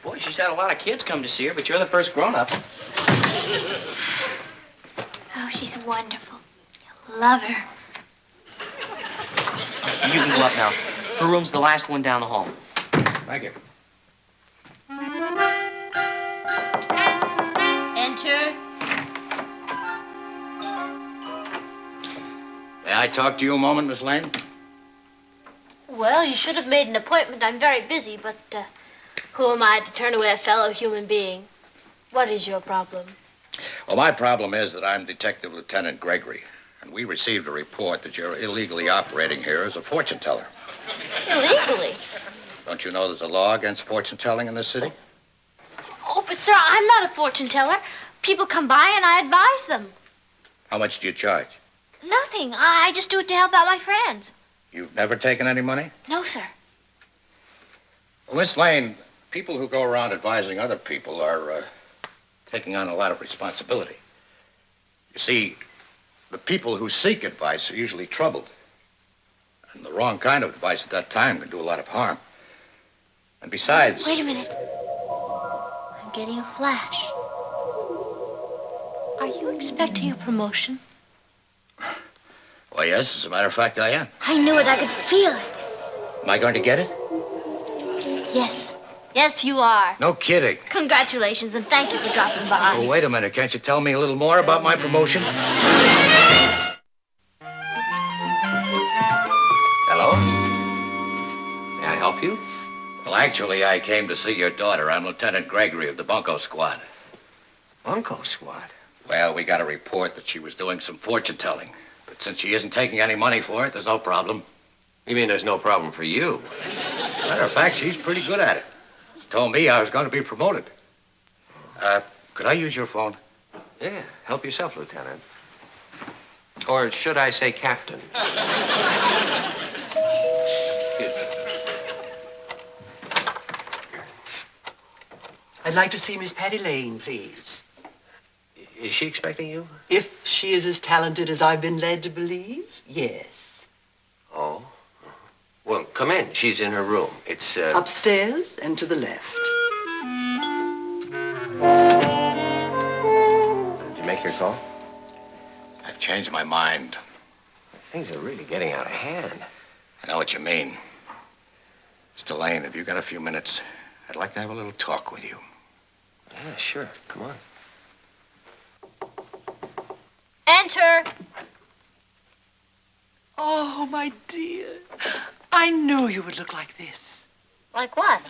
Boy, she's had a lot of kids come to see her, but you're the first grown-up. Oh, she's wonderful. You'll love her. You can go up now. Her room's the last one down the hall. Thank you. Enter. May I talk to you a moment, Miss Lane? Well, you should have made an appointment. I'm very busy, but who am I to turn away a fellow human being? What is your problem? Well, my problem is that I'm Detective Lieutenant Gregory, and we received a report that you're illegally operating here as a fortune teller. Illegally? Don't you know there's a law against fortune telling in this city? Oh, but sir, I'm not a fortune teller. People come by and I advise them. How much do you charge? Nothing. I just do it to help out my friends. You've never taken any money? No, sir. Well, Miss Lane, people who go around advising other people are taking on a lot of responsibility. You see, the people who seek advice are usually troubled. And the wrong kind of advice at that time can do a lot of harm. And besides... Wait a minute. I'm getting a flash. Are you expecting a promotion? Well, yes, as a matter of fact, I am. I knew it. I could feel it. Am I going to get it? Yes. Yes, you are. No kidding. Congratulations, and thank you for dropping by. Oh, wait a minute. Can't you tell me a little more about my promotion? Hello? May I help you? Well, actually, I came to see your daughter. I'm Lieutenant Gregory of the Bunko Squad. Bunko Squad? Well, we got a report that she was doing some fortune telling. But since she isn't taking any money for it, there's no problem. You mean there's no problem for you? Matter of fact, she's pretty good at it. She told me I was going to be promoted. Could I use your phone? Yeah, help yourself, Lieutenant. Or should I say captain? I'd like to see Miss Patty Lane, please. Is she expecting you? If she is as talented as I've been led to believe, yes. Oh. Well, come in. She's in her room. It's, Upstairs and to the left. Did you make your call? I've changed my mind. Things are really getting out of hand. I know what you mean. Mr. Lane, have you got a few minutes? I'd like to have a little talk with you. Yeah, sure. Come on. Enter. Oh, my dear. I knew you would look like this. Like what?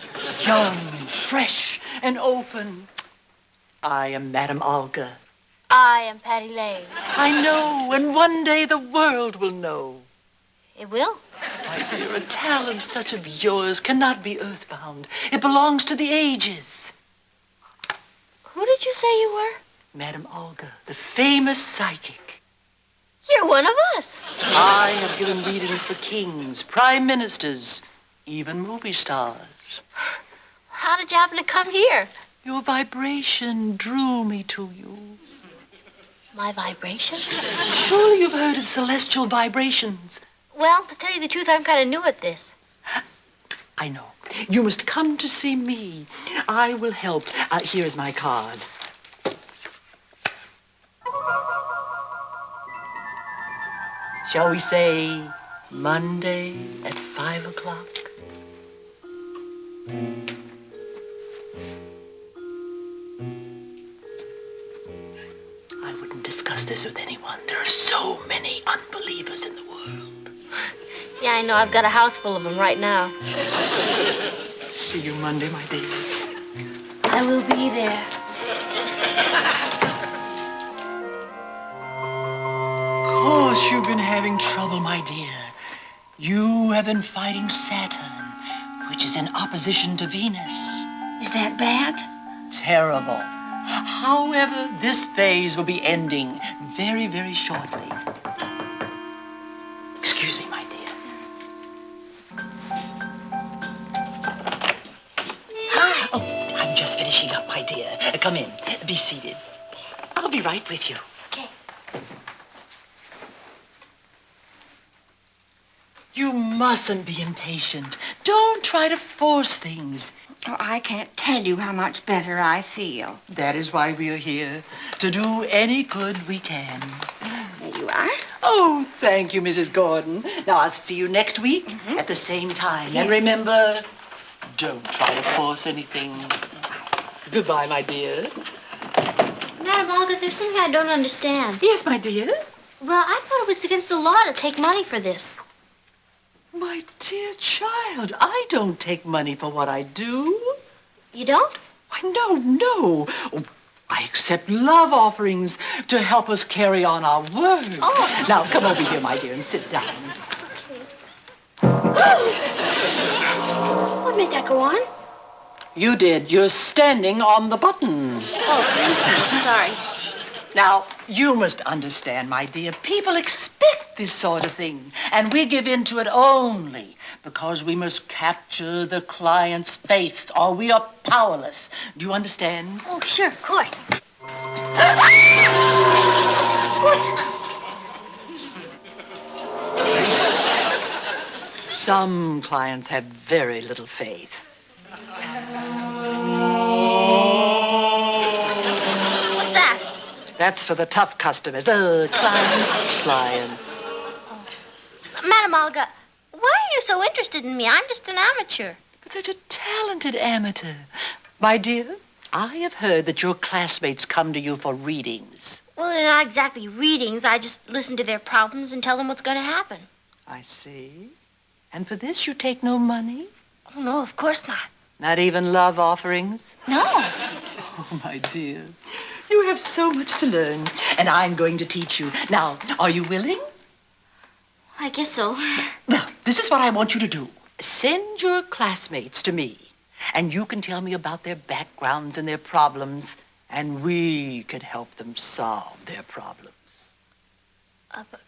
Young and fresh and open. I am Madame Olga. I am Patty Lane. I know, and one day the world will know. It will? My dear, a talent such of yours cannot be earthbound. It belongs to the ages. Who did you say you were? Madame Olga, the famous psychic. You're one of us. I have given readings for kings, prime ministers, even movie stars. How did you happen to come here? Your vibration drew me to you. My vibration? Surely you've heard of celestial vibrations. Well, to tell you the truth, I'm kind of new at this. I know. You must come to see me. I will help. Here's my card. Shall we say Monday at 5 o'clock? I wouldn't discuss this with anyone. There are so many unbelievers in the world. Yeah, I know. I've got a house full of them right now. See you Monday, my dear. I will be there. Of course you've been having trouble, my dear. You have been fighting Saturn, which is in opposition to Venus. Is that bad? Terrible. However, this phase will be ending very, very shortly. Excuse me, my dear. Oh, I'm just finishing up, my dear. Come in. Be seated. I'll be right with you. Okay. You mustn't be impatient. Don't try to force things. Oh, I can't tell you how much better I feel. That is why we are here, to do any good we can. There you are. Oh, thank you, Mrs. Gordon. Now, I'll see you next week at the same time. And remember, don't try to force anything. Goodbye, my dear. Madam Olga, there's something I don't understand. Yes, my dear? Well, I thought it was against the law to take money for this. My dear child, I don't take money for what I do. You don't? Why, no. Oh, I accept love offerings to help us carry on our work. Oh. Now, come over here, my dear, and sit down. What made that go on? You did. You're standing on the button. Oh, thank you. Sorry. Now, you must understand, my dear, people expect this sort of thing, and we give in to it only because we must capture the client's faith, or we are powerless. Do you understand? Oh, sure, of course. What? Some clients have very little faith. What's that? That's for the tough customers. The clients. Madam Olga, why are you so interested in me? I'm just an amateur. But such a talented amateur. My dear, I have heard that your classmates come to you for readings. Well, they're not exactly readings. I just listen to their problems and tell them what's going to happen. I see. And for this you take no money? Oh, no, of course not. Not even love offerings? No. Oh, my dear. You have so much to learn, and I'm going to teach you. Now, are you willing? I guess so. Well, this is what I want you to do. Send your classmates to me, and you can tell me about their backgrounds and their problems, and we can help them solve their problems.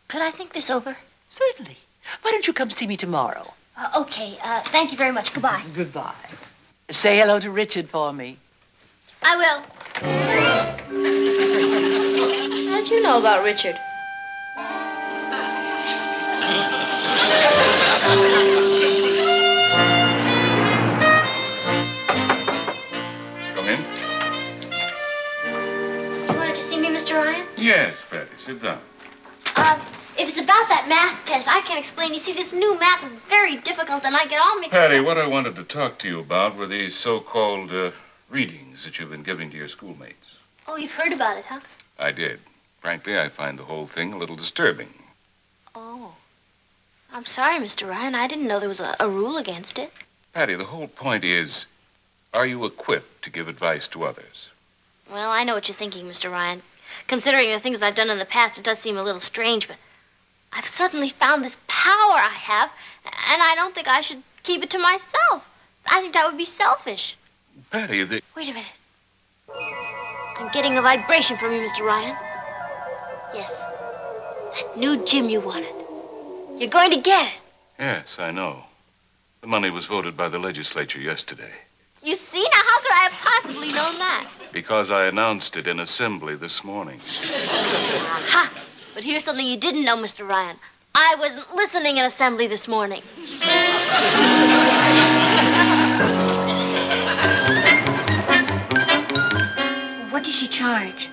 Could I think this over? Certainly. Why don't you come see me tomorrow? Okay. Thank you very much. Goodbye. Goodbye. Say hello to Richard for me. I will. How'd you know about Richard? Come in. You wanted to see me, Mr. Ryan? Yes, Patty, sit down. If it's about that math test, I can't explain. You see, this new math is very difficult, and I get all mixed Patty, up. what I wanted to talk to you about were these so-called readings that you've been giving to your schoolmates. Oh, you've heard about it, huh? I did. Frankly, I find the whole thing a little disturbing. Oh. I'm sorry, Mr. Ryan. I didn't know there was a rule against it. Patty, the whole point is, are you equipped to give advice to others? Well, I know what you're thinking, Mr. Ryan. Considering the things I've done in the past, it does seem a little strange, but I've suddenly found this power I have, and I don't think I should keep it to myself. I think that would be selfish. Patty, Wait a minute. I'm getting a vibration from you, Mr. Ryan. Yes. That new gym you wanted. You're going to get it. Yes, I know. The money was voted by the legislature yesterday. You see? Now, how could I have possibly known that? Because I announced it in assembly this morning. Aha! But here's something you didn't know, Mr. Ryan. I wasn't listening in assembly this morning. What does she charge?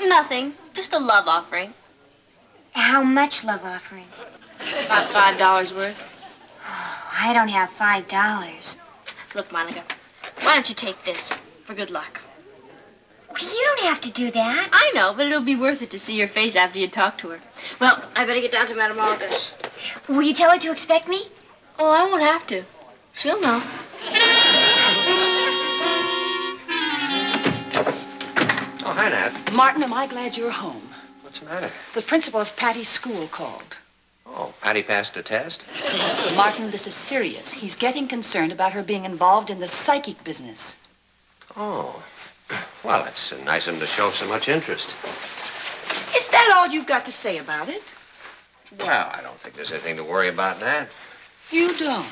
Nothing. Just a love offering. How much love offering? About $5 worth. Oh, I don't have $5. Look, Monica, why don't you take this for good luck? You don't have to do that. I know, but it'll be worth it to see your face after you talk to her. Well, I better get down to Madame Olga's. Will you tell her to expect me? Oh, I won't have to. She'll know. Oh, hi, Nat. Martin, am I glad you're home? What's the matter? The principal of Patty's school called. Oh, Patty passed the test? Martin, this is serious. He's getting concerned about her being involved in the psychic business. Oh. Well, it's nice of him to show so much interest. Is that all you've got to say about it? Well, I don't think there's anything to worry about, Nat. You don't?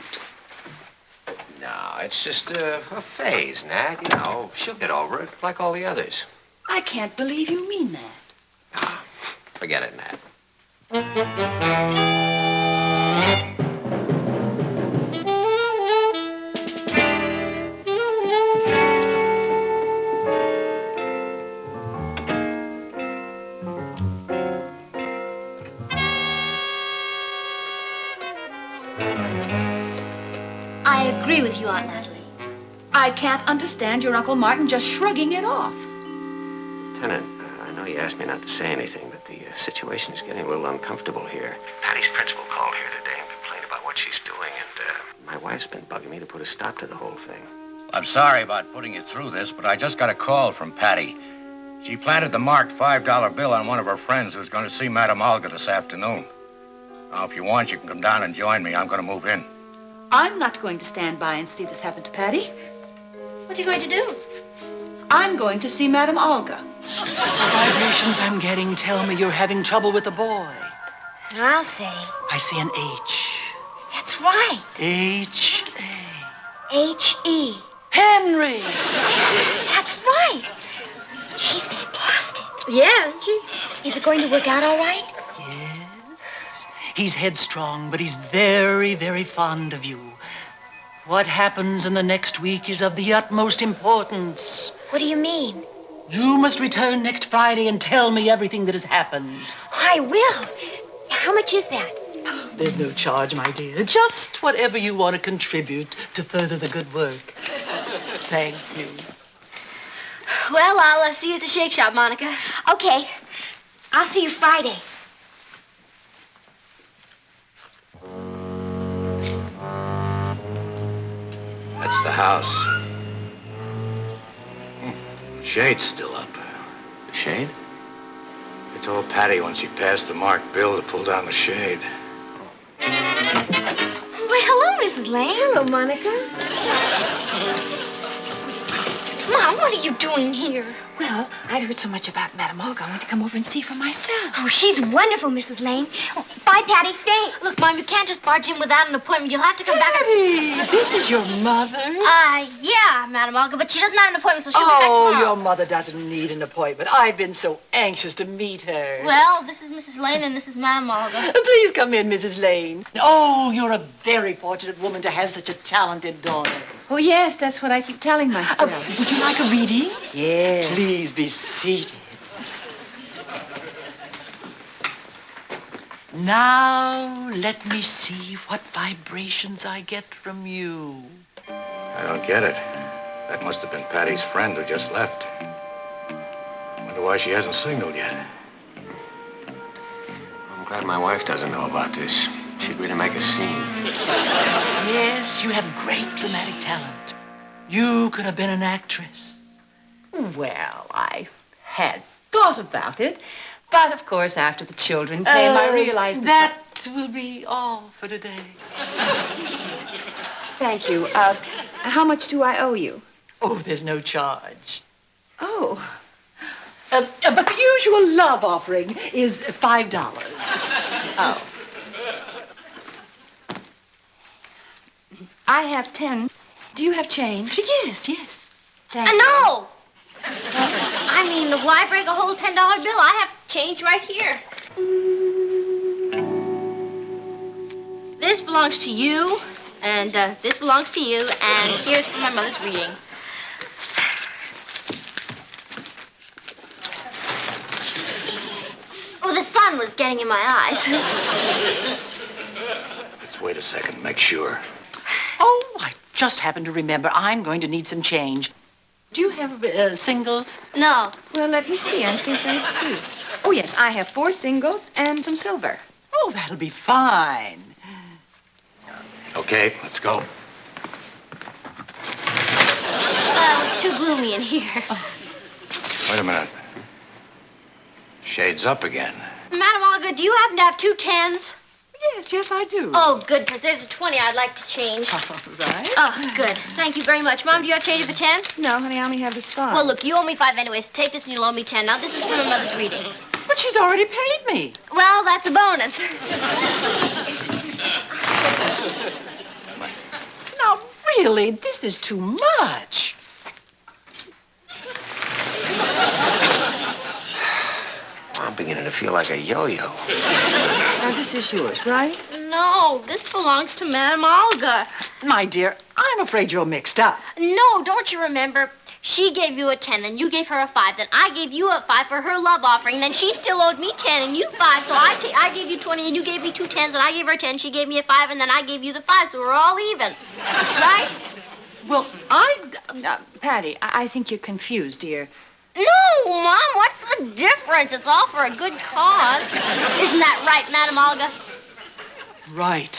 No, it's just a phase, Nat. You know, she'll get over it, like all the others. I can't believe you mean that. Forget it, Nat. I agree with you, Aunt Natalie. I can't understand your Uncle Martin just shrugging it off. Lieutenant, I know you asked me not to say anything, but the situation is getting a little uncomfortable here. Patty's principal called here today and complained about what she's doing, and my wife's been bugging me to put a stop to the whole thing. I'm sorry about putting you through this, but I just got a call from Patty. She planted the marked $5 bill on one of her friends who's going to see Madame Olga this afternoon. Now, if you want, you can come down and join me. I'm going to move in. I'm not going to stand by and see this happen to Patty. What are you going to do? I'm going to see Madame Olga. The vibrations I'm getting tell me you're having trouble with the boy. I'll say. I see an H. That's right. H-A. H-E. Henry! That's right. She's fantastic. Yeah, isn't she? Is it going to work out all right? Yes. He's headstrong, but he's very, very fond of you. What happens in the next week is of the utmost importance. What do you mean? You must return next Friday and tell me everything that has happened. I will. How much is that? There's no charge, my dear. Just whatever you want to contribute to further the good work. Thank you. Well, I'll see you at the Shake Shop, Monica. Okay. I'll see you Friday. That's the house. Shade's still up. The shade? I told Patty when she passed the marked bill to pull down the shade. Why, hello, Mrs. Lane. Hello, Monica. Mom, What are you doing here? Well, I'd heard so much about Madame Olga. I wanted to come over and see for myself. Oh, she's wonderful, Mrs. Lane. Oh, bye, Patty. Thanks. Look, Mom, you can't just barge in without an appointment. You'll have to come back. Patty, this is your mother? Yeah, Madame Olga, but she doesn't have an appointment, so she'll be back tomorrow. Your mother doesn't need an appointment. I've been so anxious to meet her. Well, this is Mrs. Lane and this is Madame Olga. Please come in, Mrs. Lane. Oh, you're a very fortunate woman to have such a talented daughter. Oh, yes, that's what I keep telling myself. Would you like a reading? Yes. Please be seated. Now, let me see what vibrations I get from you. I don't get it. That must have been Patty's friend who just left. Wonder why she hasn't signaled yet. I'm glad my wife doesn't know about this. She'd really make a scene. Yes, you have great dramatic talent. You could have been an actress. Well, I had thought about it. But, of course, after the children came, I realized that will be all for today. Thank you. How much do I owe you? Oh, there's no charge. Oh. But the usual love offering is $5. Oh. I have 10. Do you have change? Yes. Thank you. No! I mean, why break a whole $10 bill? I have change right here. This belongs to you, and this belongs to you, and here's for my mother's reading. Oh, the sun was getting in my eyes. Let's wait a second, make sure. Oh, I just happened to remember I'm going to need some change. Do you have singles? No. Well, let me see. I think I have 2. Oh, yes, I have 4 singles and some silver. Oh, that'll be fine. Okay, let's go. It's too gloomy in here. Wait a minute. Shades up again. Madame Olga, do you happen to have 2 10s? Yes, I do. Oh, good, because there's a 20 I'd like to change. All right. Oh, good. Thank you very much. Mom, do you have change of a 10? No, honey, I only have this 5. Well, look, you owe me 5 anyway, so take this and you'll owe me 10. Now, this is for my mother's reading. But she's already paid me. Well, that's a bonus. Now, really, this is too much. I'm beginning to feel like a yo-yo. Now, this is yours, right? No, this belongs to Madame Olga. My dear, I'm afraid you're mixed up. No, don't you remember? She gave you a 10, then you gave her a 5, then I gave you a 5 for her love offering, then she still owed me 10 and you 5, so I gave you 20 and you gave me 2 10s, and I gave her 10, she gave me a 5, and then I gave you the 5, so we're all even. Right? Well, Patty, I think you're confused, dear. No, Mom, what's the difference? It's all for a good cause. Isn't that right, Madame Olga? Right.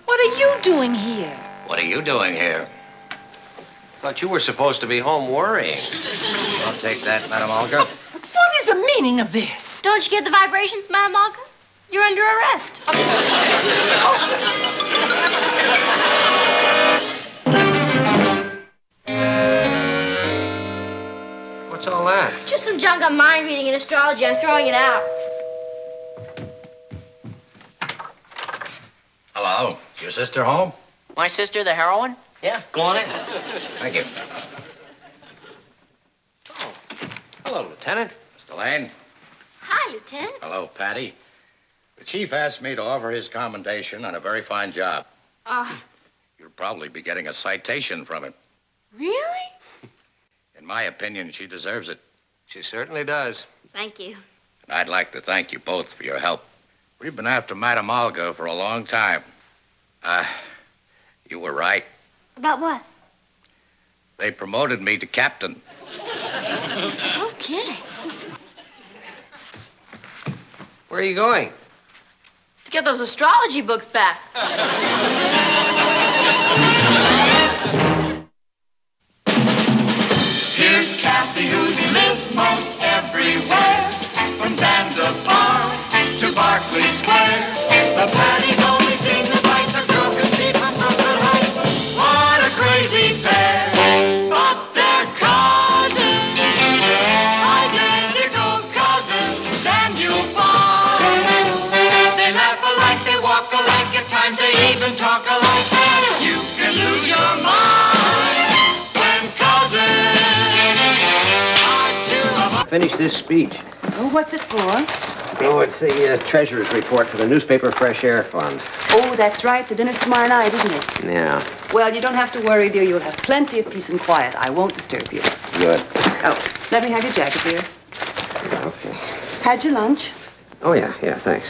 What are you doing here? What are you doing here? Thought you were supposed to be home worrying. I'll take that, Madame Olga. What is the meaning of this? Don't you get the vibrations, Madame Olga? You're under arrest. What's all that? Just some junk on mind reading and astrology. I'm throwing it out. Hello. Is your sister home? My sister, the heroine? Yeah, go on in. Thank you. Oh. Hello, Lieutenant. Mr. Lane. Hi, Lieutenant. Hello, Patty. The chief asked me to offer his commendation on a very fine job. You'll probably be getting a citation from him. Really? In my opinion, she deserves it. She certainly does. Thank you. And I'd like to thank you both for your help. We've been after Madame Olga for a long time. You were right. About what? They promoted me to captain. No kidding. Where are you going? To get those astrology books back. Here's Kathy, who's lived most everywhere, from Zanzibar to Berkeley Square. The Patty's only seen the sights of finish this speech. Oh, what's it for? Oh, it's the treasurer's report for the newspaper Fresh Air Fund. Oh, that's right. The dinner's tomorrow night, isn't it? Yeah, Well, you don't have to worry, dear. You'll have plenty of peace and quiet. I won't disturb you. good. Oh, let me have your jacket, dear. Okay. Had your lunch? Oh, yeah, thanks.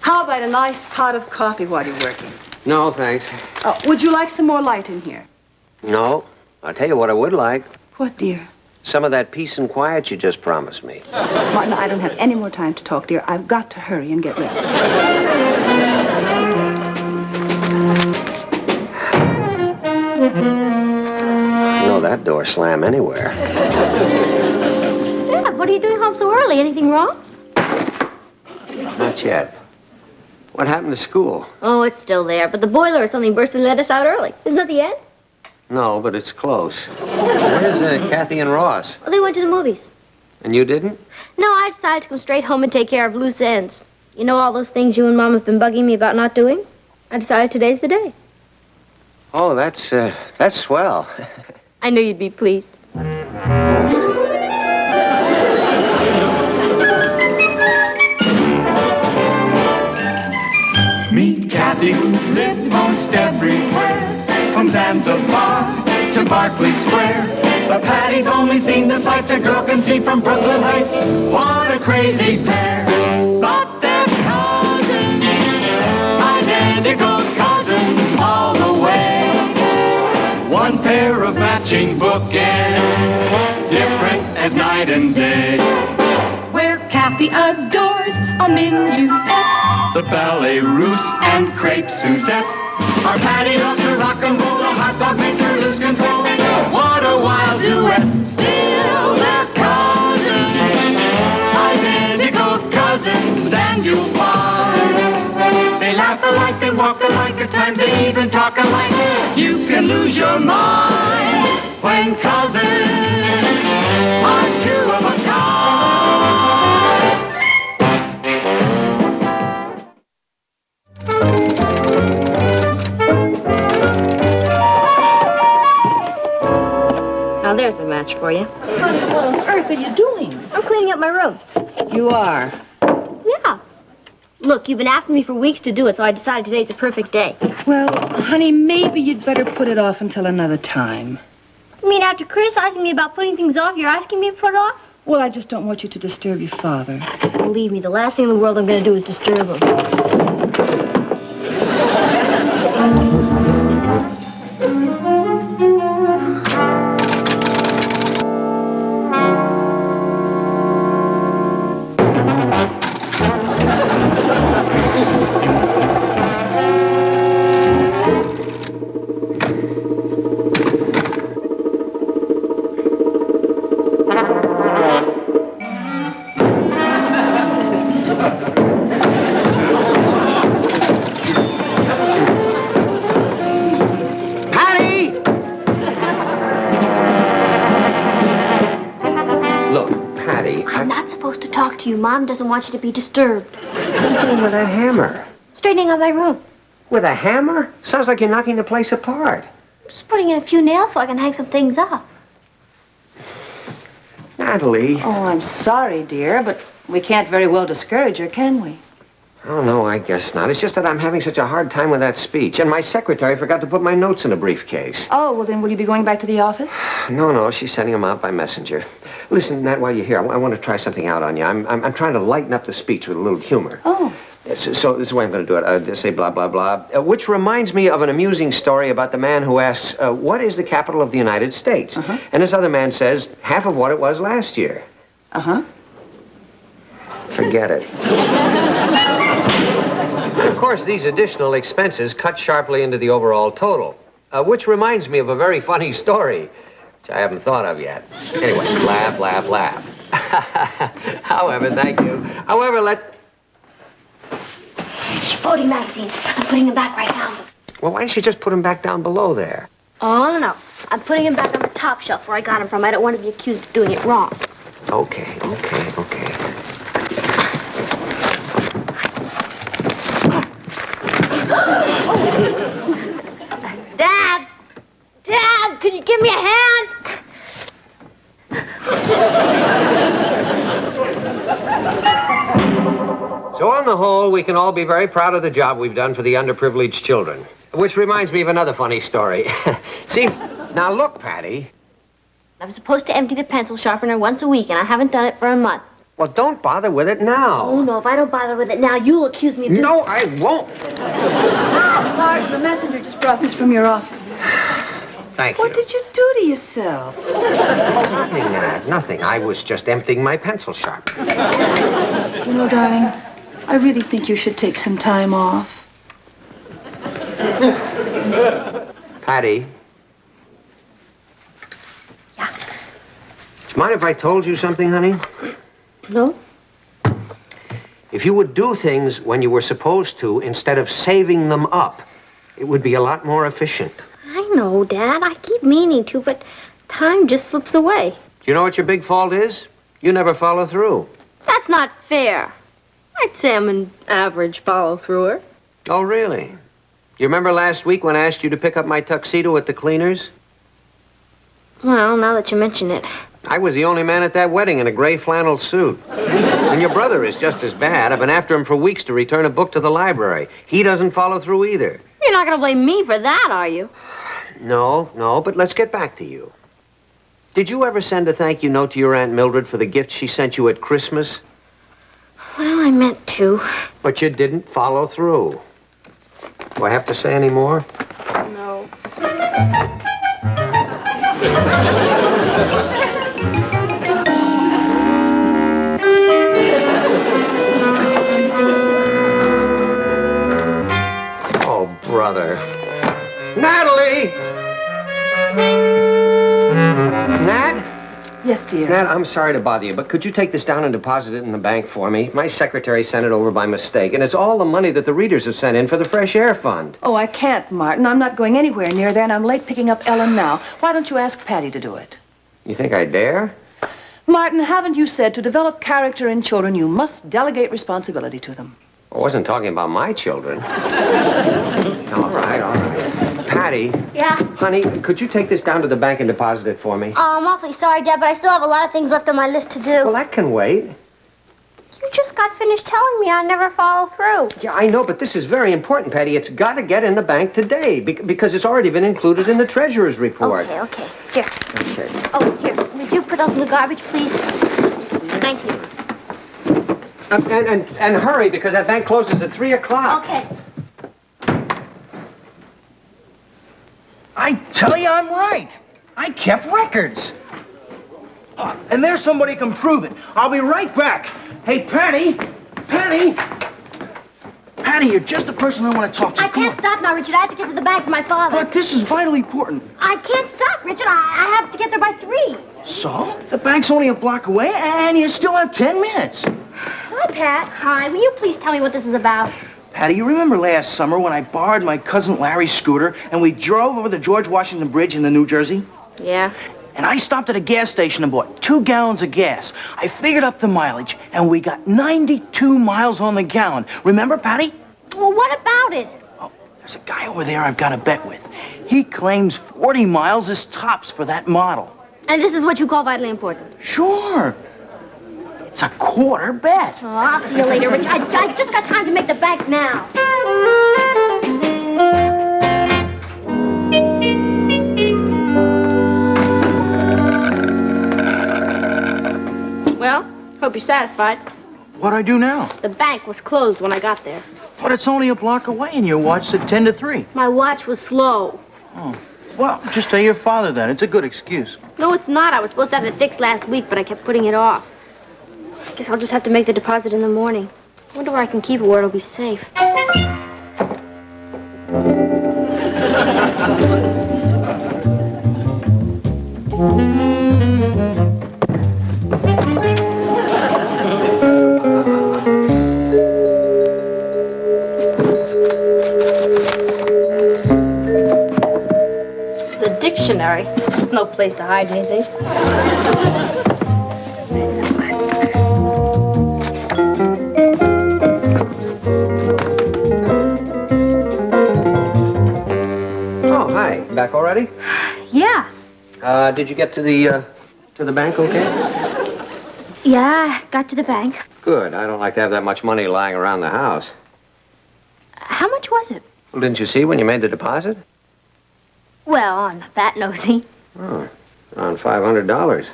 How about a nice pot of coffee while you're working? No, thanks. Oh, would you like some more light in here? No, I'll tell you what I would like. What, dear? Some of that peace and quiet you just promised me. Martin, I don't have any more time to talk, dear. I've got to hurry and get ready. I know that door slam anywhere. Dad, what are you doing home so early? Anything wrong? Not yet. What happened to school? Oh, it's still there, but the boiler or something burst and let us out early. Isn't that the end? No, but it's close. Where's Kathy and Ross? Well, they went to the movies. And you didn't? No, I decided to come straight home and take care of loose ends. You know all those things you and Mom have been bugging me about not doing? I decided today's the day. Oh, that's swell. I knew you'd be pleased. Meet Kathy, who lived most everywhere, from Zanzibar to Berkeley Square. But Patty's only seen the sights a girl can see from Brooklyn Heights. What a crazy pair! But they're cousins, identical cousins all the way. One pair of matching bookends, different as night and day. Where Kathy adores a minuet. The ballet russe and crepe Suzette are Patty off to rock and roll. The hot dog makes her lose control. What a wild duet! Still they're cousins, identical cousins, and you'll find they laugh alike, they walk alike, at times they even talk alike. You can lose your mind when cousins are two of a kind. Now, there's a match for you. What on earth are you doing? I'm cleaning up my room. You are. Yeah. Look, you've been after me for weeks to do it, so I decided today's a perfect day. Well, honey, maybe you'd better put it off until another time. You mean after criticizing me about putting things off, you're asking me to put it off? Well, I just don't want you to disturb your father. Believe me, the last thing in the world I'm going to do is disturb him. To you. Mom doesn't want you to be disturbed. What are you doing with that hammer? Straightening up my room. With a hammer? Sounds like you're knocking the place apart. Just putting in a few nails so I can hang some things up. Natalie. Oh, I'm sorry, dear, but we can't very well discourage her, can we? Oh, no, I guess not. It's just that I'm having such a hard time with that speech. And my secretary forgot to put my notes in a briefcase. Oh, well, then will you be going back to the office? No, she's sending them out by messenger. Listen, Nat, while you're here, I want to try something out on you. I'm trying to lighten up the speech with a little humor. Oh. So this is the way I'm going to do it. I'll just say blah, blah, blah. Which reminds me of an amusing story about the man who asks, what is the capital of the United States? Uh-huh. And this other man says, half of what it was last year. Uh-huh. Forget it. And of course, these additional expenses cut sharply into the overall total, which reminds me of a very funny story, which I haven't thought of yet. Anyway, laugh, laugh, laugh. However, thank you. However, Voting magazines. I'm putting them back right now. Well, why don't you just put them back down below there? Oh, no. I'm putting them back on the top shelf where I got them from. I don't want to be accused of doing it wrong. Okay. Dad, could you give me a hand? we can all be very proud of the job we've done for the underprivileged children. Which reminds me of another funny story. See, now look, Patty. I was supposed to empty the pencil sharpener once a week, and I haven't done it for a month. Well, don't bother with it now. Oh, no, if I don't bother with it now, you'll accuse me of doing... No, I won't. Marge, the messenger just brought this from your office. Thank you. What did you do to yourself? Nothing, Nat, nothing. I was just emptying my pencil sharpener. You know, darling, I really think you should take some time off. Patty. Yeah? Do you mind if I told you something, honey? No? If you would do things when you were supposed to instead of saving them up, it would be a lot more efficient. I know, Dad. I keep meaning to, but time just slips away. Do you know what your big fault is? You never follow through. That's not fair. I'd say I'm an average follow-througher. Oh, really? You remember last week when I asked you to pick up my tuxedo at the cleaners? Well, now that you mention it. I was the only man at that wedding in a gray flannel suit. And your brother is just as bad. I've been after him for weeks to return a book to the library. He doesn't follow through either. You're not going to blame me for that, are you? No, but let's get back to you. Did you ever send a thank you note to your Aunt Mildred for the gift she sent you at Christmas? Well, I meant to. But you didn't follow through. Do I have to say any more? No. Oh, brother. Natalie! Nat? Yes, dear. Nat, I'm sorry to bother you, but could you take this down and deposit it in the bank for me? My secretary sent it over by mistake, and it's all the money that the readers have sent in for the Fresh Air Fund. Oh, I can't, Martin. I'm not going anywhere near there, and I'm late picking up Ellen now. Why don't you ask Patty to do it? You think I dare? Martin, haven't you said to develop character in children, you must delegate responsibility to them? I wasn't talking about my children. All right. Patty. Yeah? Honey, could you take this down to the bank and deposit it for me? Oh, I'm awfully sorry, Dad, but I still have a lot of things left on my list to do. Well, that can wait. You just got finished telling me I never follow through. Yeah, I know, but this is very important, Patty. It's got to get in the bank today because it's already been included in the treasurer's report. Okay. Here. Okay. Oh, here. Would you put those in the garbage, please? Thank you. And hurry, because that bank closes at 3 o'clock. Okay. I tell you, I'm right. I kept records. And there's somebody who can prove it. I'll be right back. Hey, Patty! Patty, you're just the person I want to talk to. I can't stop now, Richard. I have to get to the bank for my father. But this is vitally important. I can't stop, Richard. I have to get there by 3. So? The bank's only a block away, and you still have 10 minutes. Hi, Pat. Hi. Will you please tell me what this is about? Patty, you remember last summer when I borrowed my cousin Larry's scooter and we drove over the George Washington Bridge in the New Jersey? Yeah. And I stopped at a gas station and bought 2 gallons of gas. I figured up the mileage, and we got 92 miles on the gallon. Remember, Patty? Well, what about it? Oh, there's a guy over there I've got a bet with. He claims 40 miles is tops for that model. And this is what you call vitally important? Sure. It's a quarter bet. Oh, I'll see you later, Rich. I just got time to make the bank now. Well, hope you're satisfied. What'd I do now? The bank was closed when I got there. But it's only a block away, and your watch said 10 to 3. My watch was slow. Oh. Well, just tell your father that. It's a good excuse. No, it's not. I was supposed to have it fixed last week, but I kept putting it off. I guess I'll just have to make the deposit in the morning. I wonder where I can keep it where it'll be safe. The dictionary. There's no place to hide anything. Oh, hi. Back already? Yeah. Did you get to the bank okay? Yeah, got to the bank. Good. I don't like to have that much money lying around the house. How much was it? Well, didn't you see when you made the deposit? Well, I'm not that nosy. Oh, around $500.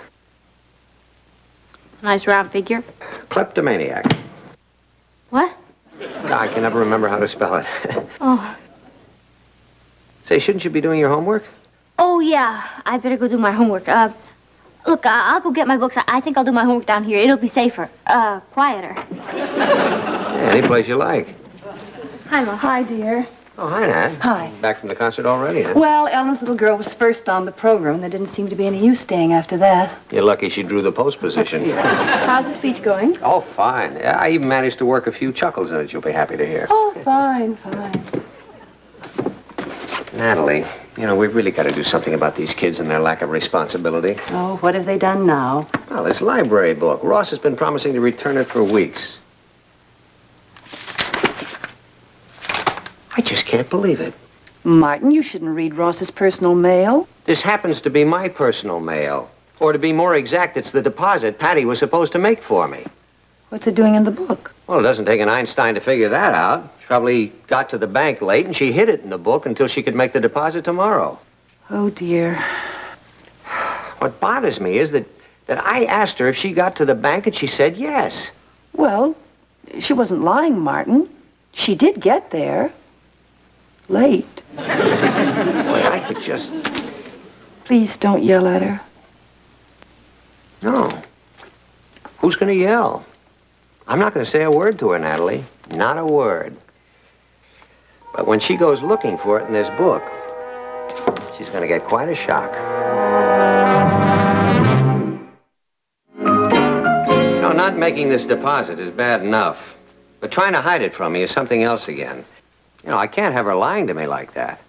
Nice round figure. Kleptomaniac. What? I can never remember how to spell it. Oh. Say, shouldn't you be doing your homework? Oh, yeah. I better go do my homework. Look, I'll go get my books. I think I'll do my homework down here. It'll be safer. Quieter. Yeah, any place you like. Hi, Ma. Hi, dear. Oh, hi, Nat. Hi. Back from the concert already, huh? Well, Ellen's little girl was first on the program. There didn't seem to be any use staying after that. You're lucky she drew the post position. How's the speech going? Oh, fine. Yeah, I even managed to work a few chuckles in it, you'll be happy to hear. Oh, fine, fine. Natalie, you know, we've really got to do something about these kids and their lack of responsibility. Oh, what have they done now? Well, this library book. Ross has been promising to return it for weeks. I just can't believe it. Martin, you shouldn't read Ross's personal mail. This happens to be my personal mail. Or to be more exact, it's the deposit Patty was supposed to make for me. What's it doing in the book? Well, it doesn't take an Einstein to figure that out. She probably got to the bank late and she hid it in the book until she could make the deposit tomorrow. Oh, dear. What bothers me is that I asked her if she got to the bank and she said yes. Well, she wasn't lying, Martin. She did get there. Late. Boy, I could just... Please don't yell at her. No. Who's going to yell? I'm not going to say a word to her, Natalie. Not a word. But when she goes looking for it in this book, she's going to get quite a shock. No, not making this deposit is bad enough. But trying to hide it from me is something else again. You know, I can't have her lying to me like that.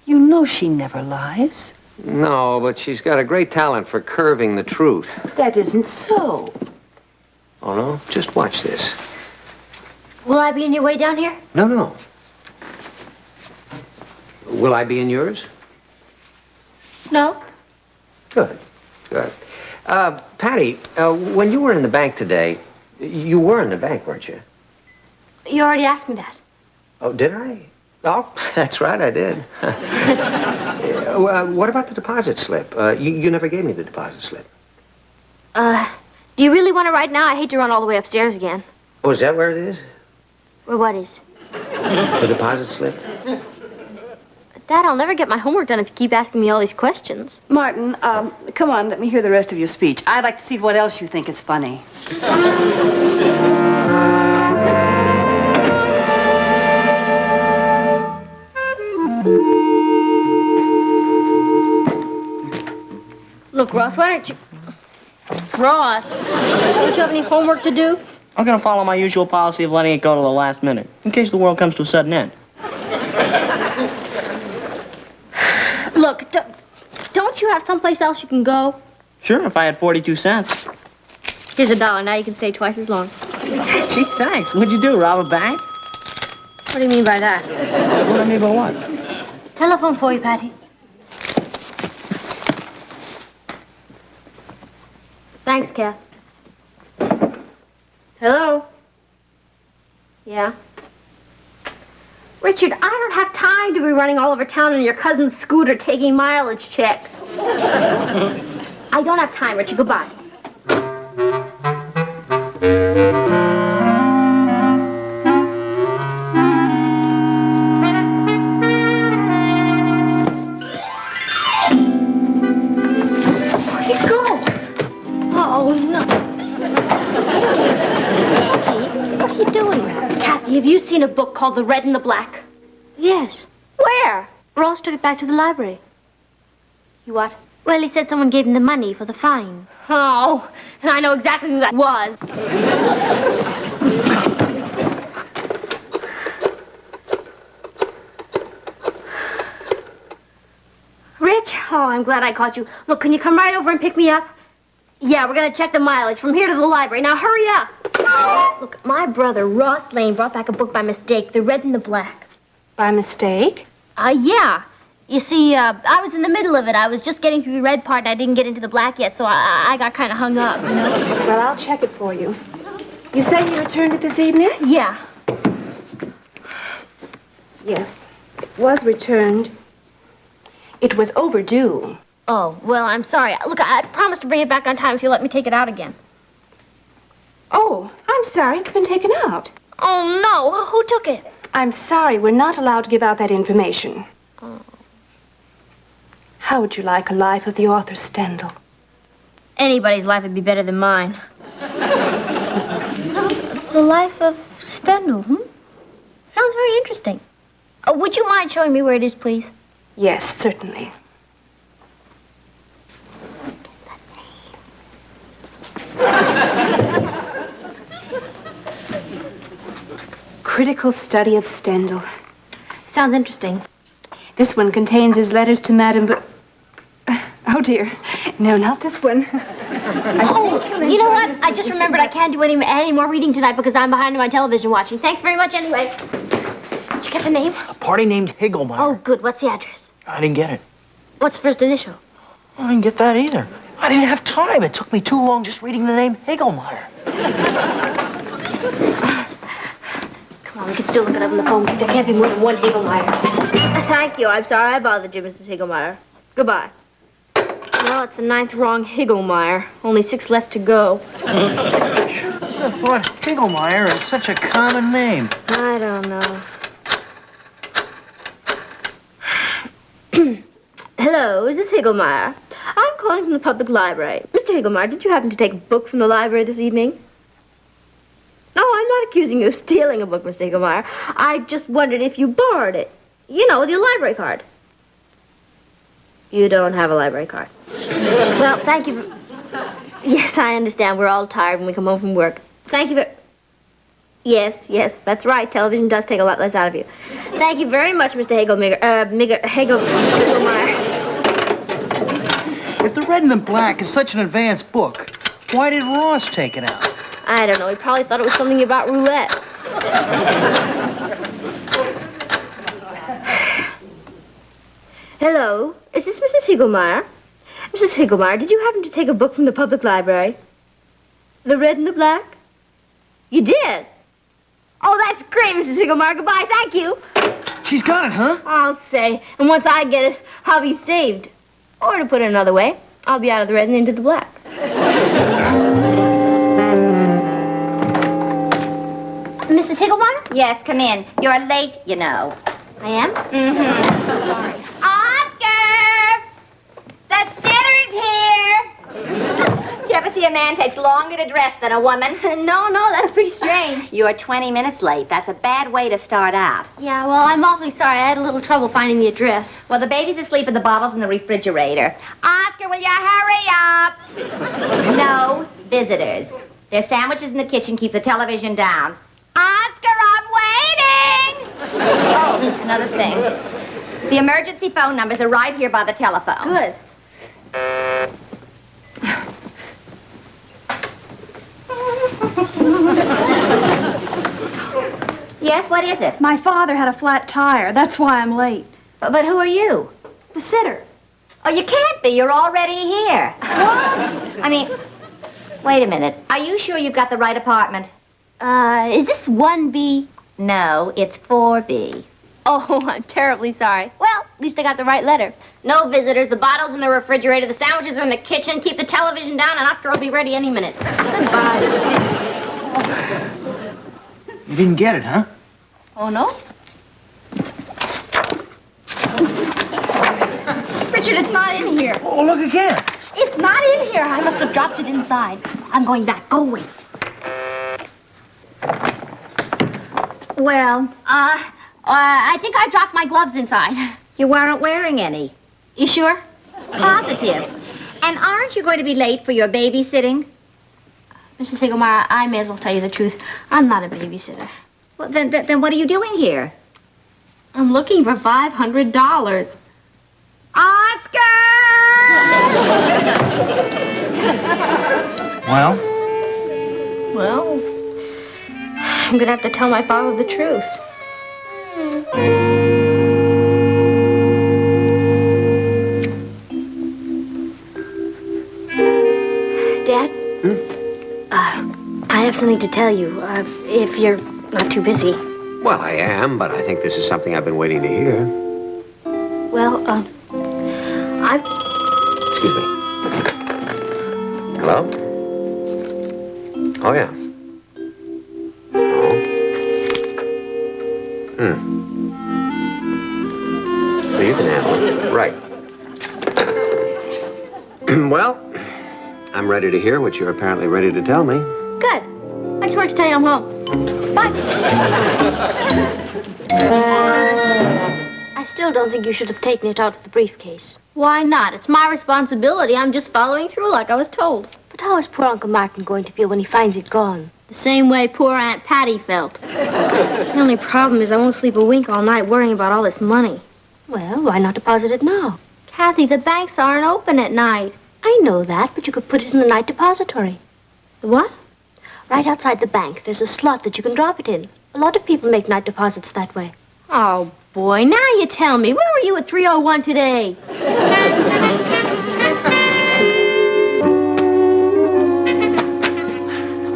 You know she never lies. No, but she's got a great talent for curving the truth. That isn't so. Oh, no? Just watch this. Will I be in your way down here? No, no. Will I be in yours? No. Good, good. Patty, when you were in the bank today, you were in the bank, weren't you? You already asked me that. Oh, did I? Oh, that's right, I did. What about the deposit slip? You never gave me the deposit slip. Do you really want to write now? I hate to run all the way upstairs again. Oh, is that where it is? Well, what is? The deposit slip? Dad, I'll never get my homework done if you keep asking me all these questions. Martin, come on, let me hear the rest of your speech. I'd like to see what else you think is funny. Look, Ross, why don't you... Ross, don't you have any homework to do? I'm going to follow my usual policy of letting it go to the last minute, in case the world comes to a sudden end. Look, don't you have someplace else you can go? Sure, if I had 42 cents. Here's $1. Now you can stay twice as long. Gee, thanks. What'd you do, rob a bank? What do you mean by that? What do I mean by what? Telephone for you, Patty. Thanks, Kath. Hello? Yeah? Richard, I don't have time to be running all over town in your cousin's scooter taking mileage checks. I don't have time, Richard. Goodbye. Where'd he go? Oh, no. Kathy, what are you doing? Kathy, have you seen a book called The Red and the Black? Yes. Where? Ross took it back to the library. You what? Well, he said someone gave him the money for the fine. Oh, and I know exactly who that was. Rich? Oh, I'm glad I caught you. Look, can you come right over and pick me up? Yeah, we're going to check the mileage from here to the library. Now, hurry up. Look, my brother, Ross Lane, brought back a book by mistake, The Red and the Black. By mistake? Yeah. You see, I was in the middle of it. I was just getting through the red part, and I didn't get into the black yet, so I got kind of hung up, you know? Well, I'll check it for you. You say you returned it this evening? Yeah. Yes, it was returned. It was overdue. Oh, well, I'm sorry. Look, I promised to bring it back on time if you let me take it out again. Oh, I'm sorry. It's been taken out. Oh, no. Who took it? I'm sorry. We're not allowed to give out that information. Oh. How would you like a life of the author Stendhal? Anybody's life would be better than mine. The life of Stendhal, Sounds very interesting. Would you mind showing me where it is, please? Yes, certainly. Critical study of Stendhal. Sounds interesting. This one contains his letters to Madame... Oh, dear. No, not this one. You know what? I just remembered I can't do any more reading tonight because I'm behind on my television watching. Thanks very much anyway. Did you get the name? A party named Higglemeyer. Oh, good. What's the address? I didn't get it. What's the first initial? I didn't get that either. I didn't have time. It took me too long just reading the name Higglemeyer. Come on, we can still look it up on the phone. There can't be more than one Higglemeyer. Thank you. I'm sorry I bothered you, Mrs. Higglemeyer. Goodbye. Well, it's the 9th wrong Higglemeyer. Only 6 left to go. I thought Higglemeyer is such a common name. I don't know. Hello, is this Higglemeyer? I'm calling from the public library. Mr. Higglemeyer, did you happen to take a book from the library this evening? No, I'm not accusing you of stealing a book, Mr. Higglemeyer. I just wondered if you borrowed it. You know, with your library card. You don't have a library card. Well, thank you. Yes, I understand. We're all tired when we come home from work. Thank you very... Yes, that's right. Television does take a lot less out of you. Thank you very much, Mr. Higglemeyer. If The Red and the Black is such an advanced book, why did Ross take it out? I don't know. He probably thought it was something about roulette. Hello, is this Mrs. Higglemeyer? Mrs. Higglemeyer, did you happen to take a book from the public library? The Red and the Black? You did? Oh, that's great, Mrs. Higglemeyer. Goodbye, thank you. She's got it, huh? I'll say. And once I get it, I'll be saved. Or to put it another way, I'll be out of the red and into the black. Mrs. Higglemeyer? Yes, come in. You're late, you know. I am? Mm-hmm. Sorry. Oscar! The sitter's here! Did you ever see a man takes longer to dress than a woman? No, that's pretty strange. You're 20 minutes late. That's a bad way to start out. Yeah, well, I'm awfully sorry. I had a little trouble finding the address. Well, the baby's asleep in the bottles in the refrigerator. Oscar, will you hurry up? No, visitors. There's sandwiches in the kitchen. Keep the television down. Oscar, I'm waiting! Oh, another thing. The emergency phone numbers are right here by the telephone. Good. Yes, what is it? My father had a flat tire. That's why I'm late. But who are you? The sitter. Oh, you can't be. You're already here. What? I mean, wait a minute. Are you sure you've got the right apartment? Is this 1B? No, it's 4B. Oh, I'm terribly sorry. Well, at least I got the right letter. No visitors. The bottle's in the refrigerator. The sandwiches are in the kitchen. Keep the television down, and Oscar will be ready any minute. Goodbye. You didn't get it, huh? Oh, no? Richard, it's not in here. Oh, look again. It's not in here. I must have dropped it inside. I'm going back. Go away. Well, I think I dropped my gloves inside. you weren't wearing any. You sure? Positive. And aren't you going to be late for your babysitting? Mrs. Higglemeyer, I may as well tell you the truth. I'm not a babysitter. Well, then what are you doing here? I'm looking for $500. Oscar! Well? Well, I'm gonna have to tell my father the truth. Dad? Hmm? I have something to tell you, if you're not too busy. Well, I am, but I think this is something I've been waiting to hear. Well, Excuse me. Hello? Oh, yeah. Oh. Well, you can handle it. Right. Well, I'm ready to hear what you're apparently ready to tell me. good. I just wanted to tell you I'm home. Bye. I still don't think you should have taken it out of the briefcase. Why not? It's my responsibility. I'm just following through like I was told. But how is poor Uncle Martin going to feel when he finds it gone? The same way poor Aunt Patty felt. The only problem is I won't sleep a wink all night worrying about all this money. Well, why not deposit it now? Kathy, the banks aren't open at night. I know that, but you could put it in the night depository. The what? Right outside the bank, there's a slot that you can drop it in. A lot of people make night deposits that way. Oh, boy, now you tell me. Where were you at 3:01 today?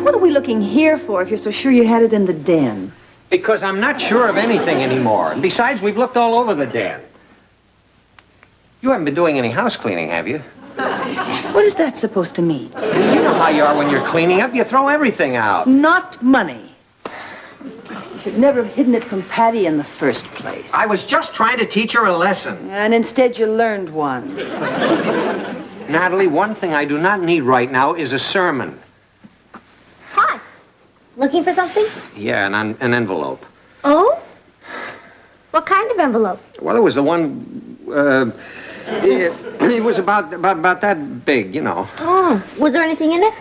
What are we looking here for if you're so sure you had it in the den? Because I'm not sure of anything anymore. And besides, we've looked all over the den. You haven't been doing any house cleaning, have you? What is that supposed to mean? You know how you are when you're cleaning up. You throw everything out. Not money. You should never have hidden it from Patty in the first place. I was just trying to teach her a lesson. And instead you learned one. Natalie, one thing I do not need right now is a sermon. Hi. Looking for something? Yeah, an envelope. Oh? What kind of envelope? Well, it was the one, it was about that big, you know. Oh. Was there anything in it?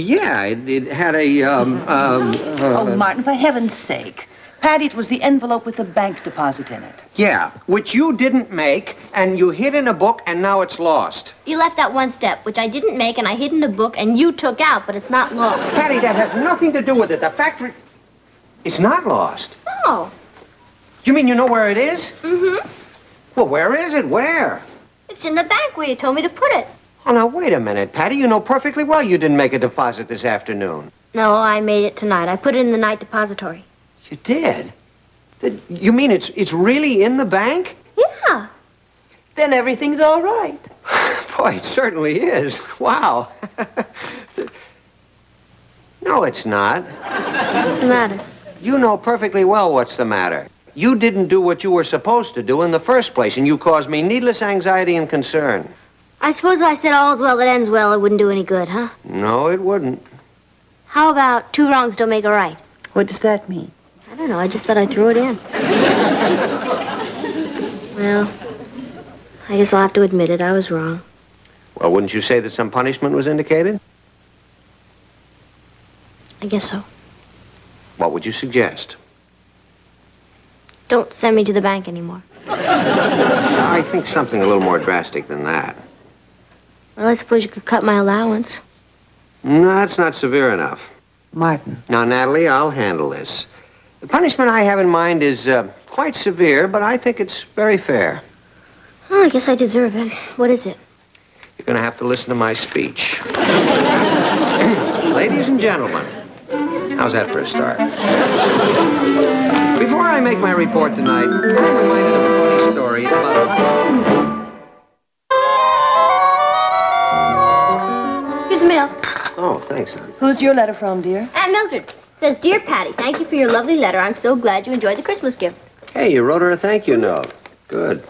Yeah, it had a, Oh, Martin, for heaven's sake. Patty, it was the envelope with the bank deposit in it. Yeah, which you didn't make, and you hid in a book, and now it's lost. You left out one step, which I didn't make, and I hid in a book, and you took out, but it's not lost. Patty, that has nothing to do with it. The factory... It's not lost. No. You mean you know where it is? Mm-hmm. Well, where is it? Where? It's in the bank where you told me to put it. Oh, now, wait a minute, Patty. You know perfectly well you didn't make a deposit this afternoon. No, I made it tonight. I put it in the night depository. You did? You mean it's really in the bank? Yeah. Then everything's all right. Boy, it certainly is. Wow. No, it's not. What's the matter? You know perfectly well what's the matter. You didn't do what you were supposed to do in the first place, and you caused me needless anxiety and concern. I suppose if I said all's well that ends well, it wouldn't do any good, huh? No, it wouldn't. How about two wrongs don't make a right? What does that mean? I don't know. I just thought I'd throw it in. Well, I guess I'll have to admit it. I was wrong. Well, wouldn't you say that some punishment was indicated? I guess so. What would you suggest? Don't send me to the bank anymore. I think something a little more drastic than that. Well, I suppose you could cut my allowance. No, that's not severe enough. Martin. Now, Natalie, I'll handle this. The punishment I have in mind is quite severe, but I think it's very fair. Well, I guess I deserve it. What is it? You're going to have to listen to my speech. Ladies and gentlemen, how's that for a start? Before I make my report tonight, I'm reminded of a funny story about Here's the mail. Oh, thanks, hon. Who's your letter from, dear? Aunt Mildred. It says, Dear Patty, thank you for your lovely letter. I'm so glad you enjoyed the Christmas gift. Hey, you wrote her a thank you note. Good.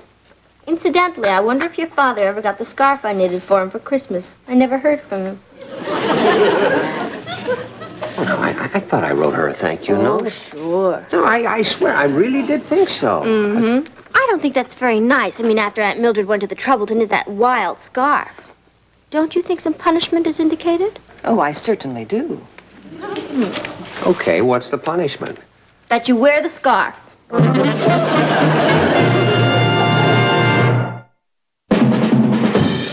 Incidentally, I wonder if your father ever got the scarf I knitted for him for Christmas. I never heard from him. Oh, no, I thought I wrote her a thank you note. Sure. No, I swear, I really did think so. Mm-hmm. I don't think that's very nice. I mean, after Aunt Mildred went to the trouble to knit that wild scarf. Don't you think some punishment is indicated? Oh, I certainly do. Okay, what's the punishment? That you wear the scarf.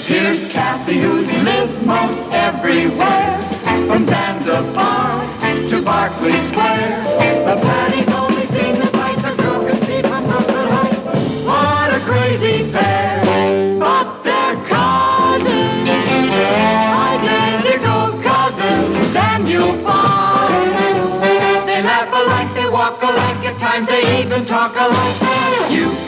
Here's Kathy, who's lived most everywhere, from Zanzibar to Berkeley Square. The Patty's only seen the sights a girl can see from Brooklyn Heights. What a crazy pair, but they're cousins, identical cousins, and you'll find they laugh alike, they walk alike, and talk a lot. You